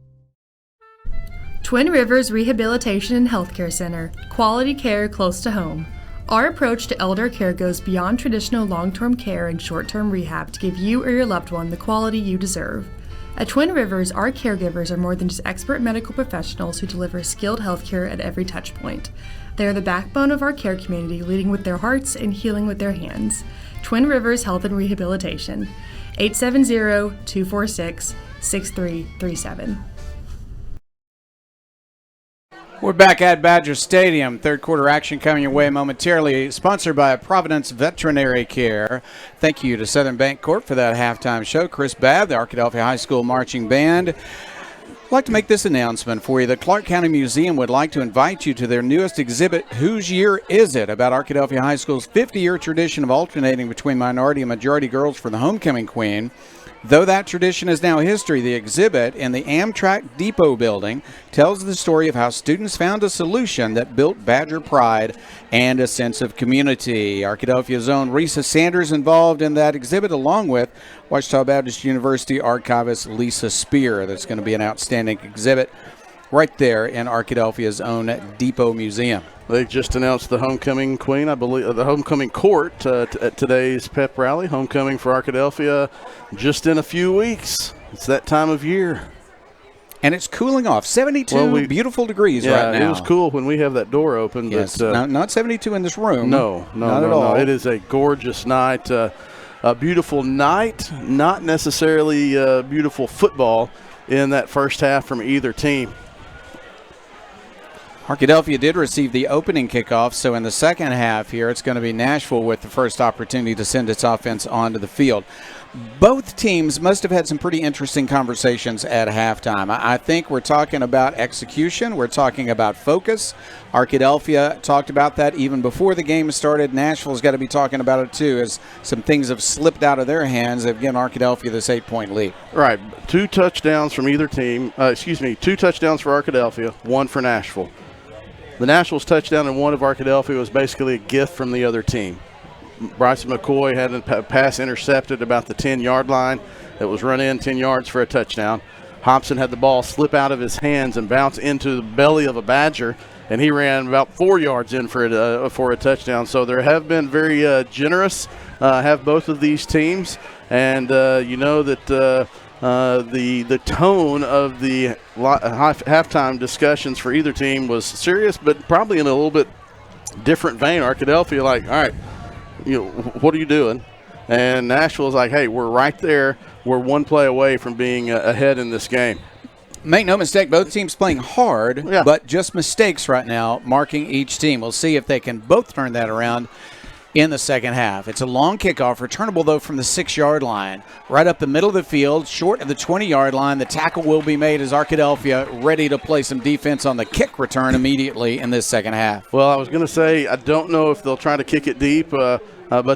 Twin Rivers Rehabilitation and Healthcare Center, quality care close to home. Our approach to elder care goes beyond traditional long-term care and short-term rehab to give you or your loved one the quality you deserve. At Twin Rivers, our caregivers are more than just expert medical professionals who deliver skilled healthcare at every touch point. They are the backbone of our care community, leading with their hearts and healing with their hands. Twin Rivers Health and Rehabilitation, 870-246-6337. We're back at Badger Stadium. Third quarter action coming your way momentarily, sponsored by Providence Veterinary Care. Thank you to Southern Bancorp for that halftime show. Chris Babb, the Arkadelphia High School Marching Band. I'd like to make this announcement for you. The Clark County Museum would like to invite you to their newest exhibit, Whose Year Is It?, about Arkadelphia High School's 50-year tradition of alternating between minority and majority girls for the homecoming queen. Though that tradition is now history, the exhibit in the Amtrak Depot building tells the story of how students found a solution that built Badger pride and a sense of community. Arkadelphia's own Risa Sanders involved in that exhibit, along with Ouachita Baptist University archivist Lisa Spear. That's going to be an outstanding exhibit right there in Arkadelphia's own Depot Museum. They just announced the homecoming queen, I believe, the homecoming court at today's pep rally. Homecoming for Arkadelphia just in a few weeks. It's that time of year. And it's cooling off. 72 beautiful degrees right now. Yeah, it was cool when we have that door open. Yes, but, not 72 in this room. No, not at all. It is a gorgeous night, a beautiful night, not necessarily beautiful football in that first half from either team. Arkadelphia did receive the opening kickoff, so in the second half here, it's going to be Nashville with the first opportunity to send its offense onto the field. Both teams must have had some pretty interesting conversations at halftime. I think we're talking about execution. We're talking about focus. Arkadelphia talked about that even before the game started. Nashville's got to be talking about it too, as some things have slipped out of their hands. They've given Arkadelphia this 8-point lead. Right. 2 touchdowns from either team. 2 touchdowns for Arkadelphia, 1 for Nashville. The Nashville's touchdown and 1 of Arkadelphia was basically a gift from the other team. Bryson McCoy had a pass intercepted about the 10-yard line that was run in 10 yards for a touchdown. Hobson had the ball slip out of his hands and bounce into the belly of a Badger, and he ran about 4 yards in for a touchdown. So there have been very generous, have both of these teams, and you know that the tone of the halftime discussions for either team was serious, but probably in a little bit different vein. Arkadelphia like, all right, what are you doing? And Nashville's like, hey, we're right there. We're 1 play away from being ahead in this game. Make no mistake, both teams playing hard, but just mistakes right now marking each team. We'll see if they can both turn that around in the second half. It's a long kickoff, returnable, though, from the 6-yard line. Right up the middle of the field, short of the 20-yard line. The tackle will be made as Arkadelphia ready to play some defense on the kick return immediately in this second half. Well, I was going to say, I don't know if they'll try to kick it deep, but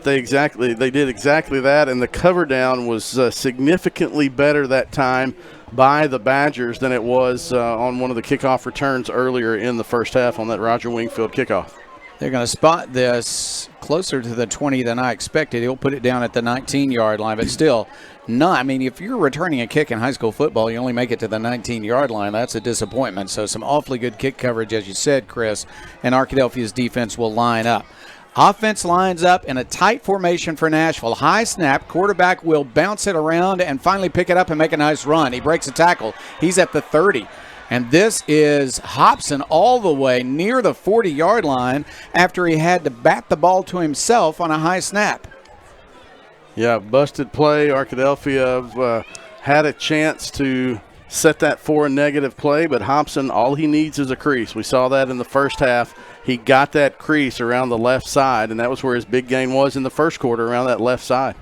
they did exactly that, and the cover down was significantly better that time by the Badgers than it was on one of the kickoff returns earlier in the first half on that Roger Wingfield kickoff. They're going to spot this closer to the 20 than I expected. He'll put it down at the 19-yard line, but still not. I mean, if you're returning a kick in high school football, you only make it to the 19-yard line. That's a disappointment. So some awfully good kick coverage, as you said, Chris, and Arkadelphia's defense will line up. Offense lines up in a tight formation for Nashville. High snap. Quarterback will bounce it around and finally pick it up and make a nice run. He breaks a tackle. He's at the 30. And this is Hobson all the way near the 40-yard line after he had to bat the ball to himself on a high snap. Yeah, busted play. Arkadelphia had a chance to set that for a negative play, but Hobson, all he needs is a crease. We saw that in the first half. He got that crease around the left side, and that was where his big gain was in the first quarter, around that left side.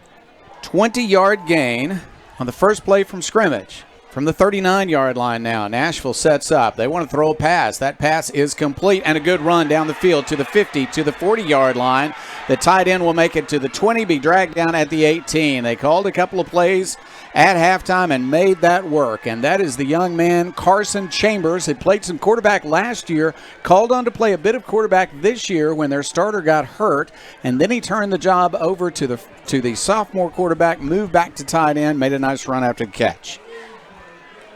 20-yard gain on the first play from scrimmage. From the 39-yard line now, Nashville sets up. They want to throw a pass. That pass is complete, and a good run down the field to the 50, to the 40-yard line. The tight end will make it to the 20, be dragged down at the 18. They called a couple of plays at halftime and made that work, and that is the young man, Carson Chambers. He played some quarterback last year, called on to play a bit of quarterback this year when their starter got hurt, and then he turned the job over to the sophomore quarterback, moved back to tight end, made a nice run after the catch.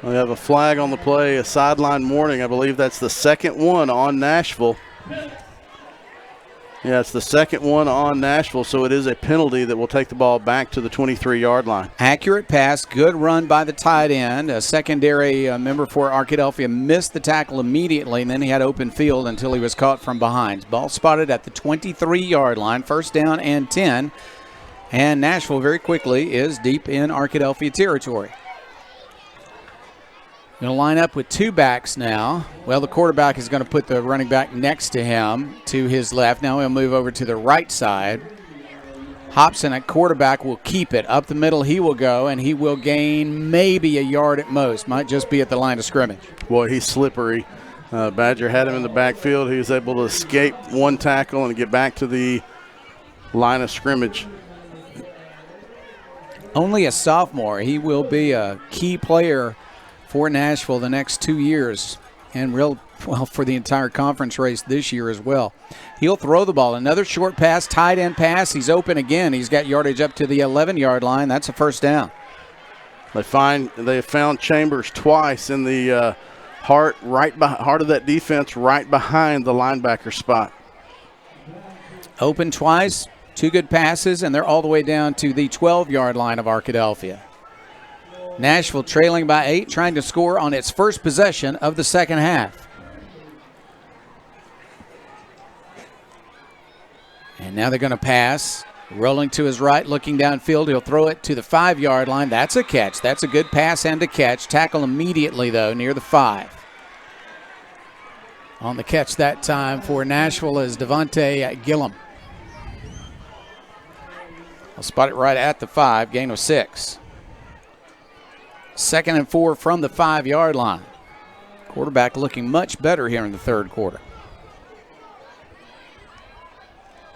We have a flag on the play, a sideline warning. I believe that's the second one on Nashville. Yeah, it's the second one on Nashville, so it is a penalty that will take the ball back to the 23-yard line. Accurate pass, good run by the tight end. A secondary member for Arkadelphia missed the tackle immediately, and then he had open field until he was caught from behind. Ball spotted at the 23-yard line, first down and 10. And Nashville very quickly is deep in Arkadelphia territory. Going to line up with two backs now. Well, the quarterback is going to put the running back next to him to his left. Now he'll move over to the right side. Hobson at quarterback will keep it. Up the middle he will go, and he will gain maybe a yard at most. Might just be at the line of scrimmage. Boy, he's slippery. Badger had him in the backfield. He was able to escape one tackle and get back to the line of scrimmage. Only a sophomore. He will be a key player for Nashville the next 2 years, and for the entire conference race this year as well. He'll throw the ball. Another short pass, tight end pass. He's open again. He's got yardage up to the 11-yard line. That's a first down. They found Chambers twice in the heart of that defense, right behind the linebacker spot. Open twice, two good passes, and they're all the way down to the 12-yard line of Arkadelphia. Nashville trailing by 8, trying to score on its first possession of the second half. And now they're going to pass. Rolling to his right, looking downfield. He'll throw it to the 5-yard line. That's a catch. That's a good pass and a catch. Tackle immediately, though, near the 5. On the catch that time for Nashville is Devontae Gillum. I'll spot it right at the 5, gain of 6. 2nd and 4 from the 5-yard line. Quarterback looking much better here in the third quarter.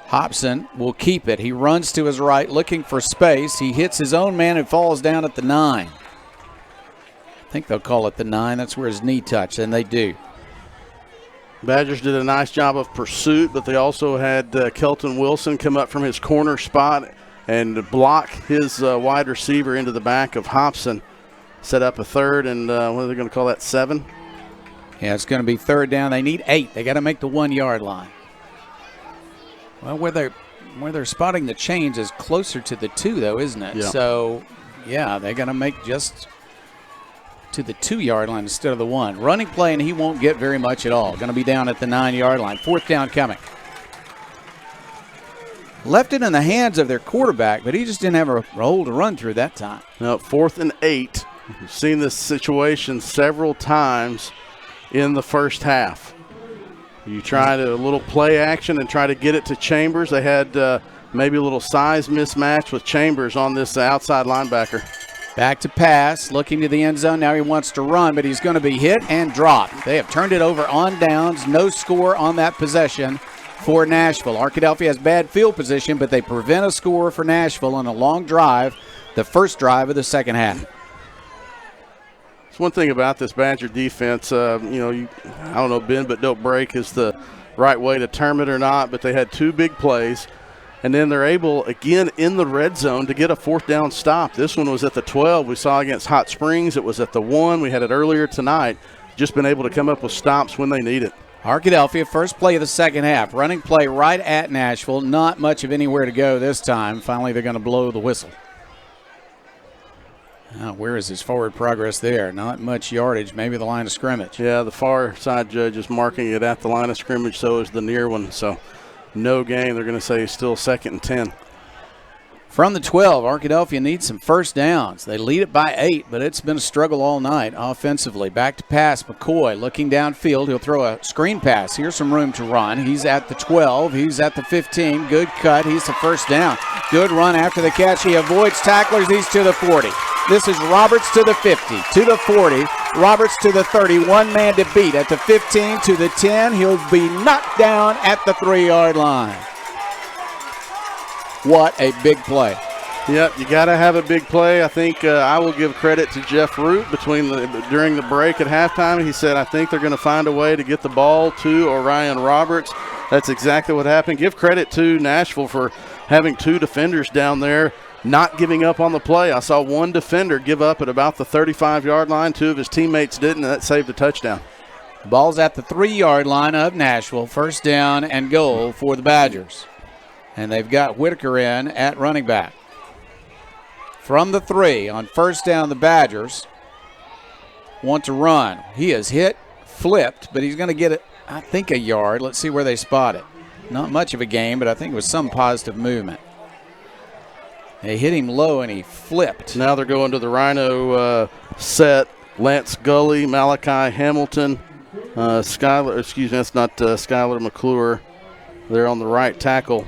Hobson will keep it. He runs to his right looking for space. He hits his own man and falls down at the 9. I think they'll call it the 9. That's where his knee touched, and they do. Badgers did a nice job of pursuit, but they also had Kelton Wilson come up from his corner spot and block his wide receiver into the back of Hobson. Set up a third, and what are they going to call that, 7? Yeah, it's going to be third down. They need 8. They got to make the 1-yard line. Well, where they're spotting the chains is closer to the 2, though, isn't it? Yeah. So, yeah, they're going to make just to the 2-yard line instead of the 1. Running play, and he won't get very much at all. Going to be down at the 9-yard line. 4th down coming. Left it in the hands of their quarterback, but he just didn't have a hole to run through that time. No, 4th and 8. We've seen this situation several times in the first half. You try to a little play action and try to get it to Chambers. They had maybe a little size mismatch with Chambers on this outside linebacker. Back to pass, looking to the end zone. Now he wants to run, but he's going to be hit and dropped. They have turned it over on downs. No score on that possession for Nashville. Arkadelphia has bad field position, but they prevent a score for Nashville on a long drive, the first drive of the second half. One thing about this Badger defense, I don't know, bend but don't break is the right way to term it or not, but they had 2 big plays. And then they're able, again, in the red zone to get a 4th down stop. This one was at the 12. We saw against Hot Springs. It was at the 1. We had it earlier tonight. Just been able to come up with stops when they need it. Arkadelphia, first play of the second half. Running play right at Nashville. Not much of anywhere to go this time. Finally, they're going to blow the whistle. Now, where is his forward progress there? Not much yardage, maybe the line of scrimmage. Yeah, the far side judge is marking it at the line of scrimmage, so is the near one. So no gain. They're going to say still 2nd and 10. From the 12, Arkadelphia needs some first downs. They lead it by 8, but it's been a struggle all night offensively. Back to pass, McCoy looking downfield. He'll throw a screen pass. Here's some room to run. He's at the 12. He's at the 15. Good cut. He's the first down. Good run after the catch. He avoids tacklers. He's to the 40. This is Roberts to the 50, to the 40. Roberts to the 30. One man to beat at the 15 to the 10. He'll be knocked down at the 3-yard line. What a big play. Yep, you got to have a big play. I think I will give credit to Jeff Root during the break at halftime. He said, I think they're going to find a way to get the ball to Orion Roberts. That's exactly what happened. Give credit to Nashville for having 2 defenders down there, not giving up on the play. I saw one defender give up at about the 35-yard line. 2 of his teammates didn't, and that saved a touchdown. Ball's at the 3-yard line of Nashville. First down and goal for the Badgers. And they've got Whitaker in at running back. From the 3 on first down, the Badgers want to run. He is hit, flipped, but he's going to get it, I think, a yard. Let's see where they spot it. Not much of a gain, but I think it was some positive movement. They hit him low and he flipped. Now they're going to the Rhino set. Lance Gully, Malachi Hamilton, Skylar McClure. They're on the right tackle.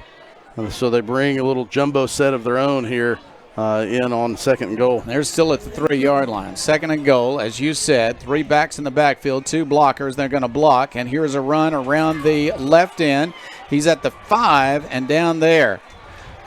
So they bring a little jumbo set of their own here in on 2nd and goal. They're still at the 3-yard line. 2nd and goal, as you said, 3 backs in the backfield, 2 blockers. They're going to block, and here's a run around the left end. He's at the 5 and down there.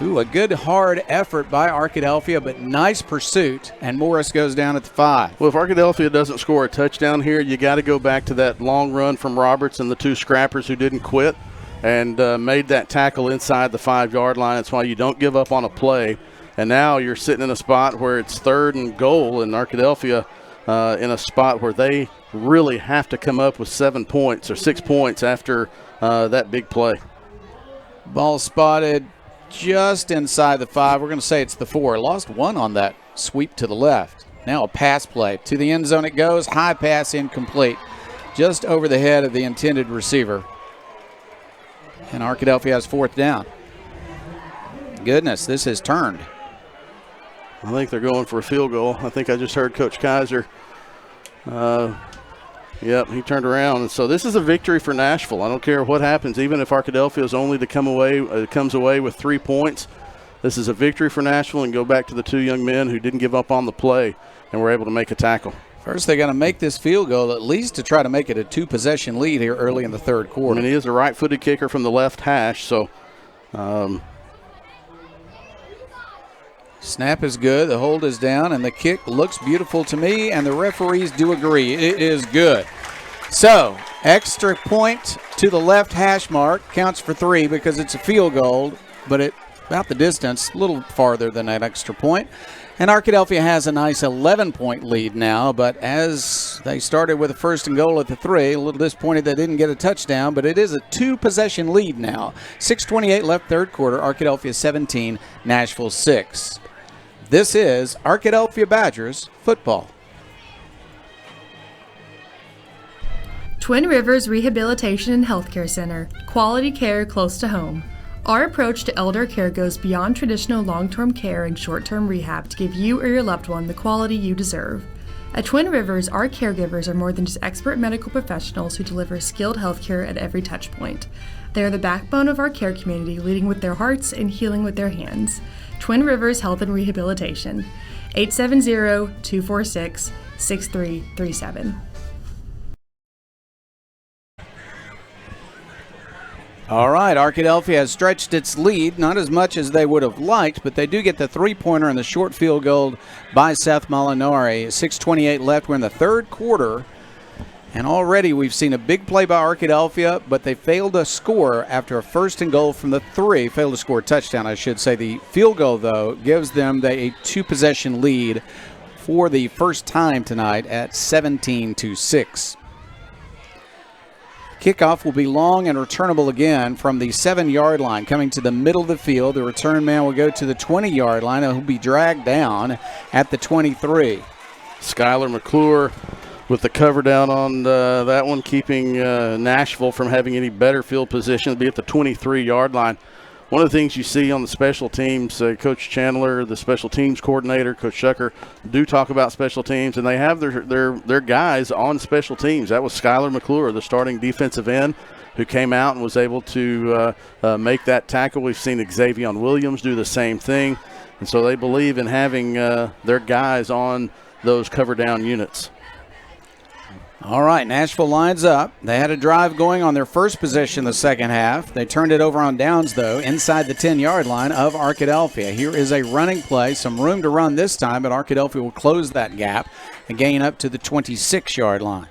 Ooh, a good hard effort by Arkadelphia, but nice pursuit, and Morris goes down at the 5. Well, if Arkadelphia doesn't score a touchdown here, you got to go back to that long run from Roberts and the 2 scrappers who didn't quit and made that tackle inside the 5-yard line. That's why you don't give up on a play. And now you're sitting in a spot where it's 3rd and goal, and Arkadelphia in a spot where they really have to come up with 7 points or 6 points after that big play. Ball spotted just inside the 5. We're going to say it's the 4. Lost 1 on that sweep to the left. Now a pass play. To the end zone it goes. High pass incomplete. Just over the head of the intended receiver. And Arkadelphia has 4th down. Goodness, this has turned. I think they're going for a field goal. I think I just heard Coach Kaiser. Yep, he turned around. And so this is a victory for Nashville. I don't care what happens, even if Arkadelphia is only to comes away with 3 points. This is a victory for Nashville, and go back to the 2 young men who didn't give up on the play and were able to make a tackle. First, they got to make this field goal at least to try to make it a 2-possession lead here early in the 3rd quarter. I mean, he is a right-footed kicker from the left hash, so snap is good, the hold is down, and the kick looks beautiful to me, and the referees do agree. It is good. So, extra point to the left hash mark, counts for 3 because it's a field goal, but it about the distance, a little farther than that extra point. And Arkadelphia has a nice 11-point lead now, but as they started with a 1st and goal at the 3, a little disappointed they didn't get a touchdown, but it is a 2-possession lead now. 6:28 left 3rd quarter, Arkadelphia 17, Nashville 6. This is Arkadelphia Badgers football. Twin Rivers Rehabilitation and Healthcare Center, quality care close to home. Our approach to elder care goes beyond traditional long-term care and short-term rehab to give you or your loved one the quality you deserve. At Twin Rivers, our caregivers are more than just expert medical professionals who deliver skilled healthcare at every touch point. They are the backbone of our care community, leading with their hearts and healing with their hands. Twin Rivers Health and Rehabilitation, 870-246-6337. All right, Arkadelphia has stretched its lead, not as much as they would have liked, but they do get the 3-pointer and the short field goal by Seth Molinari. 6:28 left. We're in the 3rd quarter, And already we've seen a big play by Arkadelphia, but they failed to score after a 1st and goal from the 3. Failed to score a touchdown, I should say. The field goal, though, gives them a 2-possession lead for the first time tonight at 17-6. Kickoff will be long and returnable again from the 7-yard line. Coming to the middle of the field, the return man will go to the 20-yard line, and he'll be dragged down at the 23. Skylar McClure with the cover down on that one, keeping Nashville from having any better field position. It'll be at the 23-yard line. One of the things you see on the special teams, Coach Chandler, the special teams coordinator, Coach Shucker, do talk about special teams, and they have their guys on special teams. That was Skylar McClure, the starting defensive end, who came out and was able to make that tackle. We've seen Xavier Williams do the same thing, and so they believe in having their guys on those cover down units. All right, Nashville lines up. They had a drive going on their first possession in the second half. They turned it over on downs, though, inside the 10-yard line of Arkadelphia. Here is a running play, some room to run this time, but Arkadelphia will close that gap and gain up to the 26-yard line.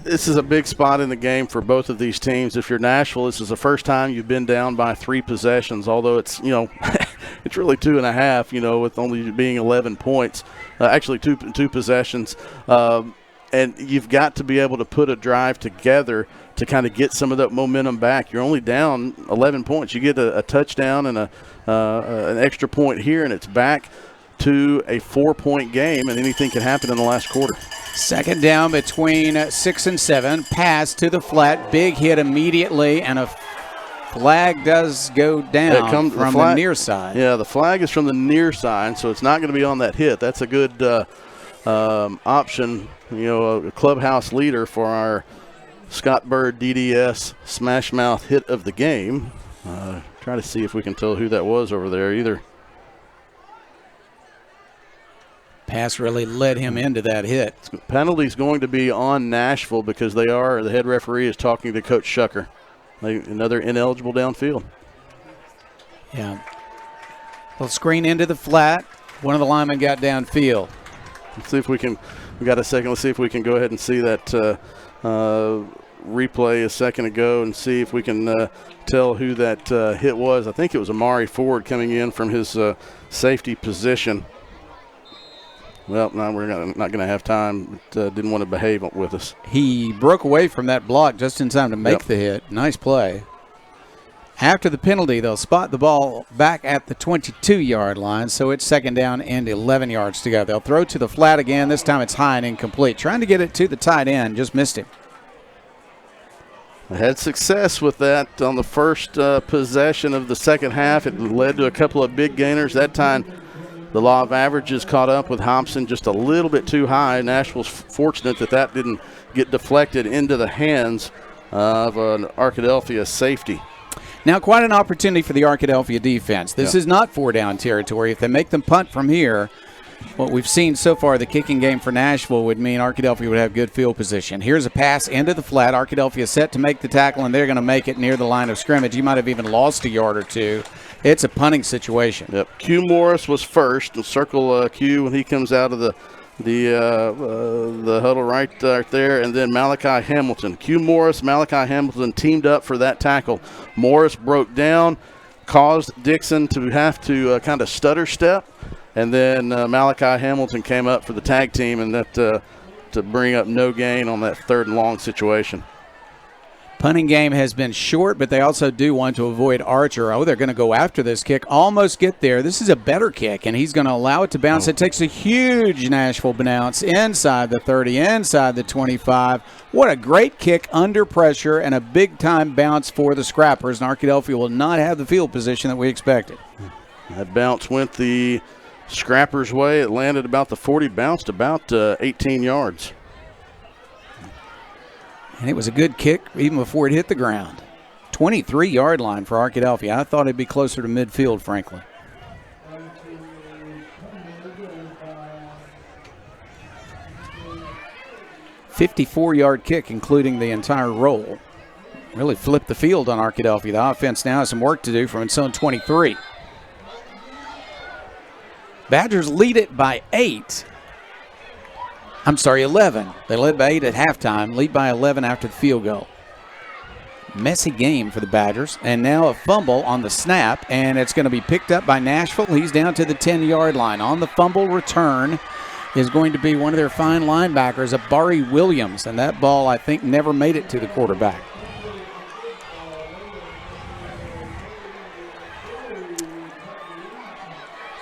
This is a big spot in the game for both of these teams. If you're Nashville, this is the first time you've been down by 3 possessions, although it's, it's really 2.5, with only being 11 points. Actually, two possessions. And you've got to be able to put a drive together to kind of get some of that momentum back. You're only down 11 points. You get a touchdown and an extra point here, and it's back to a 4-point game, and anything can happen in the last quarter. Second down between 6 and 7. Pass to the flat. Big hit immediately, and a flag does go down from the near side. Yeah, the flag is from the near side, so it's not going to be on that hit. That's a good option, a clubhouse leader for our Scott Bird DDS Smash Mouth hit of the game. Try to see if we can tell who that was over there either. Pass really led him into that hit. Penalty's going to be on Nashville because the head referee is talking to Coach Shucker. Another ineligible downfield. Yeah. They'll screen into the flat. One of the linemen got downfield. Let's see if we can, we got a second, let's see if we can go ahead and see that replay a second ago and see if we can tell who that hit was. I think it was Amari Ford coming in from his safety position. Well, no, we're not going to have time. Didn't want to behave with us. He broke away from that block just in time to make the hit. Nice play. After the penalty, they'll spot the ball back at the 22-yard line, so it's second down and 11 yards to go. They'll throw to the flat again. This time it's high and incomplete. Trying to get it to the tight end, just missed him. I had success with that on the first possession of the second half. It led to a couple of big gainers. That time the law of averages caught up with Hobson just a little bit too high. Nashville's fortunate that didn't get deflected into the hands of an Arkadelphia safety. Now, quite an opportunity for the Arkadelphia defense. This is not 4-down territory. If they make them punt from here, what we've seen so far, the kicking game for Nashville would mean Arkadelphia would have good field position. Here's a pass into the flat. Arkadelphia set to make the tackle, and they're going to make it near the line of scrimmage. You might have even lost a yard or two. It's a punting situation. Yep. Q Morris was first. We'll circle Q when he comes out of the huddle right there, and then Malachi Hamilton. Q Morris, Malachi Hamilton teamed up for that tackle. Morris broke down, caused Dixon to have to kind of stutter step, and then Malachi Hamilton came up for the tag team, and that to bring up no gain on that 3rd and long situation. Punting game has been short, but they also do want to avoid Archer. Oh, they're going to go after this kick. Almost get there. This is a better kick, and he's going to allow it to bounce. It takes a huge Nashville bounce inside the 30, inside the 25. What a great kick under pressure and a big-time bounce for the Scrappers, and Arkadelphia will not have the field position that we expected. That bounce went the Scrappers' way. It landed about the 40, bounced about 18 yards. And it was a good kick even before it hit the ground. 23-yard line for Arkadelphia. I thought it'd be closer to midfield, frankly. $54-yard kick, including the entire roll. Really flipped the field on Arkadelphia. The offense now has some work to do from its own 23. Badgers lead it by 8. I'm sorry, 11. They led by 8 at halftime, lead by 11 after the field goal. Messy game for the Badgers, and now a fumble on the snap, and it's going to be picked up by Nashville. He's down to the 10-yard line. On the fumble return is going to be one of their fine linebackers, Abari Williams, and that ball, I think, never made it to the quarterback.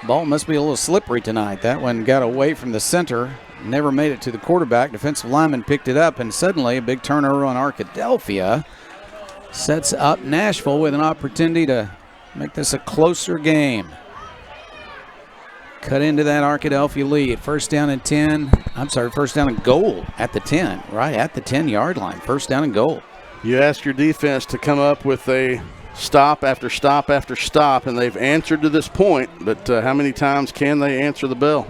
Ball must be a little slippery tonight. That one got away from the center, never made it to the quarterback. Defensive lineman picked it up, and suddenly a big turnover on Arkadelphia sets up Nashville with an opportunity to make this a closer game. Cut into that Arkadelphia lead. First down and goal at the 10, right at the 10-yard line. First down and goal. You asked your defense to come up with a stop after stop after stop, and they've answered to this point, but how many times can they answer the bell?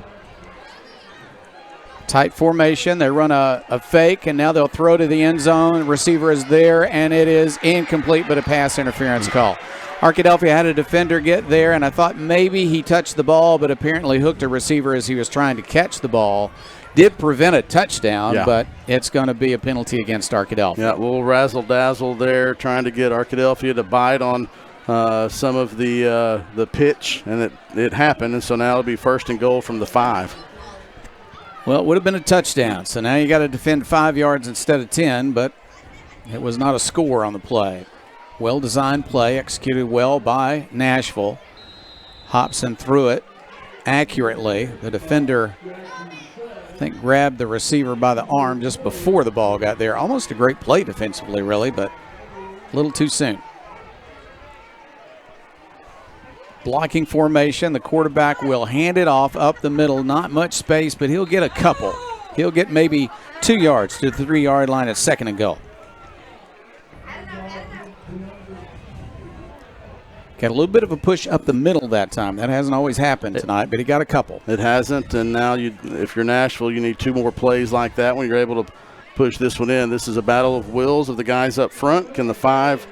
Tight formation. They run a fake, and now they'll throw to the end zone. Receiver is there, and it is incomplete, but a pass interference call. Arkadelphia had a defender get there, and I thought maybe he touched the ball, but apparently hooked a receiver as he was trying to catch the ball. Did prevent a touchdown, but it's going to be a penalty against Arkadelphia. Yeah, a little razzle-dazzle there, trying to get Arkadelphia to bite on some of the pitch, and it happened, and so now it'll be first and goal from the 5. Well, it would have been a touchdown, so now you got to defend 5 yards instead of 10, but it was not a score on the play. Well-designed play, executed well by Nashville. Hobson threw it accurately. The defender, I think, grabbed the receiver by the arm just before the ball got there. Almost a great play defensively, really, but a little too soon. Blocking formation. The quarterback will hand it off up the middle. Not much space, but he'll get a couple. He'll get maybe 2 yards to the 3-yard line at second and goal. Got a little bit of a push up the middle that time. That hasn't always happened tonight, but he got a couple. It hasn't, and now if you're Nashville, you need 2 more plays like that when you're able to push this one in. This is a battle of wills of the guys up front. Can the 5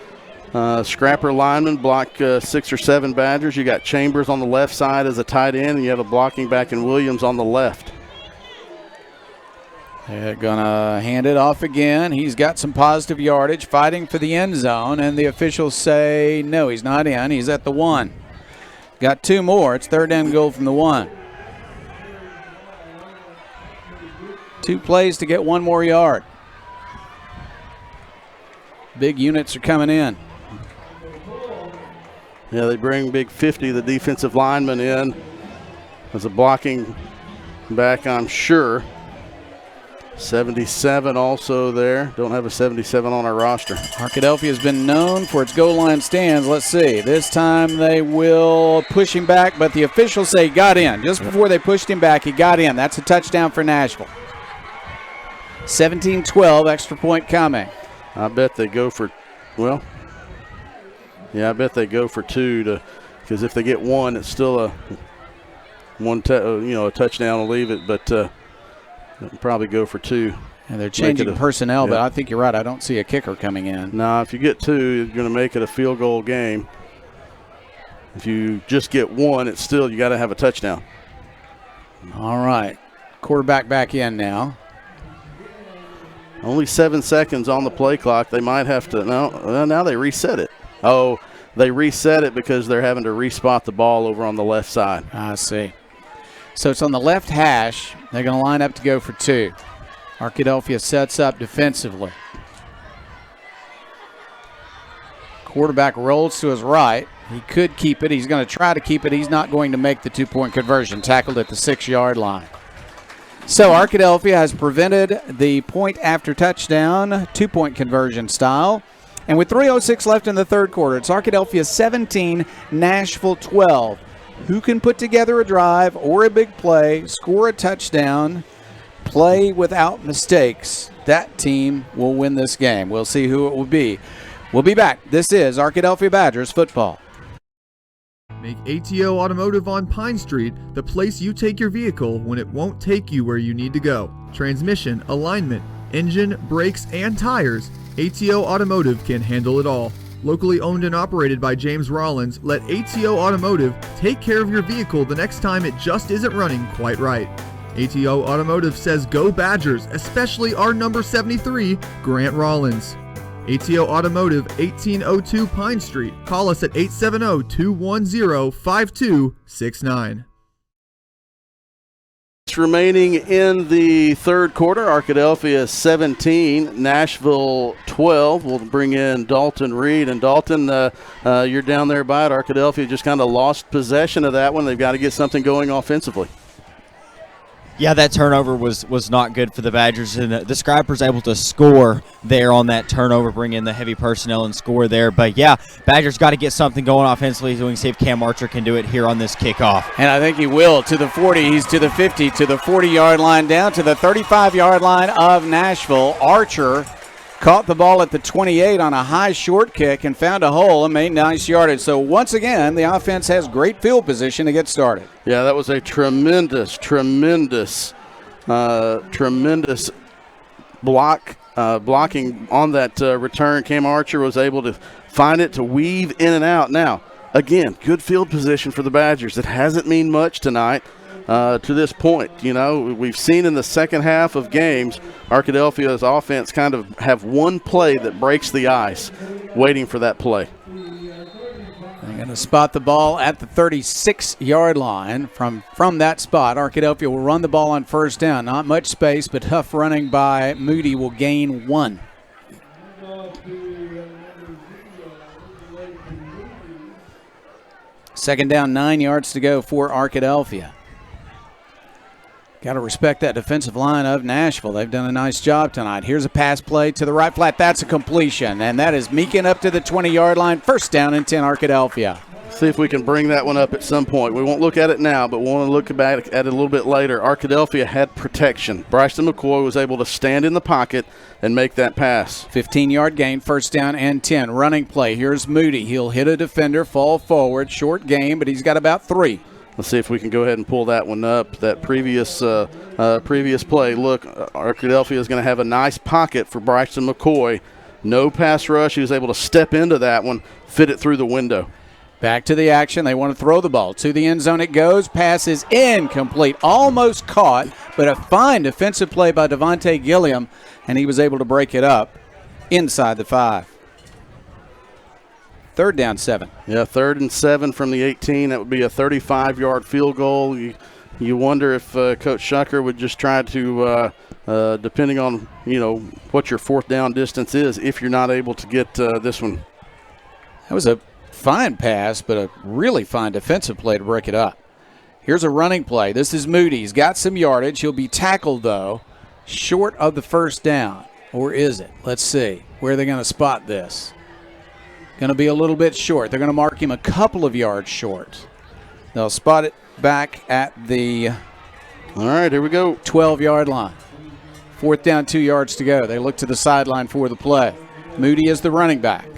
scrapper linemen block 6 or 7 Badgers? You got Chambers on the left side as a tight end, and you have a blocking back in Williams on the left. They're going to hand it off again. He's got some positive yardage, fighting for the end zone, and the officials say no, he's not in. He's at the 1. Got 2 more. It's third down goal from the 1. 2 plays to get 1 more yard. Big units are coming in. Yeah, they bring big 50, the defensive lineman, in as a blocking back, I'm sure. 77 also there. Don't have a 77 on our roster. Arkadelphia has been known for its goal line stands. Let's see. This time they will push him back, but the officials say he got in. Just before they pushed him back, he got in. That's a touchdown for Nashville. 17-12, extra point coming. I bet they go for, I bet they go for 2 because if they get 1, it's still a touchdown to leave it, but they'll probably go for 2. And they're changing personnel, but I think you're right. I don't see a kicker coming in. No, if you get 2, you're going to make it a field goal game. If you just get 1, it's still, you got to have a touchdown. All right. Quarterback back in now. Only 7 seconds on the play clock. They might have to, now they reset it. Oh, they reset it because they're having to respot the ball over on the left side. I see. So it's on the left hash. They're going to line up to go for 2. Arkadelphia sets up defensively. Quarterback rolls to his right. He could keep it. He's going to try to keep it. He's not going to make the 2-point conversion. Tackled at the 6-yard line. So Arkadelphia has prevented the point after touchdown, 2-point conversion style. And with 3:06 left in the third quarter, it's Arkadelphia 17, Nashville 12. Who can put together a drive or a big play, score a touchdown, play without mistakes? That team will win this game. We'll see who it will be. We'll be back. This is Arkadelphia Badgers football. Make ATO Automotive on Pine Street the place you take your vehicle when it won't take you where you need to go. Transmission, alignment, engine, brakes, and tires, ATO Automotive can handle it all. Locally owned and operated by James Rollins, let ATO Automotive take care of your vehicle the next time it just isn't running quite right. ATO Automotive says go Badgers, especially our number 73, Grant Rollins. ATO Automotive, 1802 Pine Street. Call us at 870-210-5269. Remaining in the third quarter, Arkadelphia 17, Nashville 12. We'll bring in Dalton Reed. And Dalton, you're down there by it. Arkadelphia just kind of lost possession of that one. They've got to get something going offensively. Yeah, that turnover was not good for the Badgers, and the Scrappers able to score there on that turnover, bring in the heavy personnel and score there. But, yeah, Badgers got to get something going offensively so we can see if Cam Archer can do it here on this kickoff. And I think he will. To the 40, he's to the 50, to the 40-yard line, down to the 35-yard line of Nashville. Archer caught the ball at the 28 on a high short kick and found a hole and made nice yardage. So, once again, the offense has great field position to get started. Yeah, that was a tremendous blocking on that return. Cam Archer was able to find it, to weave in and out. Now, again, good field position for the Badgers. It hasn't mean much tonight to this point. You know, we've seen in the second half of games, Arkadelphia's offense kind of have one play that breaks the ice, waiting for that play. They're going to spot the ball at the 36-yard line. From that spot, Arkadelphia will run the ball on first down. Not much space, but tough running by Moody will gain 1. Second down, 9 yards to go for Arkadelphia. Got to respect that defensive line of Nashville. They've done a nice job tonight. Here's a pass play to the right flat. That's a completion, and that is Meekin up to the 20-yard line. First down and 10, Arkadelphia. See if we can bring that one up at some point. We won't look at it now, but we'll want to look back at it a little bit later. Arkadelphia had protection. Bryson McCoy was able to stand in the pocket and make that pass. 15-yard gain, first down and 10. Running play. Here's Moody. He'll hit a defender, fall forward. Short game, but he's got about 3. Let's see if we can go ahead and pull that one up. That previous play. Look, Arkadelphia is going to have a nice pocket for Bryson McCoy. No pass rush. He was able to step into that one, fit it through the window. Back to the action. They want to throw the ball. To the end zone it goes. Pass is incomplete. Almost caught, but a fine defensive play by Devontae Gilliam, and he was able to break it up inside the 5. Third down, 7. Yeah, 3rd and 7 from the 18. That would be a 35-yard field goal. You wonder if Coach Shucker would just try to, depending on, what your fourth down distance is, if you're not able to get this one. That was a fine pass, but a really fine defensive play to break it up. Here's a running play. This is Moody. He's got some yardage. He'll be tackled, though, short of the first down. Or is it? Let's see. Where are they going to spot this? Going to be a little bit short. They're going to mark him a couple of yards short. They'll spot it back at the all right, here we go. 12-yard line. Fourth down, 2 yards to go. They look to the sideline for the play. Moody is the running back.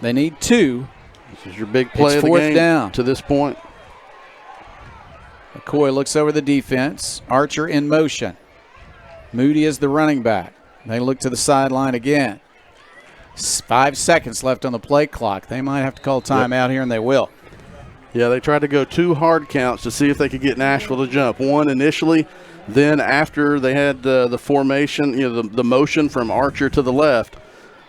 They need 2. This is your big play of the game down to this point. McCoy looks over the defense. Archer in motion. Moody is the running back. They look to the sideline again. 5 seconds left on the play clock. They might have to call timeout here, and they will. Yeah, they tried to go 2 hard counts to see if they could get Nashville to jump. One initially, then after they had the formation, the motion from Archer to the left,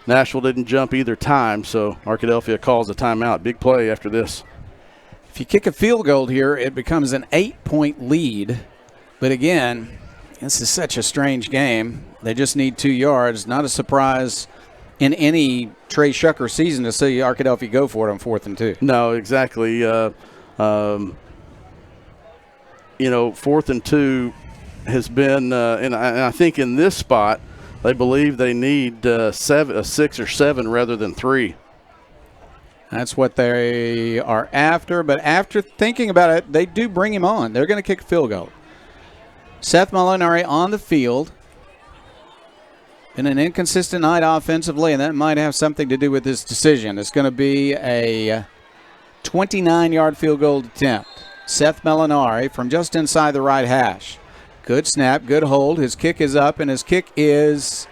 Nashville didn't jump either time, so Arkadelphia calls a timeout. Big play after this. If you kick a field goal here, it becomes an 8-point lead. But again, this is such a strange game. They just need 2 yards. Not a surprise in any Trey Shucker season to see Arkadelphia go for it on 4th and 2. No, exactly. 4th and 2 has been, and I think in this spot, they believe they need 6 or 7 rather than 3. That's what they are after, but after thinking about it, they do bring him on. They're going to kick a field goal. Seth Molinari on the field. Been an inconsistent night offensively, and that might have something to do with this decision. It's going to be a 29-yard field goal attempt. Seth Molinari from just inside the right hash. Good snap, good hold. His kick is up, and his kick is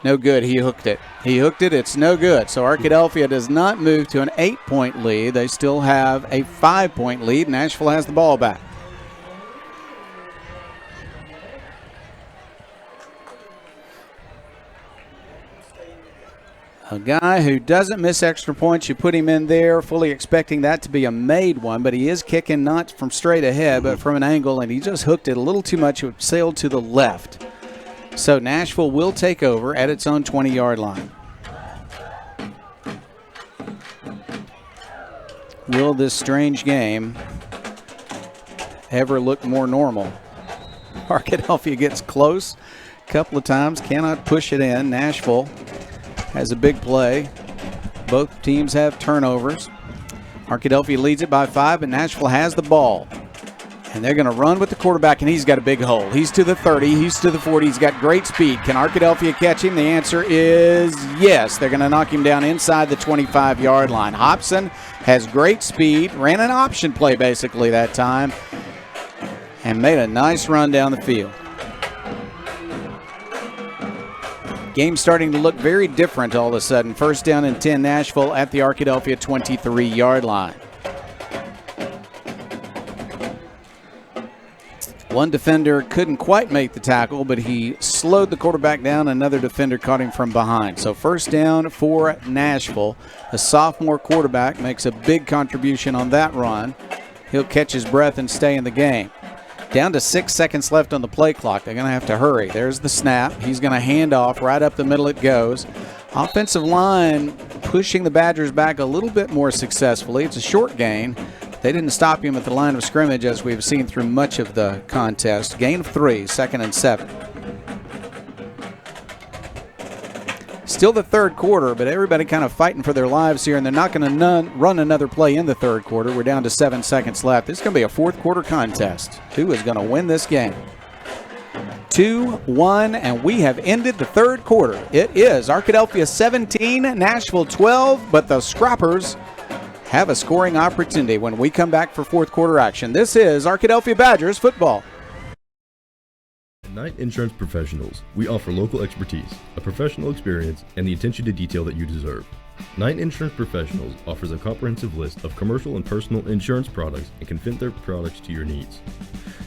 no good. He hooked it. It's no good. So Arkadelphia does not move to an 8-point lead. They still have a 5-point lead. Nashville has the ball back. A guy who doesn't miss extra points. You put him in there fully expecting that to be a made one, but he is kicking not from straight ahead, but from an angle, and he just hooked it a little too much. It sailed to the left. So Nashville will take over at its own 20-yard line. Will this strange game ever look more normal? Arkadelphia gets close a couple of times, cannot push it in. Nashville has a big play. Both teams have turnovers. Arkadelphia leads it by 5, but Nashville has the ball. And they're going to run with the quarterback, and he's got a big hole. He's to the 30, he's to the 40, he's got great speed. Can Arkadelphia catch him? The answer is yes. They're going to knock him down inside the 25-yard line. Hobson has great speed, ran an option play basically that time, and made a nice run down the field. Game starting to look very different all of a sudden. First down and 10, Nashville at the Arkadelphia 23-yard line. One defender couldn't quite make the tackle, but he slowed the quarterback down. Another defender caught him from behind. So first down for Nashville. The sophomore quarterback makes a big contribution on that run. He'll catch his breath and stay in the game. Down to 6 seconds left on the play clock. They're going to have to hurry. There's the snap. He's going to hand off. Right up the middle it goes. Offensive line pushing the Badgers back a little bit more successfully. It's a short gain. They didn't stop him at the line of scrimmage as we've seen through much of the contest. Gain of 3, 2nd and 7. Still the third quarter, but everybody kind of fighting for their lives here, and they're not going to run another play in the third quarter. We're down to 7 seconds left. It's going to be a fourth quarter contest. Who is going to win this game? 2-1, and we have ended the third quarter. It is Arkadelphia 17, Nashville 12, but the Scrappers have a scoring opportunity when we come back for fourth quarter action. This is Arkadelphia Badgers football. At Knight Insurance Professionals, we offer local expertise, a professional experience, and the attention to detail that you deserve. Knight Insurance Professionals offers a comprehensive list of commercial and personal insurance products and can fit their products to your needs.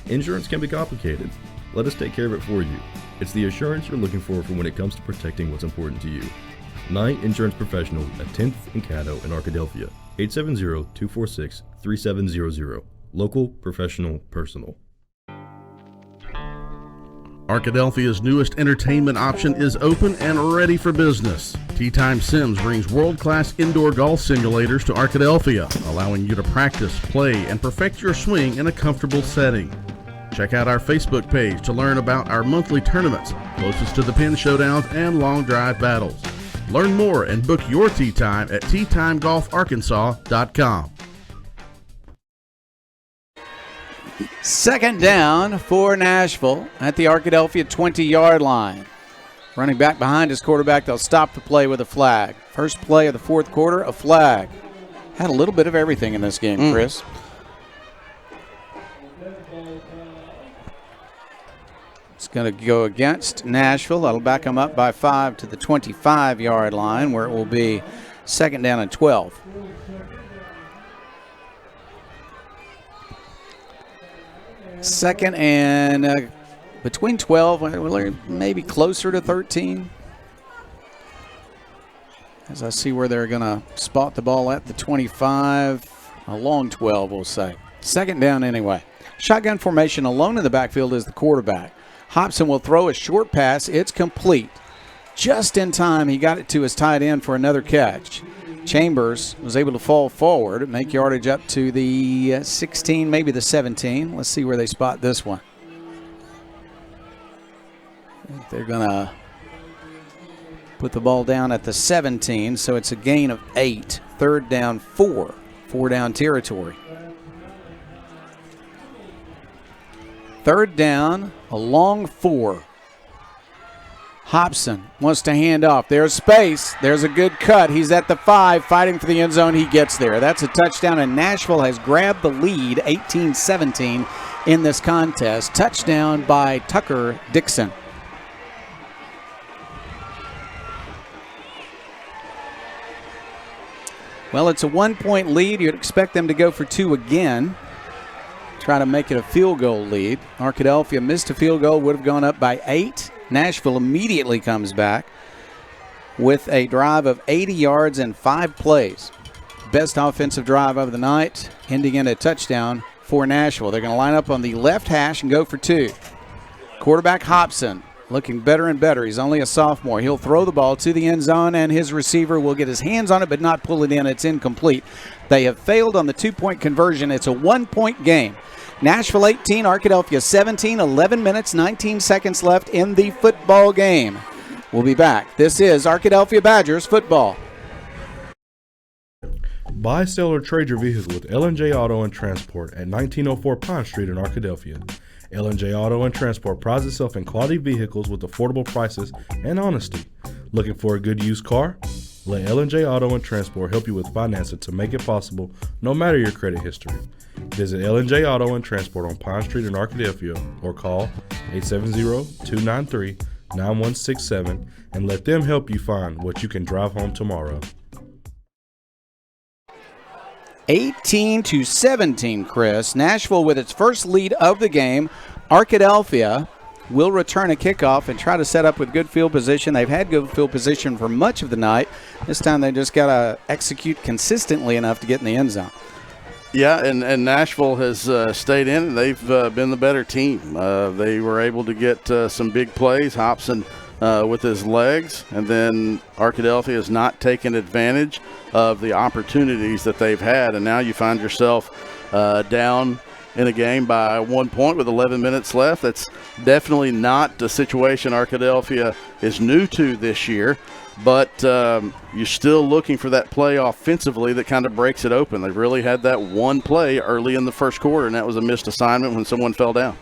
Insurance can be complicated. Let us take care of it for you. It's the assurance you're looking for when it comes to protecting what's important to you. Knight Insurance Professionals at 10th and Caddo in Arkadelphia. 870-246-3700. Local, professional, personal. Arkadelphia's newest entertainment option is open and ready for business. Tee Time Sims brings world-class indoor golf simulators to Arkadelphia, allowing you to practice, play, and perfect your swing in a comfortable setting. Check out our Facebook page to learn about our monthly tournaments, closest to the pin showdowns and long drive battles. Learn more and book your tee time at teatimegolfarkansas.com. Second down for Nashville at the Arkadelphia 20-yard line. Running back behind his quarterback, they'll stop the play with a flag. First play of the fourth quarter, a flag. Had a little bit of everything in this game, Chris. It's going to go against Nashville. That'll back them up by 5 to the 25-yard line, where it will be second down and 12. Second and between 12, maybe closer to 13. As I see where they're going to spot the ball at the 25, a long 12, we'll say. Second down anyway. Shotgun formation, alone in the backfield is the quarterback. Hobson will throw a short pass. It's complete. Just in time, he got it to his tight end for another catch. Chambers was able to fall forward, make yardage up to the 16, maybe the 17. Let's see where they spot this one. They're going to put the ball down at the 17, so it's a gain of 8. Third down, 4. 4 down territory. Third down, a long 4. Hobson wants to hand off. There's space. There's a good cut. He's at the 5, fighting for the end zone. He gets there. That's a touchdown, and Nashville has grabbed the lead, 18-17, in this contest. Touchdown by Tucker Dixon. Well, it's a 1-point lead. You'd expect them to go for 2 again. Try to make it a field goal lead. Arkadelphia missed a field goal, would have gone up by 8. Nashville immediately comes back. with a drive of 80 yards and 5 plays. Best offensive drive of the night, ending in a touchdown for Nashville. They're going to line up on the left hash and go for 2. Quarterback Hobson looking better and better. He's only a sophomore. He'll throw the ball to the end zone, and his receiver will get his hands on it but not pull it in. It's incomplete. They have failed on the 2-point conversion. It's a 1-point game. Nashville 18, Arkadelphia 17, 11 minutes, 19 seconds left in the football game. We'll be back. This is Arkadelphia Badgers football. Buy, sell, or trade your vehicle with L&J Auto and Transport at 1904 Pine Street in Arkadelphia. L&J Auto and Transport prides itself in quality vehicles with affordable prices and honesty. Looking for a good used car? Let L&J Auto and Transport help you with financing to make it possible no matter your credit history. Visit L&J Auto and Transport on Pine Street in Arkadelphia or call 870-293-9167 and let them help you find what you can drive home tomorrow. 18-17, Chris. Nashville with its first lead of the game. Arkadelphia will return a kickoff and try to set up with good field position. They've had good field position for much of the night. This time they just got to execute consistently enough to get in the end zone. Yeah, and Nashville has stayed in, and they've been the better team. They were able to get some big plays. Hobson with his legs, and then Arkadelphia has not taken advantage of the opportunities that they've had, and now you find yourself down in a game by 1 point with 11 minutes left. That's definitely not the situation Arkadelphia is new to this year, but you're still looking for that play offensively that kind of breaks it open. They really had that one play early in the first quarter, and that was a missed assignment when someone fell down.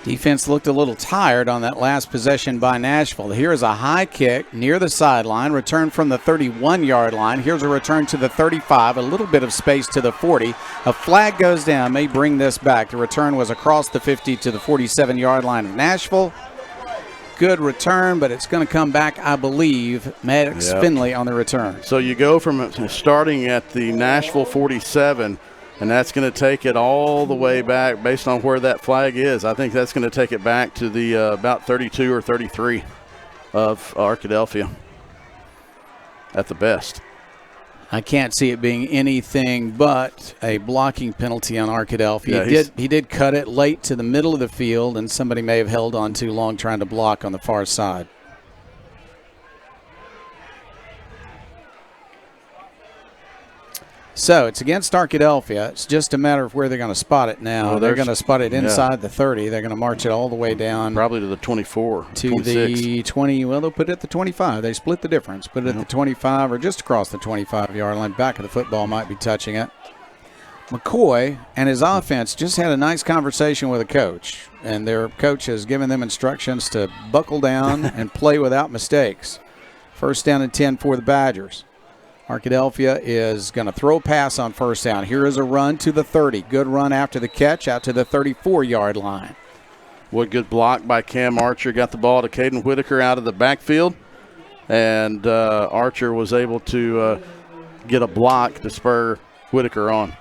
Defense looked a little tired on that last possession by Nashville. Here is a high kick near the sideline, return from the 31-yard line. Here's a return to the 35, a little bit of space to the 40. A flag goes down, may bring this back. The return was across the 50 to the 47-yard line of Nashville. Good return, but it's going to come back, I believe, Maddox Finley on the return. So you go from starting at the Nashville 47, and that's going to take it all the way back based on where that flag is. I think that's going to take it back to the about 32 or 33 of Arkadelphia at the best. I can't see it being anything but a blocking penalty on Arkadelphia. Yeah, he did cut it late to the middle of the field, and somebody may have held on too long trying to block on the far side. So it's against Arkadelphia. It's just a matter of where they're going to spot it now. Well, they're going to spot it inside the 30. They're going to march it all the way down. Probably to the 24, to 26. the 20. Well, they'll put it at the 25. They split the difference. Put it at the 25 or just across the 25-yard line. Back of the football might be touching it. McCoy and his offense just had a nice conversation with a coach, and their coach has given them instructions to buckle down and play without mistakes. First down and 10 for the Badgers. Arkadelphia is going to throw a pass on first down. Here is a run to the 30. Good run after the catch out to the 34-yard line. What good block by Cam Archer. Got the ball to Caden Whitaker out of the backfield, and Archer was able to get a block to spur Whitaker on.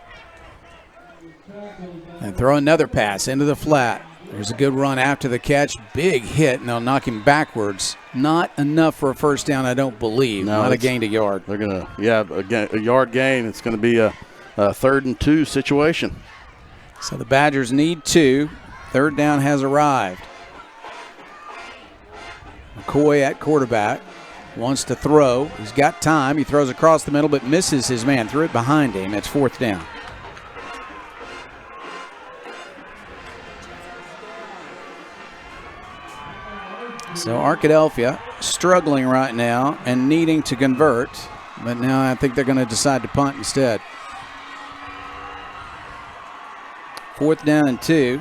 And throw another pass into the flat. There's a good run after the catch. Big hit, and they'll knock him backwards. Not enough for a first down, I don't believe. No, Not a gain to yard. They're going to, a yard gain. It's going to be a 3rd and 2 situation. So the Badgers need 2. Third down has arrived. McCoy at quarterback. Wants to throw. He's got time. He throws across the middle, but misses his man. Threw it behind him. It's 4th down. So Arkadelphia struggling right now and needing to convert, but now I think they're going to decide to punt instead. 4th down and 2.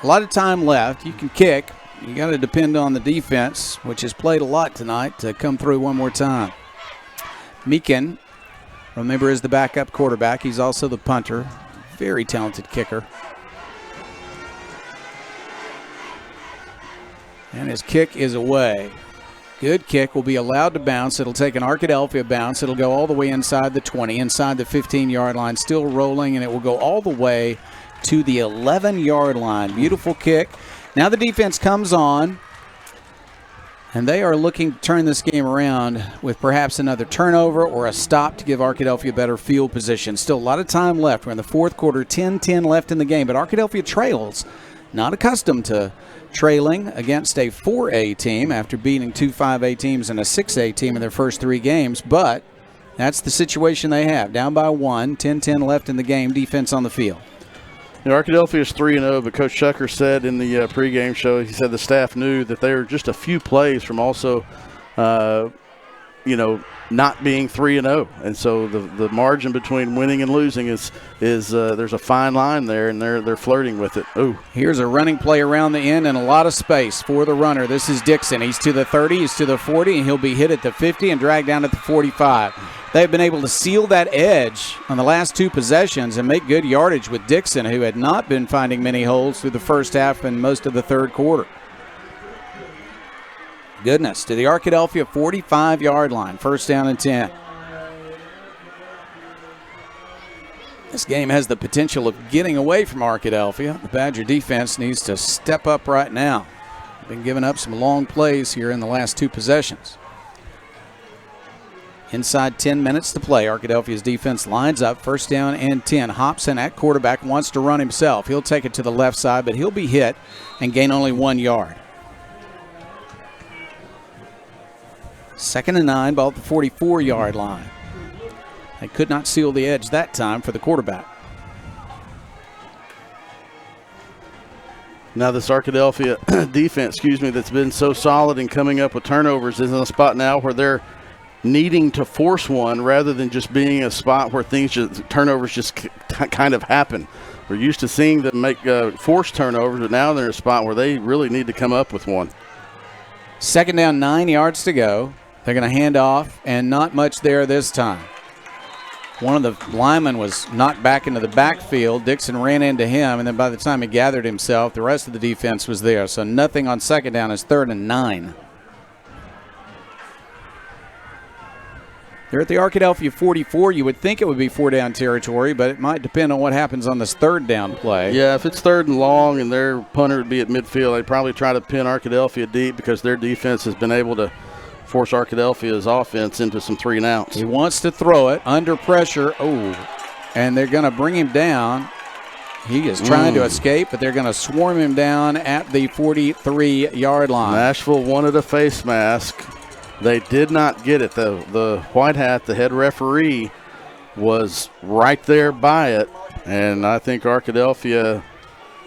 A lot of time left. You can kick. You got to depend on the defense, which has played a lot tonight, to come through one more time. Meekin, remember, is the backup quarterback. He's also the punter. Very talented kicker. And his kick is away. Good kick, will be allowed to bounce. It'll take an Arkadelphia bounce. It'll go all the way inside the 20, inside the 15-yard line, still rolling, and it will go all the way to the 11-yard line. Beautiful kick. Now the defense comes on, And they are looking to turn this game around with perhaps another turnover or a stop to give Arkadelphia better field position. Still a lot of time left. We're in the fourth quarter, 10-10 left in the game. But Arkadelphia trails, not accustomed to trailing against a 4A team after beating two 5A teams and a 6A team in their first 3 games. But that's the situation they have. Down by 1, 10-10 left in the game, defense on the field. Arkadelphia is 3-0, but Coach Shucker said in the pregame show, he said the staff knew that they were just a few plays from also, not being 3-0, and so the margin between winning and losing is there's a fine line there, and they're flirting with it. Ooh, here's a running play around the end and a lot of space for the runner. This is Dixon. He's to the 30, he's to the 40, and he'll be hit at the 50 and dragged down at the 45. They've been able to seal that edge on the last 2 possessions and make good yardage with Dixon, who had not been finding many holes through the first half and most of the third quarter. Goodness, to the Arkadelphia 45-yard line, first down and 10. This game has the potential of getting away from Arkadelphia. The Badger defense needs to step up right now. Been giving up some long plays here in the last 2 possessions. Inside 10 minutes to play, Arkadelphia's defense lines up, first down and 10. Hobson at quarterback wants to run himself. He'll take it to the left side, but he'll be hit and gain only 1 yard. Second and 9, ball at the 44-yard line. They could not seal the edge that time for the quarterback. Now this Arkadelphia defense, that's been so solid in coming up with turnovers is in a spot now where they're needing to force one rather than just being a spot where turnovers just kind of happen. We're used to seeing them make forced turnovers, but now they're in a spot where they really need to come up with one. Second down, 9 yards to go. They're going to hand off, and not much there this time. One of the linemen was knocked back into the backfield. Dixon ran into him, and then by the time he gathered himself, the rest of the defense was there. So nothing on second down. Is 3rd and 9. They're at the Arkadelphia 44. You would think it would be 4-down territory, but it might depend on what happens on this 3rd down play. Yeah, if it's 3rd and long and their punter would be at midfield, they'd probably try to pin Arkadelphia deep because their defense has been able to force Arkadelphia's offense into some 3-and-outs. He wants to throw it under pressure. And they're going to bring him down. He is trying to escape, but they're going to swarm him down at the 43-yard line. Nashville wanted a face mask. They did not get it, though. The white hat, the head referee, was right there by it, and I think Arkadelphia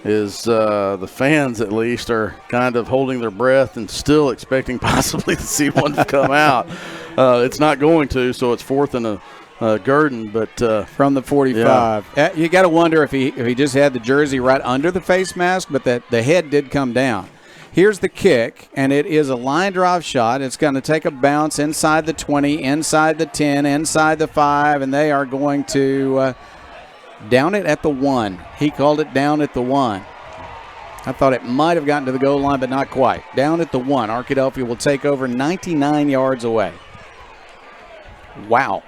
is, the fans at least, are kind of holding their breath and still expecting possibly to see one come out. It's not going to, so it's 4th and a Gurdon, but from the 45. Yeah. You got to wonder if he just had the jersey right under the face mask, but that the head did come down. Here's the kick, and it is a line drive shot. It's going to take a bounce inside the 20, inside the 10, inside the 5, and they are going to down it at the 1. He called it down at the 1. I thought it might have gotten to the goal line, but not quite. Down at the 1. Arkadelphia will take over 99 yards away. Wow.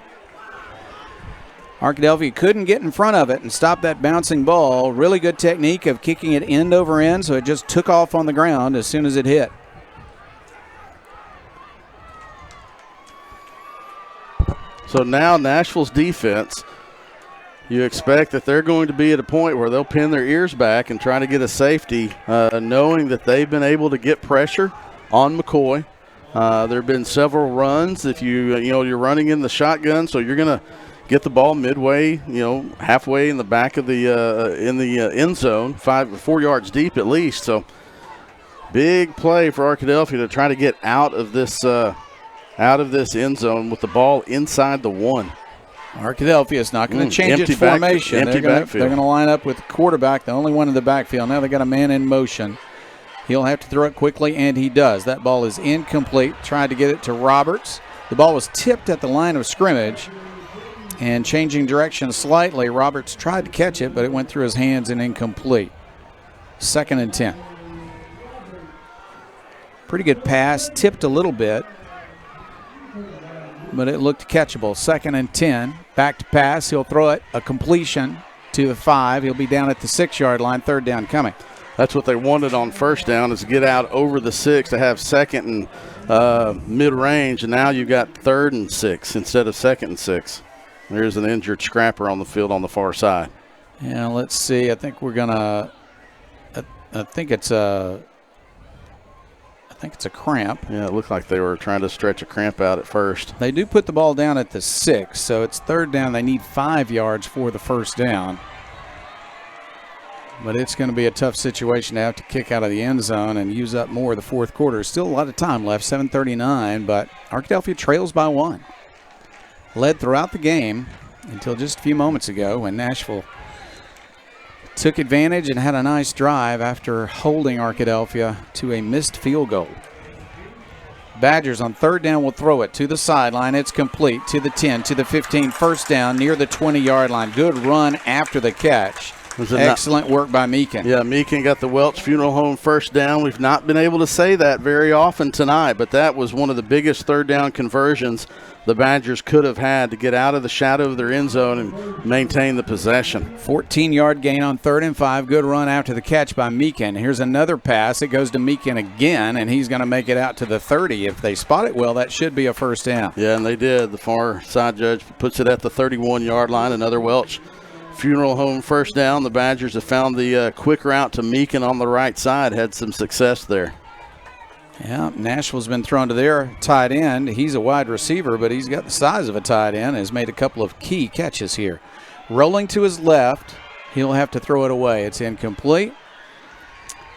Arkadelphia couldn't get in front of it and stop that bouncing ball. Really good technique of kicking it end over end, so it just took off on the ground as soon as it hit. So now Nashville's defense, you expect that they're going to be at a point where they'll pin their ears back and try to get a safety, knowing that they've been able to get pressure on McCoy. There have been several runs. If you're running in the shotgun, so you're going to get the ball midway, halfway in the back of the end zone, 4 yards deep at least. So big play for Arkadelphia to try to get out of this end zone with the ball inside the 1. Arkadelphia is not going to change its formation. They're going to line up with the quarterback, the only one in the backfield. Now they got a man in motion. He'll have to throw it quickly, and he does. That ball is incomplete. Tried to get it to Roberts. The ball was tipped at the line of scrimmage. And changing direction slightly, Roberts tried to catch it, but it went through his hands and incomplete. 2nd and 10. Pretty good pass, tipped a little bit, but it looked catchable. 2nd and 10, back to pass. He'll throw it, a completion to the 5. He'll be down at the 6-yard line, 3rd down coming. That's what they wanted on first down, is to get out over the 6 to have 2nd and mid-range, and now you've got 3rd and 6 instead of 2nd and 6. There's an injured scrapper on the field on the far side. Yeah, let's see. I think we're gonna. I think it's a cramp. Yeah, it looked like they were trying to stretch a cramp out at first. They do put the ball down at the 6, so it's 3rd down. They need 5 yards for the first down. But it's going to be a tough situation to have to kick out of the end zone and use up more of the fourth quarter. Still a lot of time left, 7:39, but Arkadelphia trails by 1. Led throughout the game until just a few moments ago when Nashville took advantage and had a nice drive after holding Arkadelphia to a missed field goal. Badgers on 3rd down will throw it to the sideline. It's complete to the 10, to the 15, first down near the 20-yard line. Good run after the catch. Excellent work by Meekin. Yeah, Meekin got the Welch Funeral Home first down. We've not been able to say that very often tonight, but that was one of the biggest 3rd down conversions the Badgers could have had to get out of the shadow of their end zone and maintain the possession. 14-yard gain on 3rd and 5. Good run after the catch by Meekin. Here's another pass. It goes to Meekin again, and he's going to make it out to the 30. If they spot it well, that should be a first down. Yeah, and they did. The far side judge puts it at the 31-yard line. Another Welch Funeral Home first down. The Badgers have found the quick route to Meekin on the right side. Had some success there. Yeah, Nashville's been thrown to their tight end. He's a wide receiver, but he's got the size of a tight end and has made a couple of key catches here. Rolling to his left, he'll have to throw it away. It's incomplete.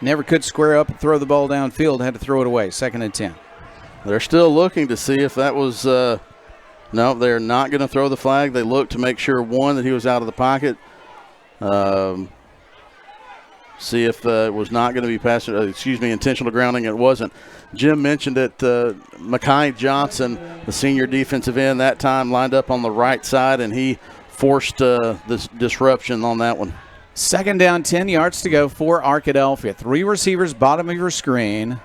Never could square up and throw the ball downfield. Had to throw it away. 2nd and 10. They're still looking to see if that was no, they're not going to throw the flag. They look to make sure, one, that he was out of the pocket. See if it was not going to be intentional grounding. It wasn't. Jim mentioned it. Mekhi Johnson, the senior defensive end, that time lined up on the right side, and he forced this disruption on that one. 2nd down, 10 yards to go for Arkadelphia. 3 receivers, bottom of your screen.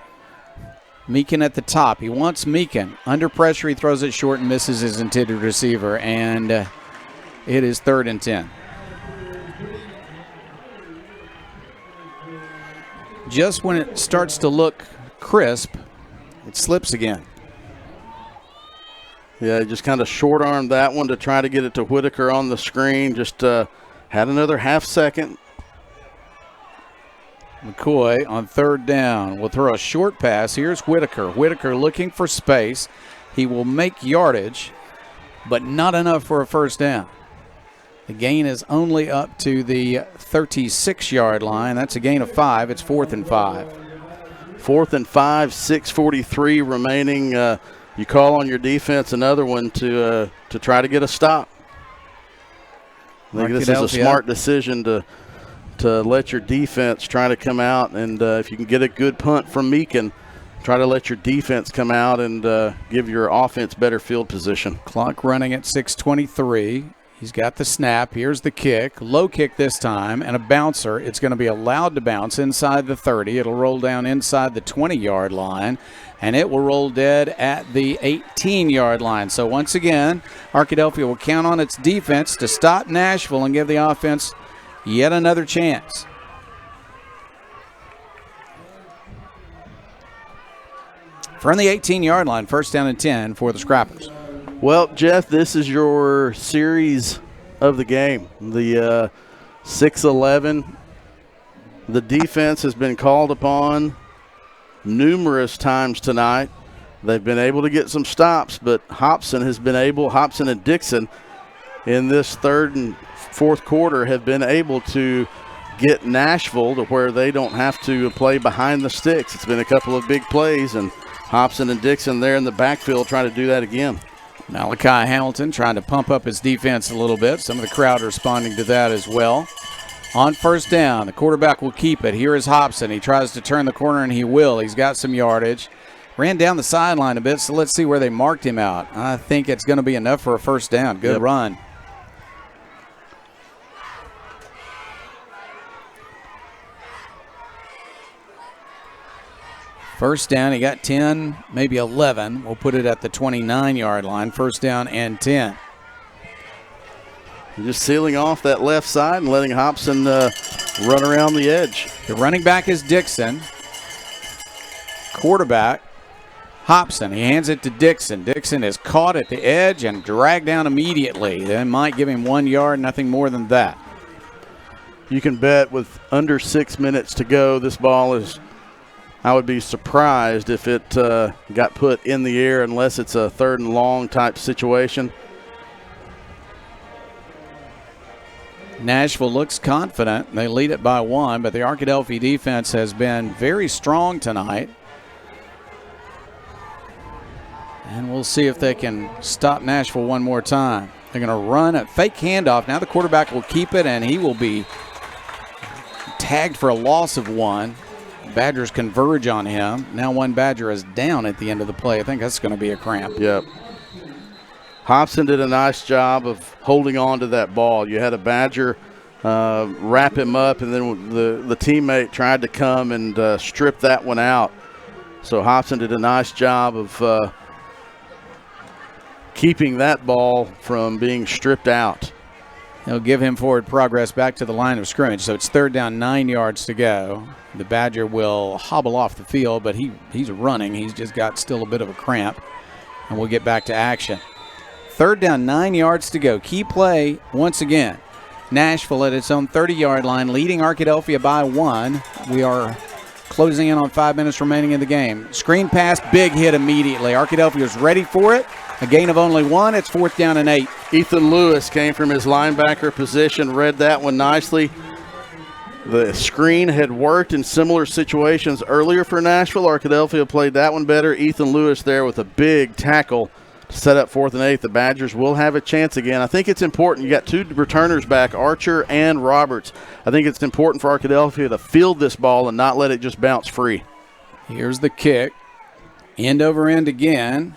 Meekin at the top. He wants Meekin. Under pressure, he throws it short and misses his intended receiver, and it is 3rd and 10. Just when it starts to look crisp, it slips again. Yeah, just kind of short-armed that one to try to get it to Whitaker on the screen. Just had another half second. McCoy on 3rd down will throw a short pass. Here's Whitaker. Whitaker looking for space. He will make yardage, but not enough for a first down. The gain is only up to the 36-yard line. That's a gain of 5. It's 4th and 5. 4th and 5, 6:43 remaining. You call on your defense, another one to try to get a stop. I think this is a smart decision to let your defense try to come out, and if you can get a good punt from Meekin, try to let your defense come out and give your offense better field position. Clock running at 6:23. He's got the snap. Here's the kick. Low kick this time, and a bouncer. It's going to be allowed to bounce inside the 30. It'll roll down inside the 20-yard line, and it will roll dead at the 18-yard line. So once again, Arkadelphia will count on its defense to stop Nashville and give the offense yet another chance. From the 18-yard line, 1st down and 10 for the Scrappers. Well, Jeff, this is your series of the game. The 6-11. The defense has been called upon numerous times tonight. They've been able to get some stops, but Hobson and Dixon in this 3rd and 4th quarter have been able to get Nashville to where they don't have to play behind the sticks. It's been a couple of big plays, and Hobson and Dixon there in the backfield trying to do that again. Malachi Hamilton trying to pump up his defense a little bit. Some of the crowd responding to that as well. On 1st down, the quarterback will keep it. Here is Hobson. He tries to turn the corner, and he will. He's got some yardage. Ran down the sideline a bit, so let's see where they marked him out. I think it's going to be enough for a first down. Good run. First down, he got 10, maybe 11. We'll put it at the 29-yard line. 1st down and 10. Just sealing off that left side and letting Hobson run around the edge. The running back is Dixon. Quarterback Hobson, he hands it to Dixon. Dixon is caught at the edge and dragged down immediately. They might give him 1 yard, nothing more than that. You can bet with under 6 minutes to go, this ball is, I would be surprised if it got put in the air unless it's a 3rd and long type situation. Nashville looks confident. They lead it by 1, but the Arkadelphia defense has been very strong tonight. And we'll see if they can stop Nashville one more time. They're going to run a fake handoff. Now the quarterback will keep it, and he will be tagged for a loss of 1. Badgers converge on him. Now one Badger is down at the end of the play. I think that's going to be a cramp. Yep. Hobson did a nice job of holding on to that ball. You had a Badger wrap him up, and then the teammate tried to come and strip that one out. So Hobson did a nice job of keeping that ball from being stripped out. He'll give him forward progress back to the line of scrimmage. So it's 3rd down, 9 yards to go. The Badger will hobble off the field, but he's running. He's just got still a bit of a cramp, and we'll get back to action. 3rd down, 9 yards to go. Key play once again. Nashville at its own 30-yard line, leading Arkadelphia by 1. We are closing in on 5 minutes remaining in the game. Screen pass, big hit immediately. Arkadelphia is ready for it. A gain of only 1. It's 4th down and 8. Ethan Lewis came from his linebacker position, read that one nicely. The screen had worked in similar situations earlier for Nashville. Arkadelphia played that one better. Ethan Lewis there with a big tackle to set up 4th and 8. The Badgers will have a chance again. I think it's important. You got 2 returners back, Archer and Roberts. I think it's important for Arkadelphia to field this ball and not let it just bounce free. Here's the kick. End over end again.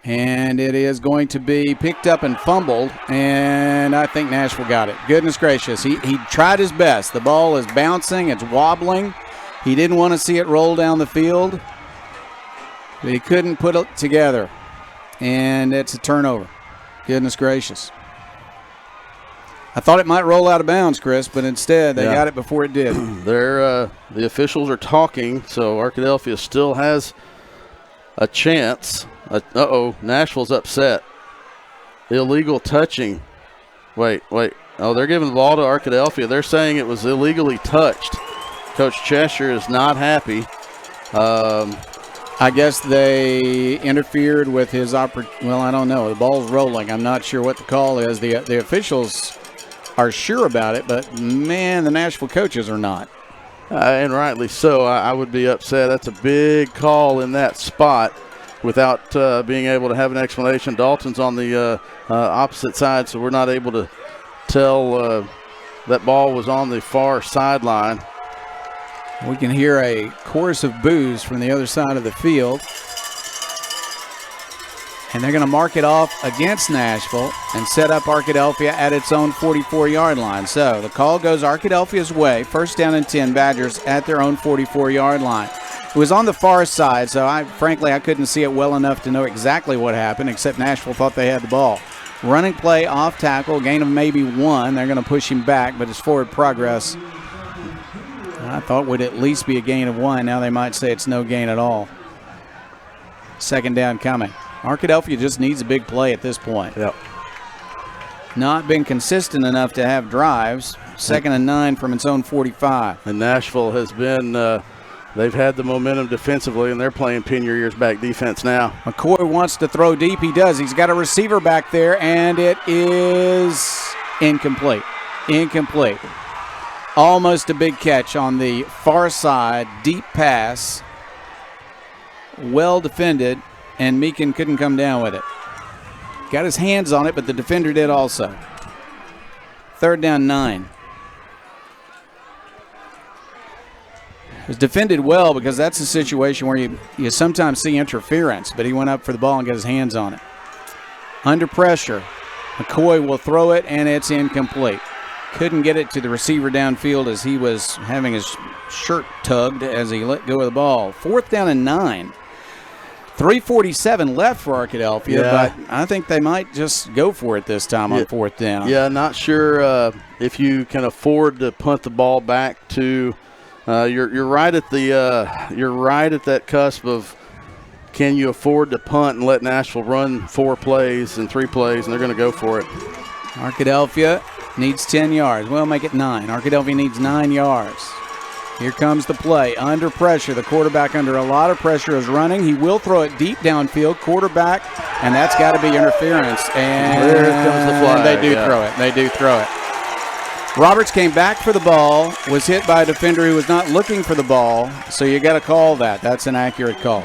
And it is going to be picked up and fumbled, and I think Nashville got it. Goodness gracious. He tried his best. The ball is bouncing. It's wobbling. He didn't want to see it roll down the field, but he couldn't put it together, and it's a turnover. Goodness gracious. I thought it might roll out of bounds, Chris, but instead they got it before it did. The officials are talking, so Arkadelphia still has a chance. Nashville's upset. Illegal touching. Wait. Oh, they're giving the ball to Arkadelphia. They're saying it was illegally touched. Coach Cheshire is not happy. I guess they interfered with his well, I don't know. The ball's rolling. I'm not sure what the call is. The officials are sure about it, but, man, the Nashville coaches are not. And rightly so. I would be upset. That's a big call in that spot without being able to have an explanation. Dalton's on the opposite side, so we're not able to tell that ball was on the far sideline. We can hear a chorus of boos from the other side of the field. And they're going to mark it off against Nashville and set up Arkadelphia at its own 44-yard line. So the call goes Arkadelphia's way. 1st down and 10, Badgers at their own 44-yard line. It was on the far side, so frankly I couldn't see it well enough to know exactly what happened, except Nashville thought they had the ball. Running play off tackle, gain of maybe 1. They're going to push him back, but his forward progress I thought would at least be a gain of 1. Now they might say it's no gain at all. 2nd down coming. Arkadelphia just needs a big play at this point. Yep. Not been consistent enough to have drives. 2nd and 9 from its own 45. And Nashville has been they've had the momentum defensively, and they're playing pin your ears back defense now. McCoy wants to throw deep. He does. He's got a receiver back there, and it is incomplete. Incomplete. Almost a big catch on the far side. Deep pass. Well defended, and Meekin couldn't come down with it. Got his hands on it, but the defender did also. 3rd down 9. It was defended well because that's a situation where you sometimes see interference, but he went up for the ball and got his hands on it. Under pressure, McCoy will throw it, and it's incomplete. Couldn't get it to the receiver downfield as he was having his shirt tugged as he let go of the ball. 4th down and 9. 3:47 left for Arkadelphia, but I think they might just go for it this time on 4th down. Yeah, not sure if you can afford to punt the ball back to. You're right at the you're right at that cusp of can you afford to punt and let Nashville run 4 plays and 3 plays, and they're going to go for it. Arkadelphia needs 10 yards. We'll make it 9. Arkadelphia needs 9 yards. Here comes the play. Under pressure. The quarterback under a lot of pressure is running. He will throw it deep downfield. Quarterback, and that's got to be interference. And there comes the flag. They do throw it. They do throw it. Roberts came back for the ball, was hit by a defender who was not looking for the ball, so you got to call that. That's an accurate call.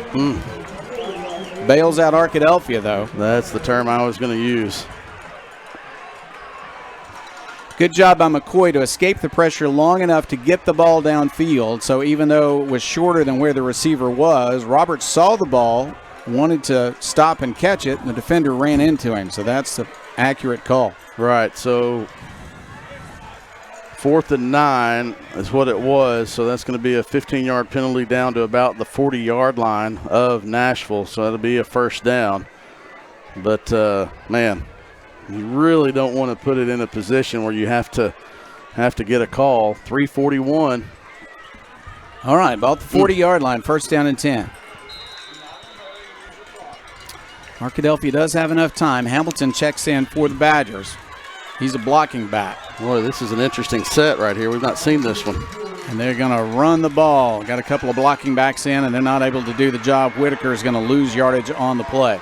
Bails out Arkadelphia, though. That's the term I was going to use. Good job by McCoy to escape the pressure long enough to get the ball downfield. So even though it was shorter than where the receiver was, Roberts saw the ball, wanted to stop and catch it, and the defender ran into him. So that's the accurate call. Right, so 4th and 9 is what it was. So that's going to be a 15-yard penalty down to about the 40-yard line of Nashville. So that'll be a first down. But, man, you really don't want to put it in a position where you have to get a call. 3:41. All right, about the 40-yard line, first down and 10. Arkadelphia does have enough time. Hamilton checks in for the Badgers. He's a blocking back. Boy, this is an interesting set right here. We've not seen this one. And they're going to run the ball. Got a couple of blocking backs in, and they're not able to do the job. Whitaker is going to lose yardage on the play.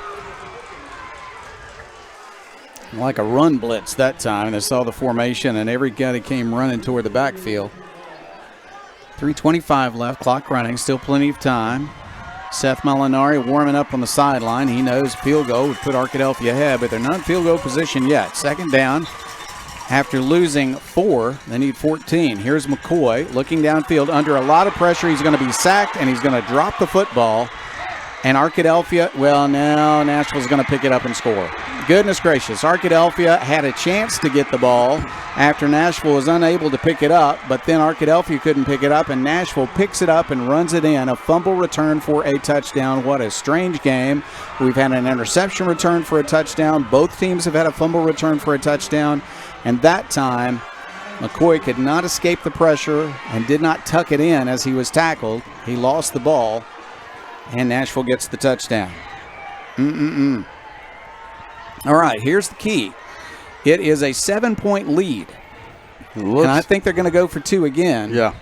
Like a run blitz that time. They saw the formation, and every guy came running toward the backfield. 3:25 left, clock running, still plenty of time. Seth Molinari warming up on the sideline. He knows field goal would put Arkadelphia ahead, but they're not in field goal position yet. Second down. After losing 4, they need 14. Here's McCoy looking downfield under a lot of pressure. He's going to be sacked, and he's going to drop the football. And Arkadelphia, well, now Nashville's going to pick it up and score. Goodness gracious. Arkadelphia had a chance to get the ball after Nashville was unable to pick it up, but then Arkadelphia couldn't pick it up, and Nashville picks it up and runs it in. A fumble return for a touchdown. What a strange game. We've had an interception return for a touchdown. Both teams have had a fumble return for a touchdown. And that time, McCoy could not escape the pressure and did not tuck it in as he was tackled. He lost the ball. And Nashville gets the touchdown. All right, here's the key. It is a 7-point lead. And I think they're going to go for 2 again. Yeah.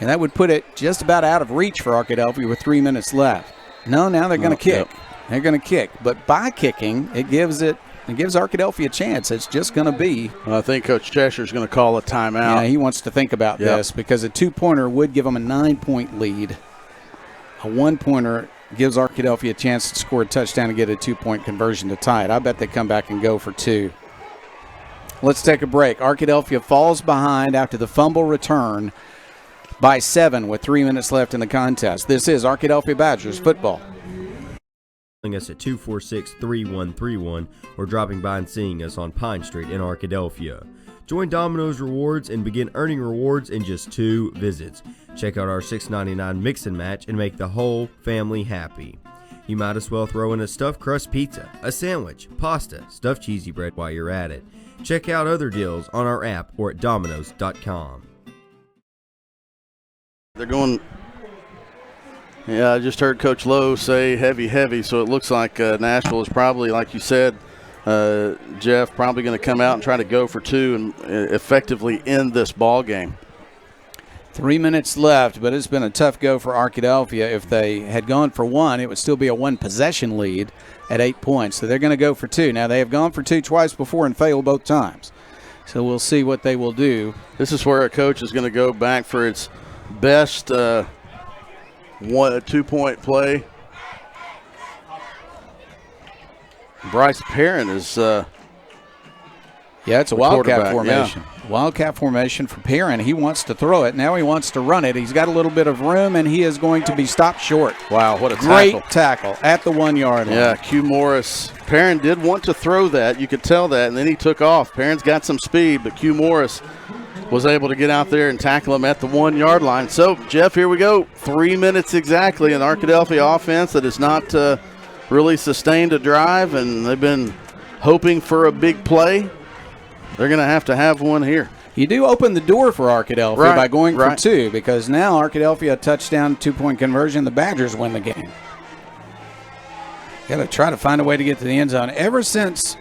And that would put it just about out of reach for Arkadelphia with 3 minutes left. No, now they're going to kick. Yep. They're going to kick. But by kicking, it gives Arkadelphia a chance. It's just going to be. Well, I think Coach Cheshire's going to call a timeout. Yeah, he wants to think about this because a 2-pointer would give them a 9-point lead. A 1-pointer gives Arkadelphia a chance to score a touchdown and get a 2-point conversion to tie it. I bet they come back and go for 2. Let's take a break. Arkadelphia falls behind after the fumble return by 7 with 3 minutes left in the contest. This is Arkadelphia Badgers football. Us at 246-3131 or dropping by and seeing us on Pine Street in Arkadelphia. Join Domino's Rewards and begin earning rewards in just 2 visits. Check out our $6.99 mix and match and make the whole family happy. You might as well throw in a stuffed crust pizza, a sandwich, pasta, stuffed cheesy bread while you're at it. Check out other deals on our app or at Domino's.com. They're going. Yeah, I just heard Coach Lowe say heavy, so it looks like Nashville is probably, like you said, Jeff, probably going to come out and try to go for 2 and effectively end this ball game. 3 minutes left, but it's been a tough go for Arkadelphia. If they had gone for 1, it would still be a 1-possession lead at 8 points. So they're going to go for 2. Now, they have gone for 2 twice before and failed both times. So we'll see what they will do. This is where a coach is going to go back for its best 2-point play. Bryce Perrin is it's a wildcat formation. Yeah. Wildcat formation for Perrin. He wants to throw it. Now he wants to run it. He's got a little bit of room, and he is going to be stopped short. Wow, what a great tackle at the 1-yard line. Yeah, Q Morris. Perrin did want to throw that. You could tell that, and then he took off. Perrin's got some speed, but Q Morris was able to get out there and tackle him at the 1-yard line. So, Jeff, here we go. 3 minutes exactly. An Arkadelphia offense that has not really sustained a drive, and they've been hoping for a big play. They're going to have one here. You do open the door for Arkadelphia by going for 2, because now Arkadelphia, a touchdown, 2-point conversion, the Badgers win the game. Got to try to find a way to get to the end zone. Ever since,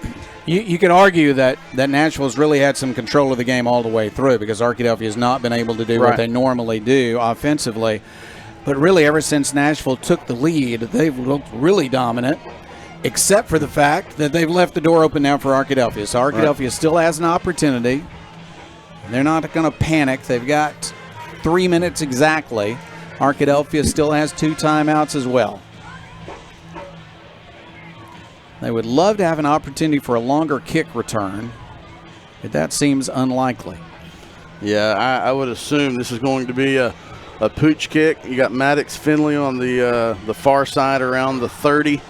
you can argue that Nashville's really had some control of the game all the way through because Arkadelphia has not been able to do what they normally do offensively. But really, ever since Nashville took the lead, they've looked really dominant, except for the fact that they've left the door open now for Arkadelphia. So Arkadelphia still has an opportunity. They're not going to panic. They've got 3 minutes exactly. Arkadelphia still has 2 timeouts as well. They would love to have an opportunity for a longer kick return, but that seems unlikely. Yeah, I would assume this is going to be a pooch kick. You got Maddox Finley on the far side around the 30.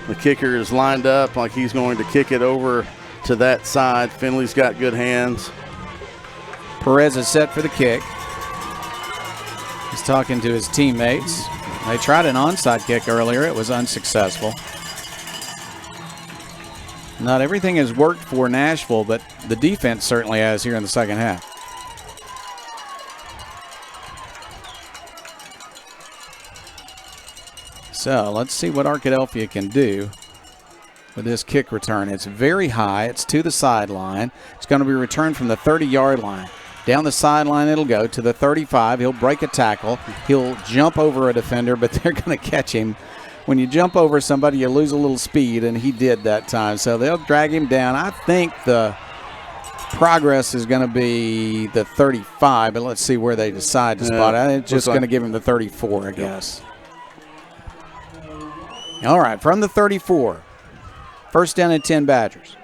The kicker is lined up like he's going to kick it over to that side. Finley's got good hands. Perez is set for the kick. He's talking to his teammates. They tried an onside kick earlier. It was unsuccessful. Not everything has worked for Nashville, but the defense certainly has here in the second half. So let's see what Arkadelphia can do with this kick return. It's very high. It's to the sideline. It's going to be returned from the 30-yard line. Down the sideline it'll go to the 35. He'll break a tackle. He'll jump over a defender, but they're going to catch him. When you jump over somebody, you lose a little speed, and he did that time. So they'll drag him down. I think the progress is going to be the 35, but let's see where they decide to spot it. It's just going to give him the 34, I guess. All right, from the 34. First down and 10 Badgers.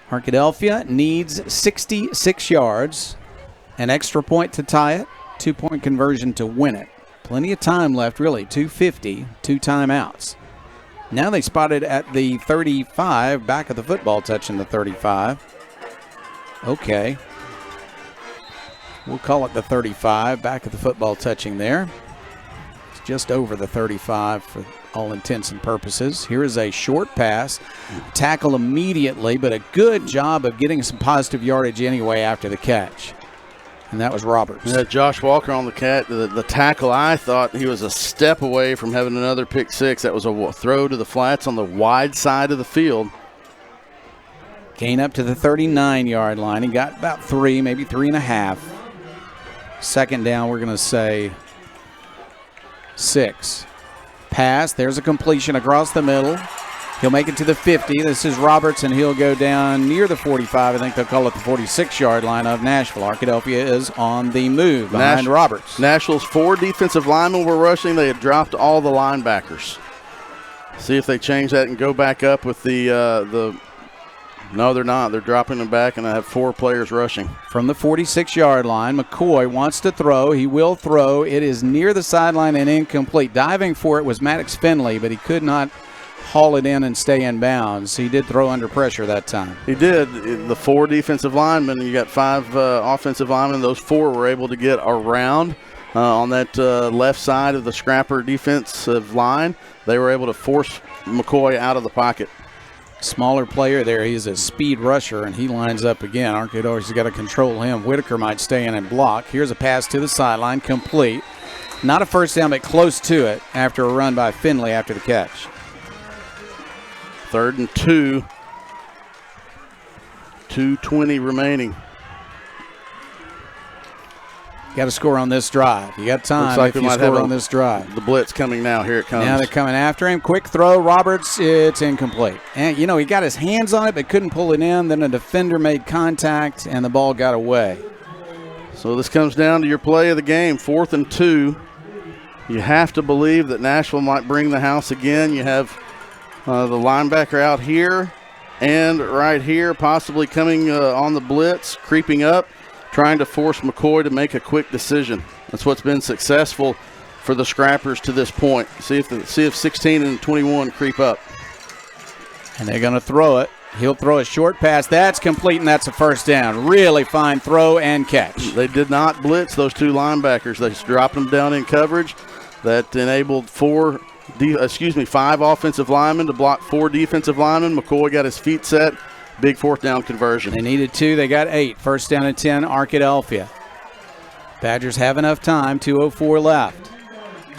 Arkadelphia needs 66 yards, an extra point to tie it, 2-point conversion to win it. Plenty of time left, really, 2:50, 2 timeouts. Now they spotted at the 35, back of the football touching the 35. Okay. We'll call it the 35, back of the football touching there. It's just over the 35 for all intents and purposes. Here is a short pass. Tackle immediately, but a good job of getting some positive yardage anyway after the catch. And that was Roberts. Yeah, Josh Walker on the tackle. I thought he was a step away from having another pick six. That was a throw to the flats on the wide side of the field. Gain up to the 39-yard line. He got about 3, maybe 3.5. Second down, we're going to say 6. Pass. There's a completion across the middle. He'll make it to the 50. This is Roberts, and he'll go down near the 45. I think they'll call it the 46-yard line of Nashville. Arkadelphia is on the move behind Roberts. Nashville's 4 defensive linemen were rushing. They had dropped all the linebackers. See if they change that and go back up with the no, they're not. They're dropping them back, and I have 4 players rushing. From the 46-yard line, McCoy wants to throw. He will throw. It is near the sideline and incomplete. Diving for it was Maddox Finley, but he could not haul it in and stay in bounds. He did throw under pressure that time. He did. The 4 defensive linemen, you got 5 offensive linemen. Those 4 were able to get around on that left side of the Scrapper defensive line. They were able to force McCoy out of the pocket. Smaller player there. He's a speed rusher, and he lines up again. Arkadelphia's got to control him. Whitaker might stay in and block. Here's a pass to the sideline, complete. Not a first down, but close to it after a run by Finley after the catch. 3rd and 2. 2:20 remaining. Got to score on this drive. You got time. Looks like if we you might score have on this drive. The blitz coming now. Here it comes. Now they're coming after him. Quick throw. Roberts, it's incomplete. And, he got his hands on it but couldn't pull it in. Then a defender made contact, and the ball got away. So this comes down to your play of the game. 4th and 2. You have to believe that Nashville might bring the house again. You have the linebacker out here and right here, possibly coming on the blitz, creeping up, trying to force McCoy to make a quick decision. That's what's been successful for the Scrappers to this point. See if 16 and 21 creep up. And they're going to throw it. He'll throw a short pass. That's complete, and that's a first down. Really fine throw and catch. They did not blitz those 2 linebackers. They just dropped them down in coverage. That enabled 5 offensive linemen to block 4 defensive linemen. McCoy got his feet set. Big 4th down conversion. They needed 2. They got 8. First down and 10, Arkadelphia. Badgers have enough time. 2:04 left.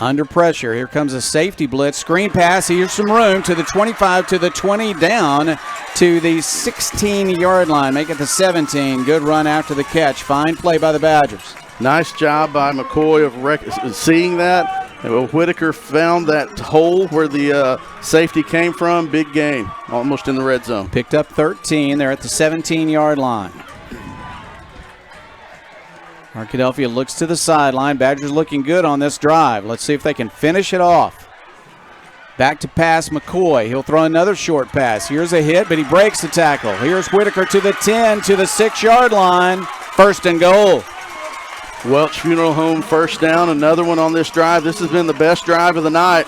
Under pressure. Here comes a safety blitz. Screen pass. Here's some room to the 25, to the 20, down to the 16-yard line. Make it the 17. Good run after the catch. Fine play by the Badgers. Nice job by McCoy of seeing that. And Whitaker found that hole where the safety came from. Big gain. Almost in the red zone. Picked up 13. They're at the 17-yard line. Arkadelphia looks to the sideline. Badgers looking good on this drive. Let's see if they can finish it off. Back to pass McCoy. He'll throw another short pass. Here's a hit, but he breaks the tackle. Here's Whitaker to the 10, to the 6-yard line. First and goal. Welch Funeral Home first down. Another one on this drive. This has been the best drive of the night.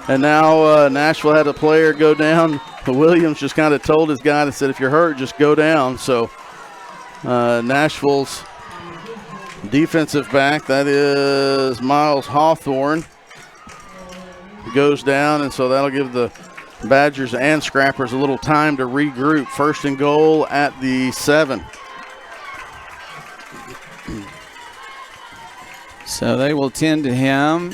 And now Nashville had a player go down. Williams just kind of told his guy and said, if you're hurt, just go down. So Nashville's defensive back, that is Miles Hawthorne, goes down, and so that'll give the Badgers and Scrappers a little time to regroup. First and goal at the 7. So they will tend to him.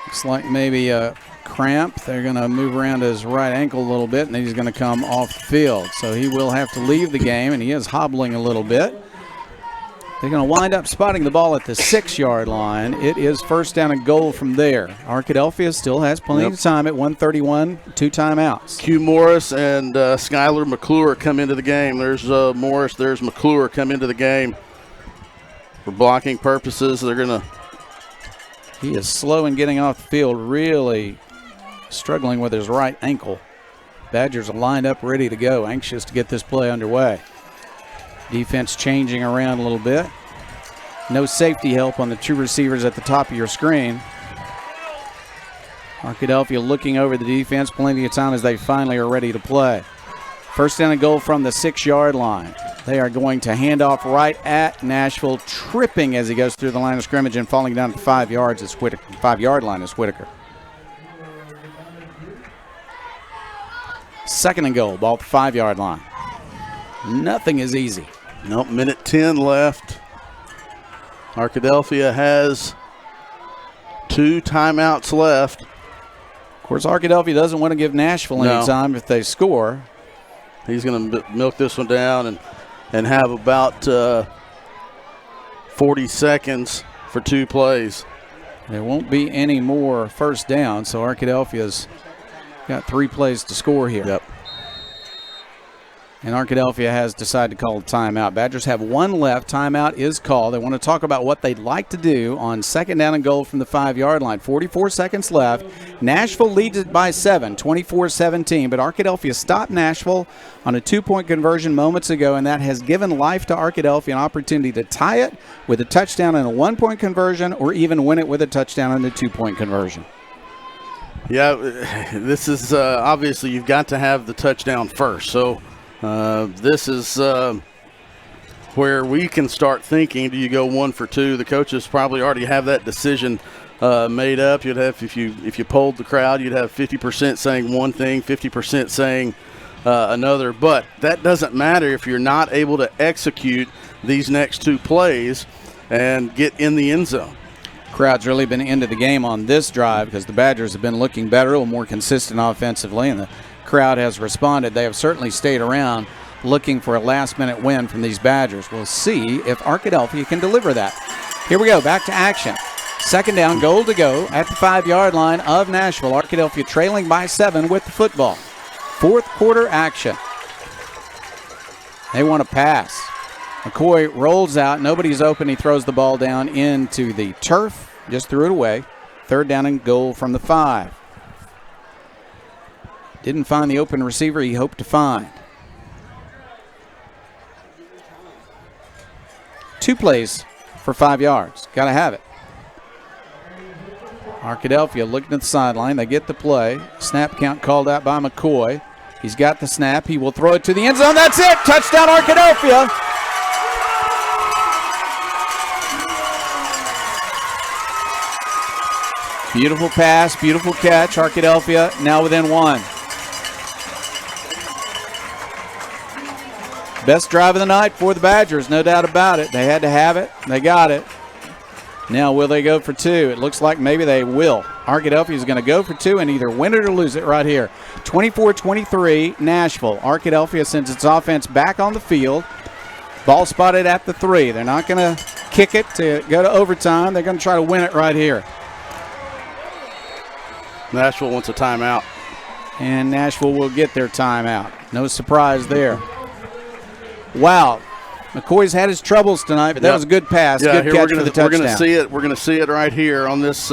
Looks like maybe a cramp. They're going to move around his right ankle a little bit, and then he's going to come off the field. So he will have to leave the game, and he is hobbling a little bit. They're going to wind up spotting the ball at the 6-yard line. It is first down and goal from there. Arkadelphia still has plenty of time at 1:31, 2 timeouts. Q Morris and Skylar McClure come into the game. There's Morris, there's McClure come into the game. For blocking purposes, they're going to. He is slow in getting off the field, really struggling with his right ankle. Badgers are lined up ready to go, anxious to get this play underway. Defense changing around a little bit. No safety help on the two receivers at the top of your screen. Arkadelphia looking over the defense, plenty of time as they finally are ready to play. First down and goal from the 6-yard line. They are going to hand off right at Nashville, tripping as he goes through the line of scrimmage and falling down to 5 yards. It's Whitaker. 5-yard line is Whitaker. Second and goal, ball at the 5-yard line. Nothing is easy. Nope, minute 10 left. Arkadelphia has 2 timeouts left. Of course, Arkadelphia doesn't want to give Nashville any time if they score. He's going to milk this one down and have about 40 seconds for 2 plays. There won't be any more first down, so Arkadelphia's got 3 plays to score here. Yep. And Arkadelphia has decided to call a timeout. Badgers have 1 left. Timeout is called. They want to talk about what they'd like to do on second down and goal from the 5-yard line. 44 seconds left. Nashville leads it by 7, 24-17. But Arkadelphia stopped Nashville on a 2-point conversion moments ago, and that has given life to Arkadelphia an opportunity to tie it with a touchdown and a 1-point conversion, or even win it with a touchdown and a 2-point conversion. Yeah, this is obviously you've got to have the touchdown first. So this is where we can start thinking, do you go 1 for 2? The coaches probably already have that decision made up. You'd have, if you polled the crowd, you'd have 50% saying one thing, 50% saying another. But that doesn't matter if you're not able to execute these next 2 plays and get in the end zone. Crowd's really been into the game on this drive because the Badgers have been looking better, a little more consistent offensively, and the crowd has responded. They have certainly stayed around looking for a last-minute win from these Badgers. We'll see if Arkadelphia can deliver that. Here we go, back to action. Second down, goal to go at the 5-yard line of Nashville. Arkadelphia trailing by 7 with the football. 4th quarter action. They want to pass. McCoy rolls out. Nobody's open. He throws the ball down into the turf. Just threw it away. 3rd down and goal from the 5. Didn't find the open receiver he hoped to find. 2 plays for 5 yards. Got to have it. Arkadelphia looking at the sideline. They get the play. Snap count called out by McCoy. He's got the snap. He will throw it to the end zone. That's it. Touchdown, Arkadelphia. Beautiful pass, beautiful catch. Arkadelphia now within 1. Best drive of the night for the Badgers, no doubt about it. They had to have it. They got it. Now, will they go for two? It looks like maybe they will. Arkadelphia is going to go for two and either win it or lose it right here. 24-23, Nashville. Arkadelphia sends its offense back on the field. Ball spotted at the 3. They're not going to kick it to go to overtime. They're going to try to win it right here. Nashville wants a timeout. And Nashville will get their timeout. No surprise there. Wow. McCoy's had his troubles tonight, but that was a good pass. Yeah, good catch for the touchdown. We're going to see it. We're going to see it right here on this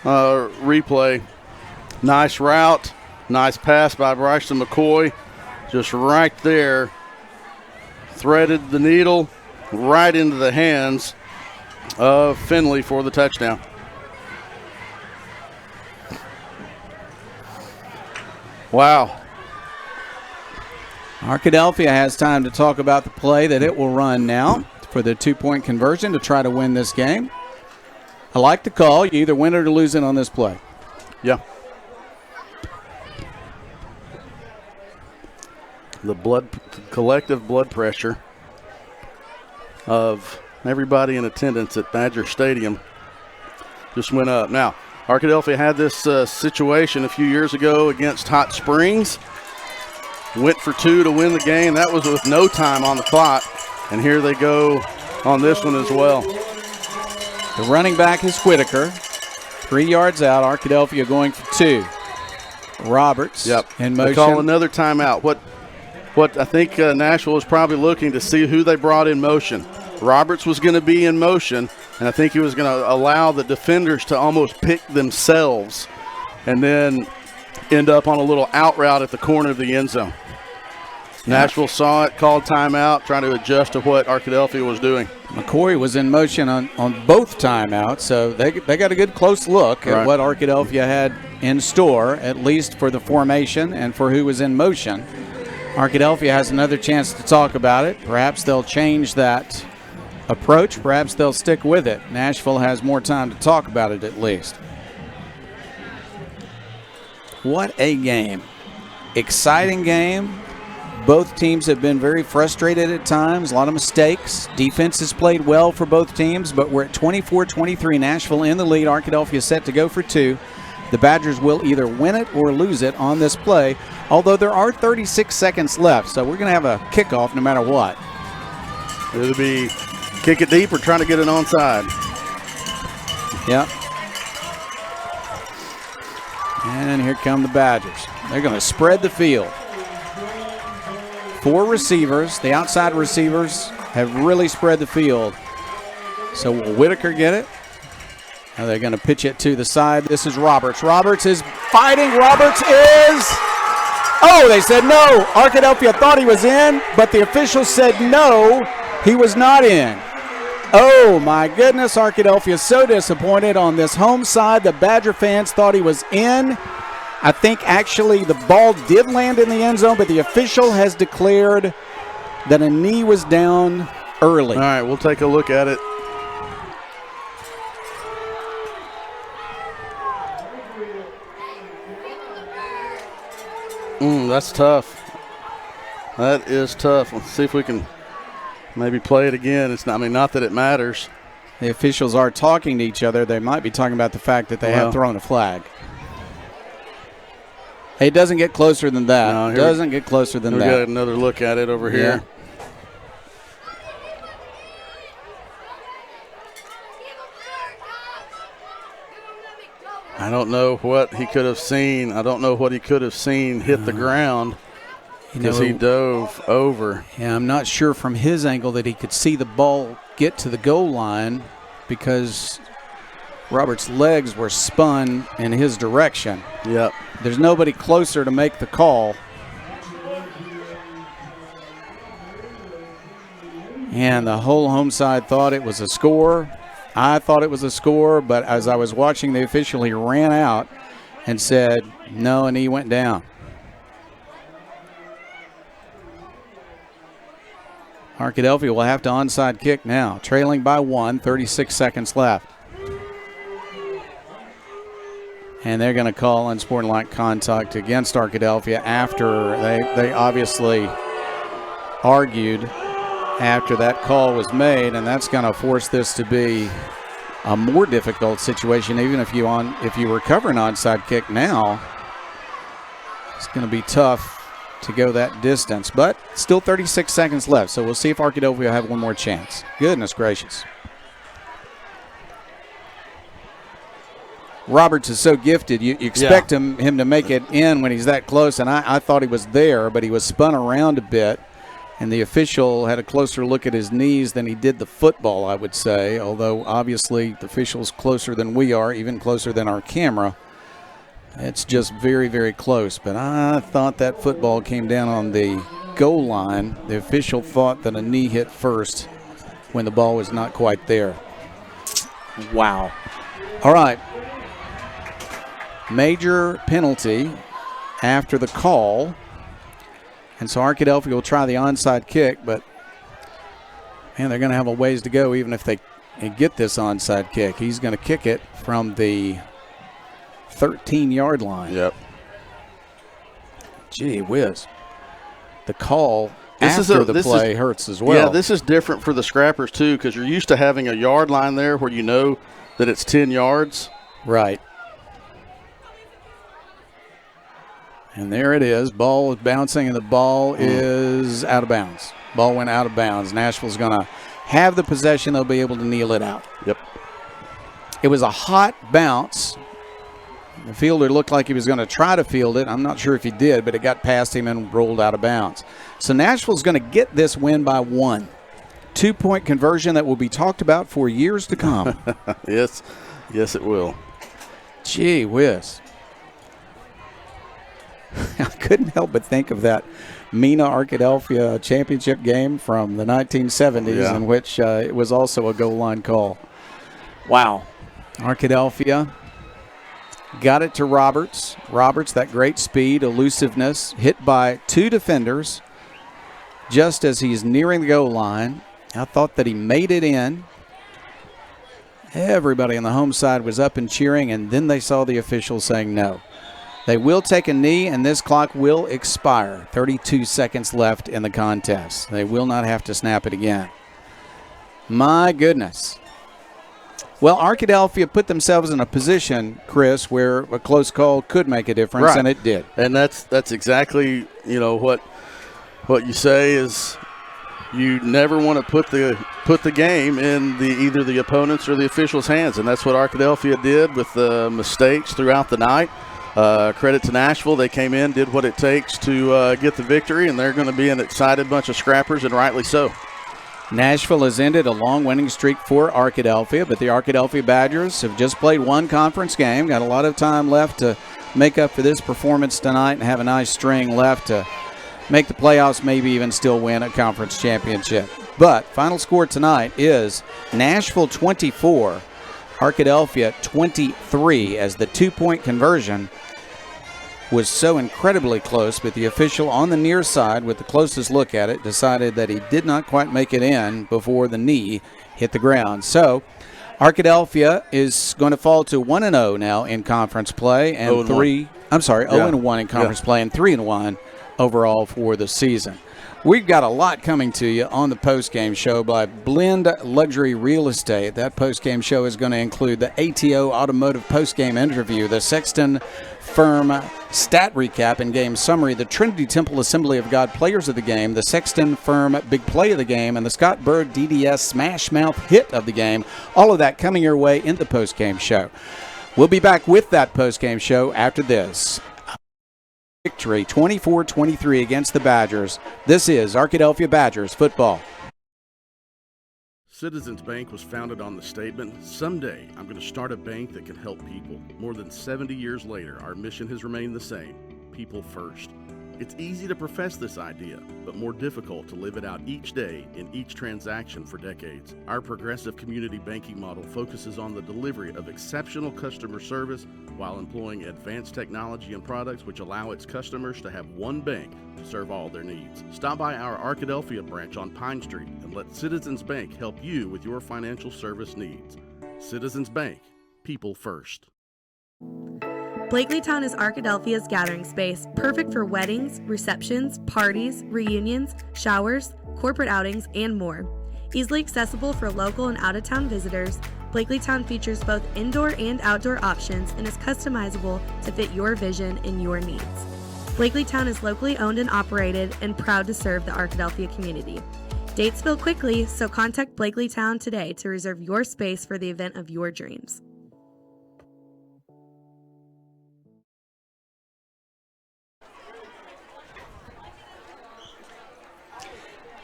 replay. Nice route. Nice pass by Bryson McCoy. Just right there. Threaded the needle right into the hands of Finley for the touchdown. Wow. Arkadelphia has time to talk about the play that it will run now for the 2-point conversion to try to win this game. I like the call. You either win it or lose it on this play. Yeah. The collective blood pressure of everybody in attendance at Badger Stadium just went up. Now, Arkadelphia had this situation a few years ago against Hot Springs. Went for two to win the game. That was with no time on the clock. And here they go on this one as well. The running back is Whitaker. 3 yards out. Arkadelphia going for two. Roberts in motion. They call another timeout. What I think Nashville was probably looking to see who they brought in motion. Roberts was going to be in motion, and I think he was going to allow the defenders to almost pick themselves and then end up on a little out route at the corner of the end zone. Nashville saw it, called timeout, trying to adjust to what Arkadelphia was doing. McCoy was in motion on both timeouts, so they got a good close look at what Arkadelphia had in store, at least for the formation and for who was in motion. Arkadelphia has another chance to talk about it. Perhaps they'll change that approach. Perhaps they'll stick with it. Nashville has more time to talk about it at least. What a game. Exciting game. Both teams have been very frustrated at times, a lot of mistakes. Defense has played well for both teams, but we're at 24-23. Nashville in the lead. Arkadelphia set to go for two. The Badgers will either win it or lose it on this play, although there are 36 seconds left, so we're going to have a kickoff no matter what. It'll be kick it deep or trying to get it onside. Yep. And here come the Badgers. They're going to spread the field. 4 receivers. The outside receivers have really spread the field. So will Whitaker get it? Now they're going to pitch it to the side. This is Roberts. Roberts is fighting. Roberts is... Oh, they said no. Arkadelphia thought he was in, but the officials said no, he was not in. Oh, my goodness. Arkadelphia is so disappointed on this home side. The Badger fans thought he was in. I think actually the ball did land in the end zone, but the official has declared that a knee was down early. All right, we'll take a look at it. That's tough. That is tough. Let's see if we can maybe play it again. It's not, I mean, not that it matters. The officials are talking to each other. They might be talking about the fact that they have thrown a flag. It doesn't get closer than that. No, doesn't get closer than that. We'll get another look at it over here. I don't know what he could have seen. I don't know what he could have seen hit the ground because he dove over. Yeah, I'm not sure from his angle that he could see the ball get to the goal line because Robert's legs were spun in his direction. Yep. There's nobody closer to make the call. And the whole home side thought it was a score. I thought it was a score, but as I was watching the official, he ran out and said no, and he went down. Arkadelphia will have to onside kick now, trailing by 1, 36 seconds left. And they're going to call unsportsmanlike contact against Arkadelphia after they obviously argued after that call was made, and that's going to force this to be a more difficult situation. Even if you recover an onside kick now, it's going to be tough to go that distance. But still 36 seconds left, so we'll see if Arkadelphia will have one more chance. Goodness gracious. Roberts is so gifted. You expect him to make it in when he's that close, and I thought he was there, but he was spun around a bit, and the official had a closer look at his knees than he did the football, I would say, although obviously the official's closer than we are, even closer than our camera. It's just very, very close, but I thought that football came down on the goal line. The official thought that a knee hit first when the ball was not quite there. Wow. All right. Major penalty after the call. And so Arkadelphia will try the onside kick, but, man, they're going to have a ways to go even if they get this onside kick. He's going to kick it from the 13-yard line. Yep. Gee whiz. The call after the play hurts as well. Yeah, this is different for the Scrappers, too, because you're used to having a yard line there where you know that it's 10 yards. Right. And there it is. Ball is bouncing, and the ball is out of bounds. Ball went out of bounds. Nashville's going to have the possession. They'll be able to kneel it out. Yep. It was a hot bounce. The fielder looked like he was going to try to field it. I'm not sure if he did, but it got past him and rolled out of bounds. So Nashville's going to get this win by 1. 2-point conversion that will be talked about for years to come. Yes, it will. Gee whiz. I couldn't help but think of that Mena Arkadelphia championship game from the 1970s in which it was also a goal line call. Wow. Arkadelphia got it to Roberts. Roberts, that great speed, elusiveness, hit by 2 defenders just as he's nearing the goal line. I thought that he made it in. Everybody on the home side was up and cheering, and then they saw the official saying no. They will take a knee, and this clock will expire. 32 seconds left in the contest. They will not have to snap it again. My goodness. Well, Arkadelphia put themselves in a position, Chris, where a close call could make a difference, and it did. And that's exactly, what you say is you never want to put the game in either the opponent's or the official's hands, and that's what Arkadelphia did with the mistakes throughout the night. Credit to Nashville. They came in, did what it takes to get the victory, and they're going to be an excited bunch of Scrappers, and rightly so. Nashville has ended a long winning streak for Arkadelphia, but the Arkadelphia Badgers have just played one conference game. Got a lot of time left to make up for this performance tonight and have a nice string left to make the playoffs, maybe even still win a conference championship. But final score tonight is Nashville 24, Arkadelphia 23, as the 2-point conversion was so incredibly close, but the official on the near side with the closest look at it decided that he did not quite make it in before the knee hit the ground. So Arkadelphia is going to fall to 1-0 now in conference play, and 0-1 in conference play, and 3-1 overall for the season. We've got a lot coming to you on the postgame show by Blend Luxury Real Estate. That postgame show is going to include the ATO Automotive postgame interview, the Sexton Firm stat recap and game summary, the Trinity Temple Assembly of God players of the game, the Sexton Firm big play of the game, and the Scott Bird DDS Smash Mouth hit of the game. All of that coming your way in the postgame show. We'll be back with that postgame show after this. Victory 24-23 against the Badgers. This is Arkadelphia Badgers football. Citizens Bank was founded on the statement, "Someday I'm going to start a bank that can help people." More than 70 years later, our mission has remained the same: people first. It's easy to profess this idea, but more difficult to live it out each day in each transaction for decades. Our progressive community banking model focuses on the delivery of exceptional customer service while employing advanced technology and products which allow its customers to have one bank to serve all their needs. Stop by our Arkadelphia branch on Pine Street and let Citizens Bank help you with your financial service needs. Citizens Bank, people first. Blakelytown is Arkadelphia's gathering space, perfect for weddings, receptions, parties, reunions, showers, corporate outings, and more. Easily accessible for local and out-of-town visitors, Blakelytown features both indoor and outdoor options and is customizable to fit your vision and your needs. Blakelytown is locally owned and operated and proud to serve the Arkadelphia community. Dates fill quickly, so contact Blakelytown today to reserve your space for the event of your dreams.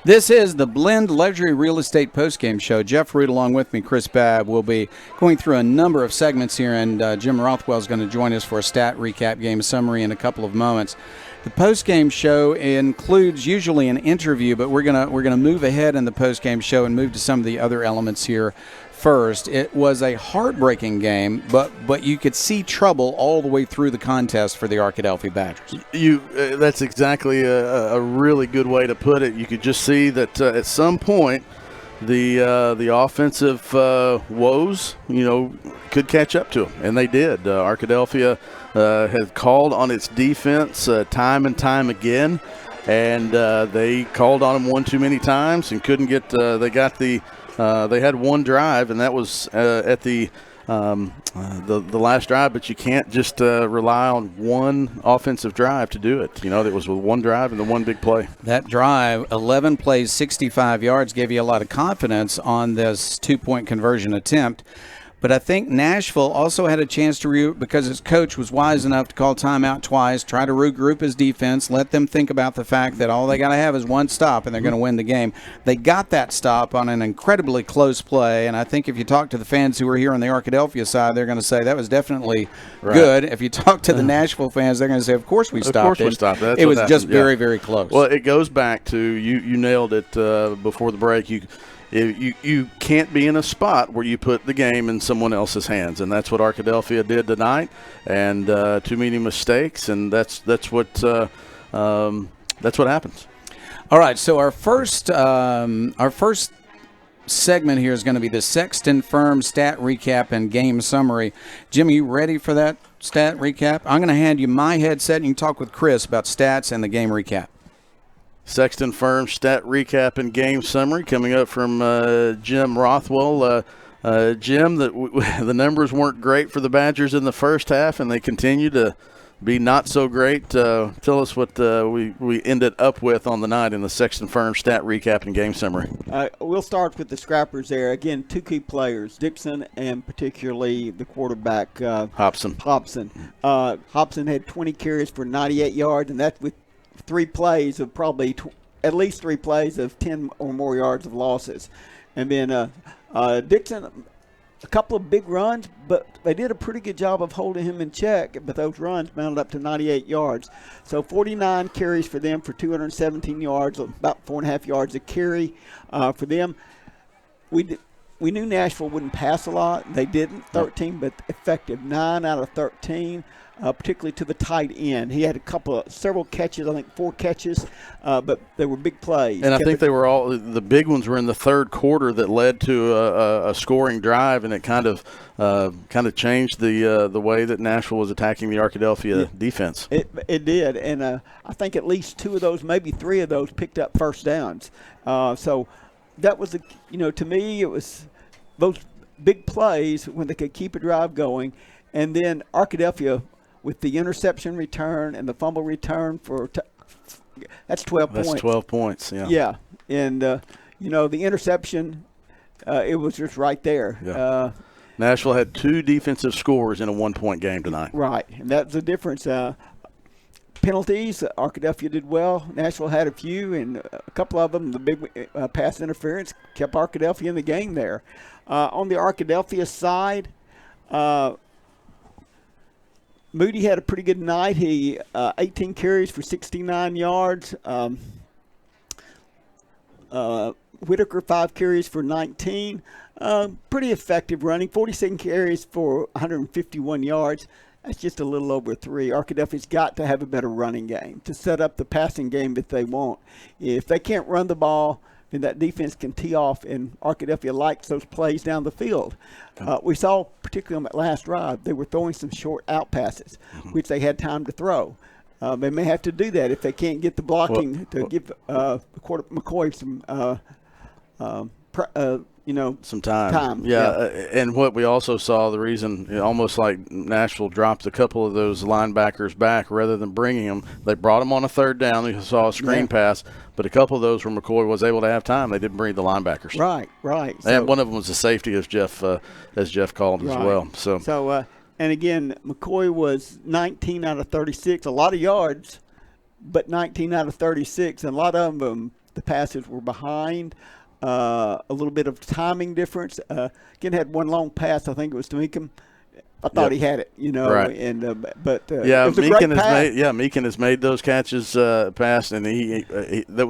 This is the Blend Luxury Real Estate Postgame Show. Jeff Root along with me, Chris Babb, will be going through a number of segments here, and Jim Rothwell is going to join us for a stat recap, game summary in a couple of moments. The postgame show includes usually an interview, but we're gonna move ahead in the postgame show and move to some of the other elements here first. It was a heartbreaking game, but you could see trouble all the way through the contest for the Arkadelphia Badgers. That's exactly a really good way to put it. You could just see that at some point the offensive woes, could catch up to them, and they did. Arkadelphia had called on its defense time and time again, and they called on them one too many times and couldn't get. They had one drive, and that was at the last drive. But you can't just rely on one offensive drive to do it. It was with one drive and the one big play. That drive, 11 plays, 65 yards, gave you a lot of confidence on this two-point conversion attempt. But I think Nashville also had a chance to because his coach was wise enough to call timeout twice, try to regroup his defense, let them think about the fact that all they got to have is one stop and they're going to win the game. They got that stop on an incredibly close play, and I think if you talk to the fans who were here on the Arkadelphia side, they're going to say that was definitely good. If you talk to the Nashville fans, they're going to say, of course we stopped it. Of course we stopped it. It was just very, very close. Well, it goes back to, you nailed it before the break. You can't be in a spot where you put the game in someone else's hands, and that's what Arkadelphia did tonight. And too many mistakes, and that's what happens. All right, so our first segment here is going to be the Sexton Firm stat recap and game summary. Jim, you ready for that stat recap? I'm going to hand you my headset, and you can talk with Chris about stats and the game recap. Sexton Firm stat recap and game summary coming up from Jim Rothwell. Jim, the numbers weren't great for the Badgers in the first half, and they continue to be not so great. Tell us what we ended up with on the night in the Sexton Firm stat recap and game summary. We'll start with the scrappers there. Again, two key players, Dixon and particularly the quarterback, Hobson. Hobson had 20 carries for 98 yards, and that's with 3 plays of probably at least 3 plays of 10 or more yards of losses. And then Dixon, a couple of big runs, but they did a pretty good job of holding him in check, but those runs mounted up to 98 yards. So 49 carries for them for 217 yards, about 4.5 yards a carry for them. We knew Nashville wouldn't pass a lot. They didn't, 13, but effective, 9 out of 13. Particularly to the tight end. He had several catches, I think 4 catches, but they were big plays. And I think they were all, the big ones were in the third quarter that led to a scoring drive, and it kind of changed the way that Nashville was attacking the Arkadelphia defense. It did, and I think at least 2 of those, maybe 3 of those picked up first downs. So that was, to me, it was those big plays when they could keep a drive going. And then Arkadelphia, with the interception return and the fumble return that's 12 points. That's 12 points, yeah. Yeah, and, the interception, it was just right there. Yeah. Nashville had 2 defensive scores in a 1-point game tonight. Right, and that's the difference. Penalties, Arkadelphia did well. Nashville had a few, and a couple of them, the big pass interference, kept Arkadelphia in the game there. On the Arkadelphia side, Moody had a pretty good night. He 18 carries for 69 yards. Whitaker 5 carries for 19. Pretty effective running. 47 carries for 151 yards. That's just a little over 3. Arkadelphia's got to have a better running game to set up the passing game if they want. If they can't run the ball, then that defense can tee off, and Arkadelphia likes those plays down the field. We saw, particularly on that last drive, they were throwing some short out passes, which they had time to throw. They may have to do that if they can't get the blocking to give McCoy some some time. Yeah. And what we also saw, the reason, almost like Nashville dropped a couple of those linebackers back rather than bringing them, they brought them on a third down. You saw a screen pass, but a couple of those where McCoy was able to have time, they didn't bring the linebackers. Right. And one of them was a safety, as Jeff called as well. So and again, McCoy was 19 out of 36, a lot of yards, but 19 out of 36, and a lot of them, the passes were behind. A little bit of timing difference. Again, had one long pass. I think it was to Meekin. I thought he had it, Right. And it was a great pass. Meekin has made those catches past, and he that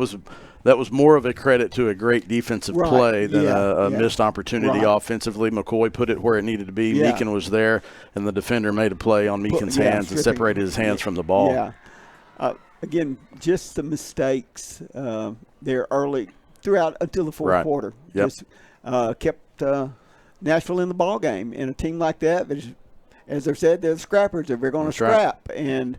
was more of a credit to a great defensive play than a missed opportunity offensively. McCoy put it where it needed to be. Yeah. Meekin was there, and the defender made a play on Meekin's hands and separated his hands from the ball. Yeah. Again, just the mistakes there early. Throughout until the fourth quarter. Yep. Just kept Nashville in the ball game. And a team like that, as they said, they're the scrappers. They're going to scrap. Right. And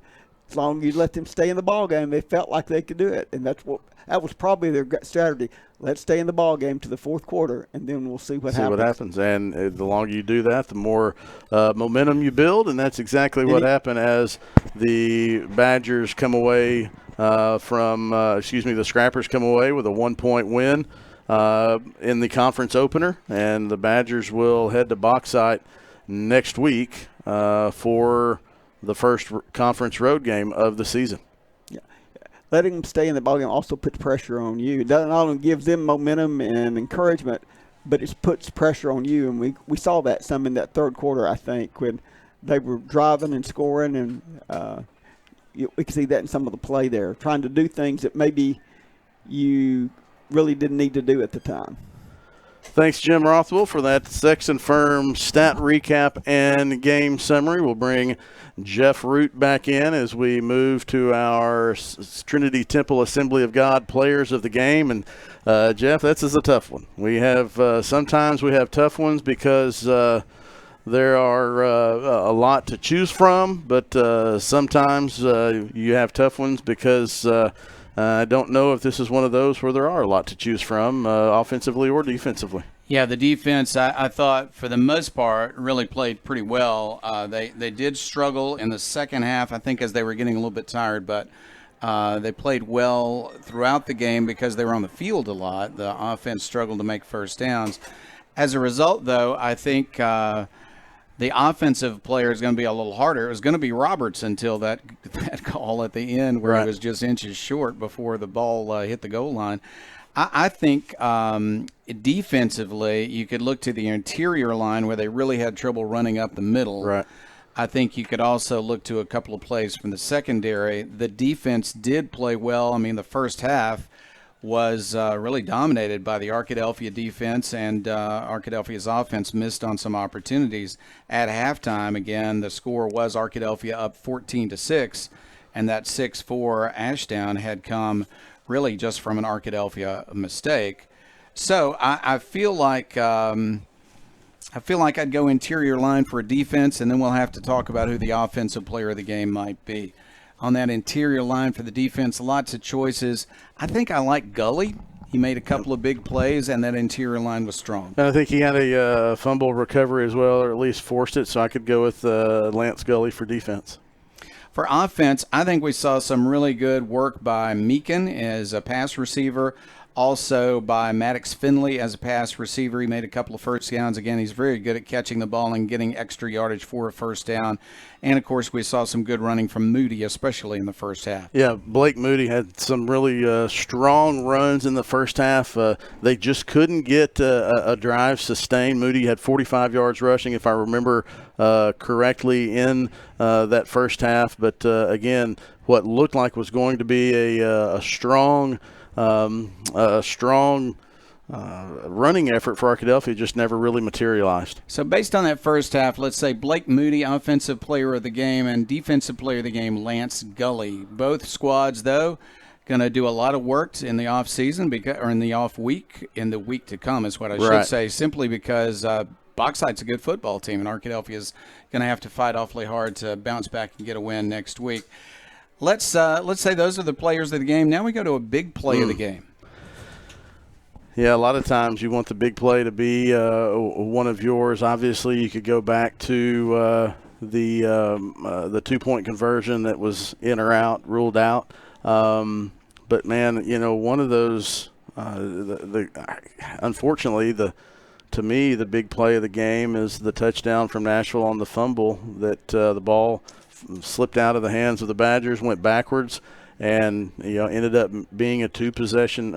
as long as you let them stay in the ball game, they felt like they could do it. And that was probably their strategy. Let's stay in the ball game to the fourth quarter, and then we'll see what happens. And the longer you do that, the more momentum you build. And that's exactly what happened as the Badgers come away the Scrappers come away with a 1-point win in the conference opener, and the Badgers will head to Bauxite next week for the first conference road game of the season. Yeah, letting them stay in the ballgame also puts pressure on you. It doesn't only gives them momentum and encouragement, but it puts pressure on you, and we saw that some in that third quarter, I think, when they were driving and scoring, and we can see that in some of the play there, trying to do things that maybe you really didn't need to do at the time. Thanks, Jim Rothwell, for that Sexton Firm stat recap and game summary. We'll bring Jeff Root back in as we move to our Trinity Temple Assembly of God players of the game. And, Jeff, this is a tough one. We have sometimes we have tough ones because there are a lot to choose from, but sometimes you have tough ones because I don't know if this is one of those where there are a lot to choose from, offensively or defensively. Yeah, the defense, I thought, for the most part, really played pretty well. They did struggle in the second half, I think, as they were getting a little bit tired, but they played well throughout the game because they were on the field a lot. The offense struggled to make first downs. As a result, though, I think the offensive player is going to be a little harder. It was going to be Roberts until that call at the end where he was just inches short before the ball hit the goal line. I think defensively you could look to the interior line where they really had trouble running up the middle. Right. I think you could also look to a couple of plays from the secondary. The defense did play well. I mean, the first half was really dominated by the Arkadelphia defense, and Arkadelphia's offense missed on some opportunities. At halftime, again, the score was Arkadelphia up 14-6, and that 6-4 Ashdown had come really just from an Arkadelphia mistake. So I feel like I'd go interior line for a defense, and then we'll have to talk about who the offensive player of the game might be. On that interior line for the defense, lots of choices. I think I like Gully. He made a couple of big plays, and that interior line was strong. And I think he had a fumble recovery as well, or at least forced it, so I could go with Lance Gully for defense. For offense, I think we saw some really good work by Meekin as a pass receiver, also by Maddox Finley as a pass receiver. He made a couple of first downs. Again, he's very good at catching the ball and getting extra yardage for a first down. And, of course, we saw some good running from Moody, especially in the first half. Yeah, Blake Moody had some really strong runs in the first half. They just couldn't get a drive sustained. Moody had 45 yards rushing, if I remember correctly, in that first half. But, again, what looked like was going to be a strong running effort for Arkadelphia just never really materialized. So based on that first half, let's say Blake Moody, offensive player of the game, and defensive player of the game, Lance Gully. Both squads, though, going to do a lot of work in the off season or in the off week, in the week to come is what I should say, simply because Bauxite's a good football team, and Arkadelphia is going to have to fight awfully hard to bounce back and get a win next week. Let's say those are the players of the game. Now we go to a big play of the game. Yeah, a lot of times you want the big play to be one of yours. Obviously, you could go back to the 2-point conversion that was in or out, ruled out. But man, one of those. Unfortunately, to me, the big play of the game is the touchdown from Nashville on the fumble that the ball slipped out of the hands of the Badgers, went backwards, and ended up being a two-possession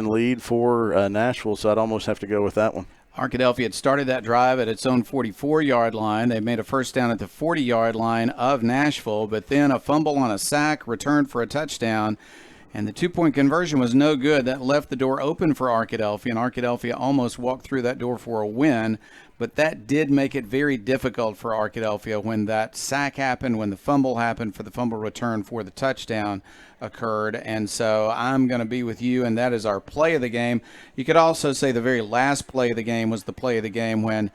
lead for Nashville. So I'd almost have to go with that one. Arkadelphia had started that drive at its own 44-yard line. They made a first down at the 40-yard line of Nashville, but then a fumble on a sack, returned for a touchdown. And the 2-point conversion was no good. That left the door open for Arkadelphia, and Arkadelphia almost walked through that door for a win. But that did make it very difficult for Arkadelphia when that sack happened, when the fumble happened for the fumble return for the touchdown occurred. And so I'm going to be with you, and that is our play of the game. You could also say the very last play of the game was the play of the game when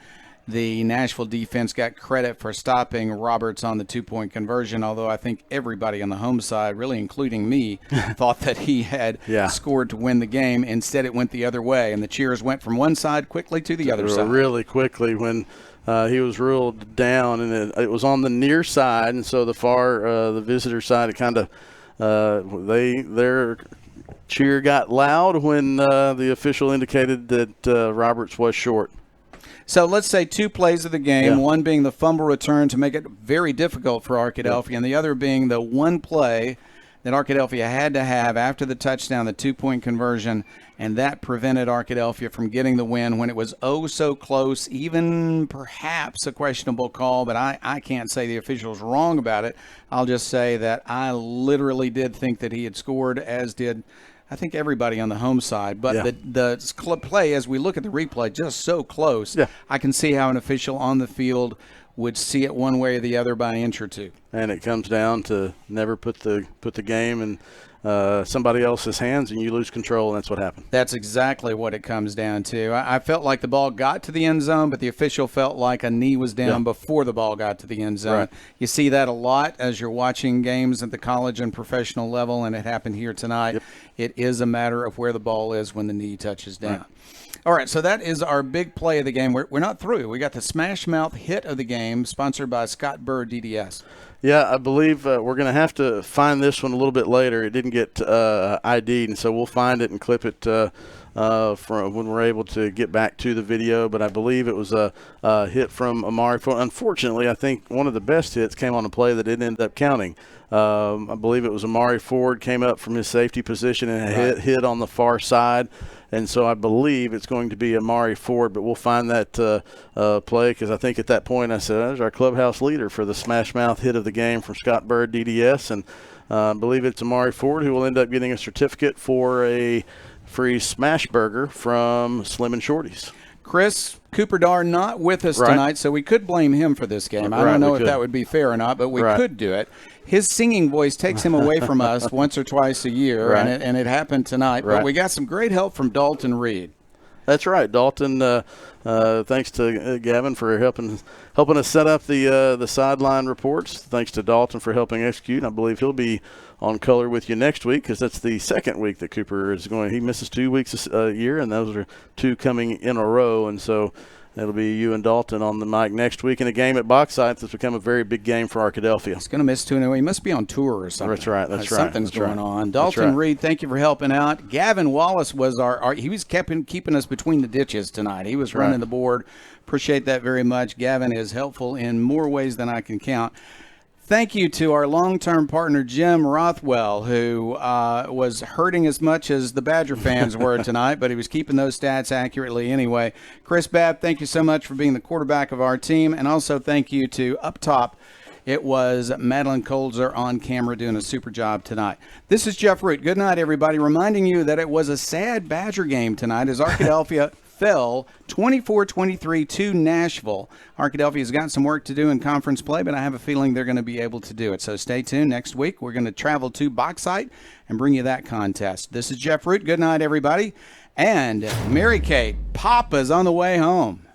the Nashville defense got credit for stopping Roberts on the 2-point conversion, although I think everybody on the home side, really including me, thought that he had scored to win the game. Instead, it went the other way, and the cheers went from one side quickly to the other side. Really quickly when he was ruled down, and it was on the near side, and so the visitor side, it kind of their cheer got loud when the official indicated that Roberts was short. So let's say two plays of the game, one being the fumble return to make it very difficult for Arkadelphia, and the other being the one play that Arkadelphia had to have after the touchdown, the 2-point conversion, and that prevented Arkadelphia from getting the win when it was oh so close, even perhaps a questionable call, but I can't say the official's wrong about it. I'll just say that I literally did think that he had scored, as did I think everybody on the home side, but the play, as we look at the replay, just so close. Yeah. I can see how an official on the field would see it one way or the other by an inch or two. And it comes down to never put the game in somebody else's hands, and you lose control, and that's what happened. That's exactly what it comes down to. I felt like the ball got to the end zone, but the official felt like a knee was down before the ball got to the end zone. Right. You see that a lot as you're watching games at the college and professional level, and it happened here tonight. Yep. It is a matter of where the ball is when the knee touches down. Right. All right, so that is our big play of the game. We're not through. We got the Smash Mouth hit of the game, sponsored by Scott Burr DDS. Yeah, I believe we're going to have to find this one a little bit later. It didn't get ID'd, and so we'll find it and clip it from when we're able to get back to the video. But I believe it was a hit from Amari Ford. Unfortunately, I think one of the best hits came on a play that didn't end up counting. I believe it was Amari Ford came up from his safety position and hit on the far side. And so I believe it's going to be Amari Ford, but we'll find that play because I think at that point I said, there's our clubhouse leader for the Smash Mouth hit of the game from Scott Bird DDS. And I believe it's Amari Ford who will end up getting a certificate for a free smash burger from Slim and Shorty's. Chris Cooper Dar not with us tonight, so we could blame him for this game. I don't know if that would be fair or not, but we could do it. His singing voice takes him away from us once or twice a year, and it happened tonight. But we got some great help from Dalton Reed. That's right, Dalton. Thanks to Gavin for helping us set up the sideline reports. Thanks to Dalton for helping execute. I believe he'll be on color with you next week because that's the second week that Cooper is going. He misses 2 weeks a year, and those are two coming in a row. And so it'll be you and Dalton on the mic next week in a game at Bauxite that's become a very big game for Arkadelphia. He's going to miss 2 in a row. He must be on tour or something. That's right. That's right. Something's going on. Dalton Reed, thank you for helping out. Gavin Wallace was he was keeping us between the ditches tonight. He was running the board. Appreciate that very much. Gavin is helpful in more ways than I can count. Thank you to our long-term partner, Jim Rothwell, who was hurting as much as the Badger fans were tonight, but he was keeping those stats accurately anyway. Chris Babb, thank you so much for being the quarterback of our team, and also thank you to up top. It was Madeline Colzer on camera doing a super job tonight. This is Jeff Root. Good night, everybody. Reminding you that it was a sad Badger game tonight as Arkadelphia fell 24-23 to Nashville. Arkadelphia has got some work to do in conference play, but I have a feeling they're going to be able to do it. So stay tuned. Next week, we're going to travel to Bauxite and bring you that contest. This is Jeff Root. Good night, everybody. And Mary Kate, Papa's on the way home.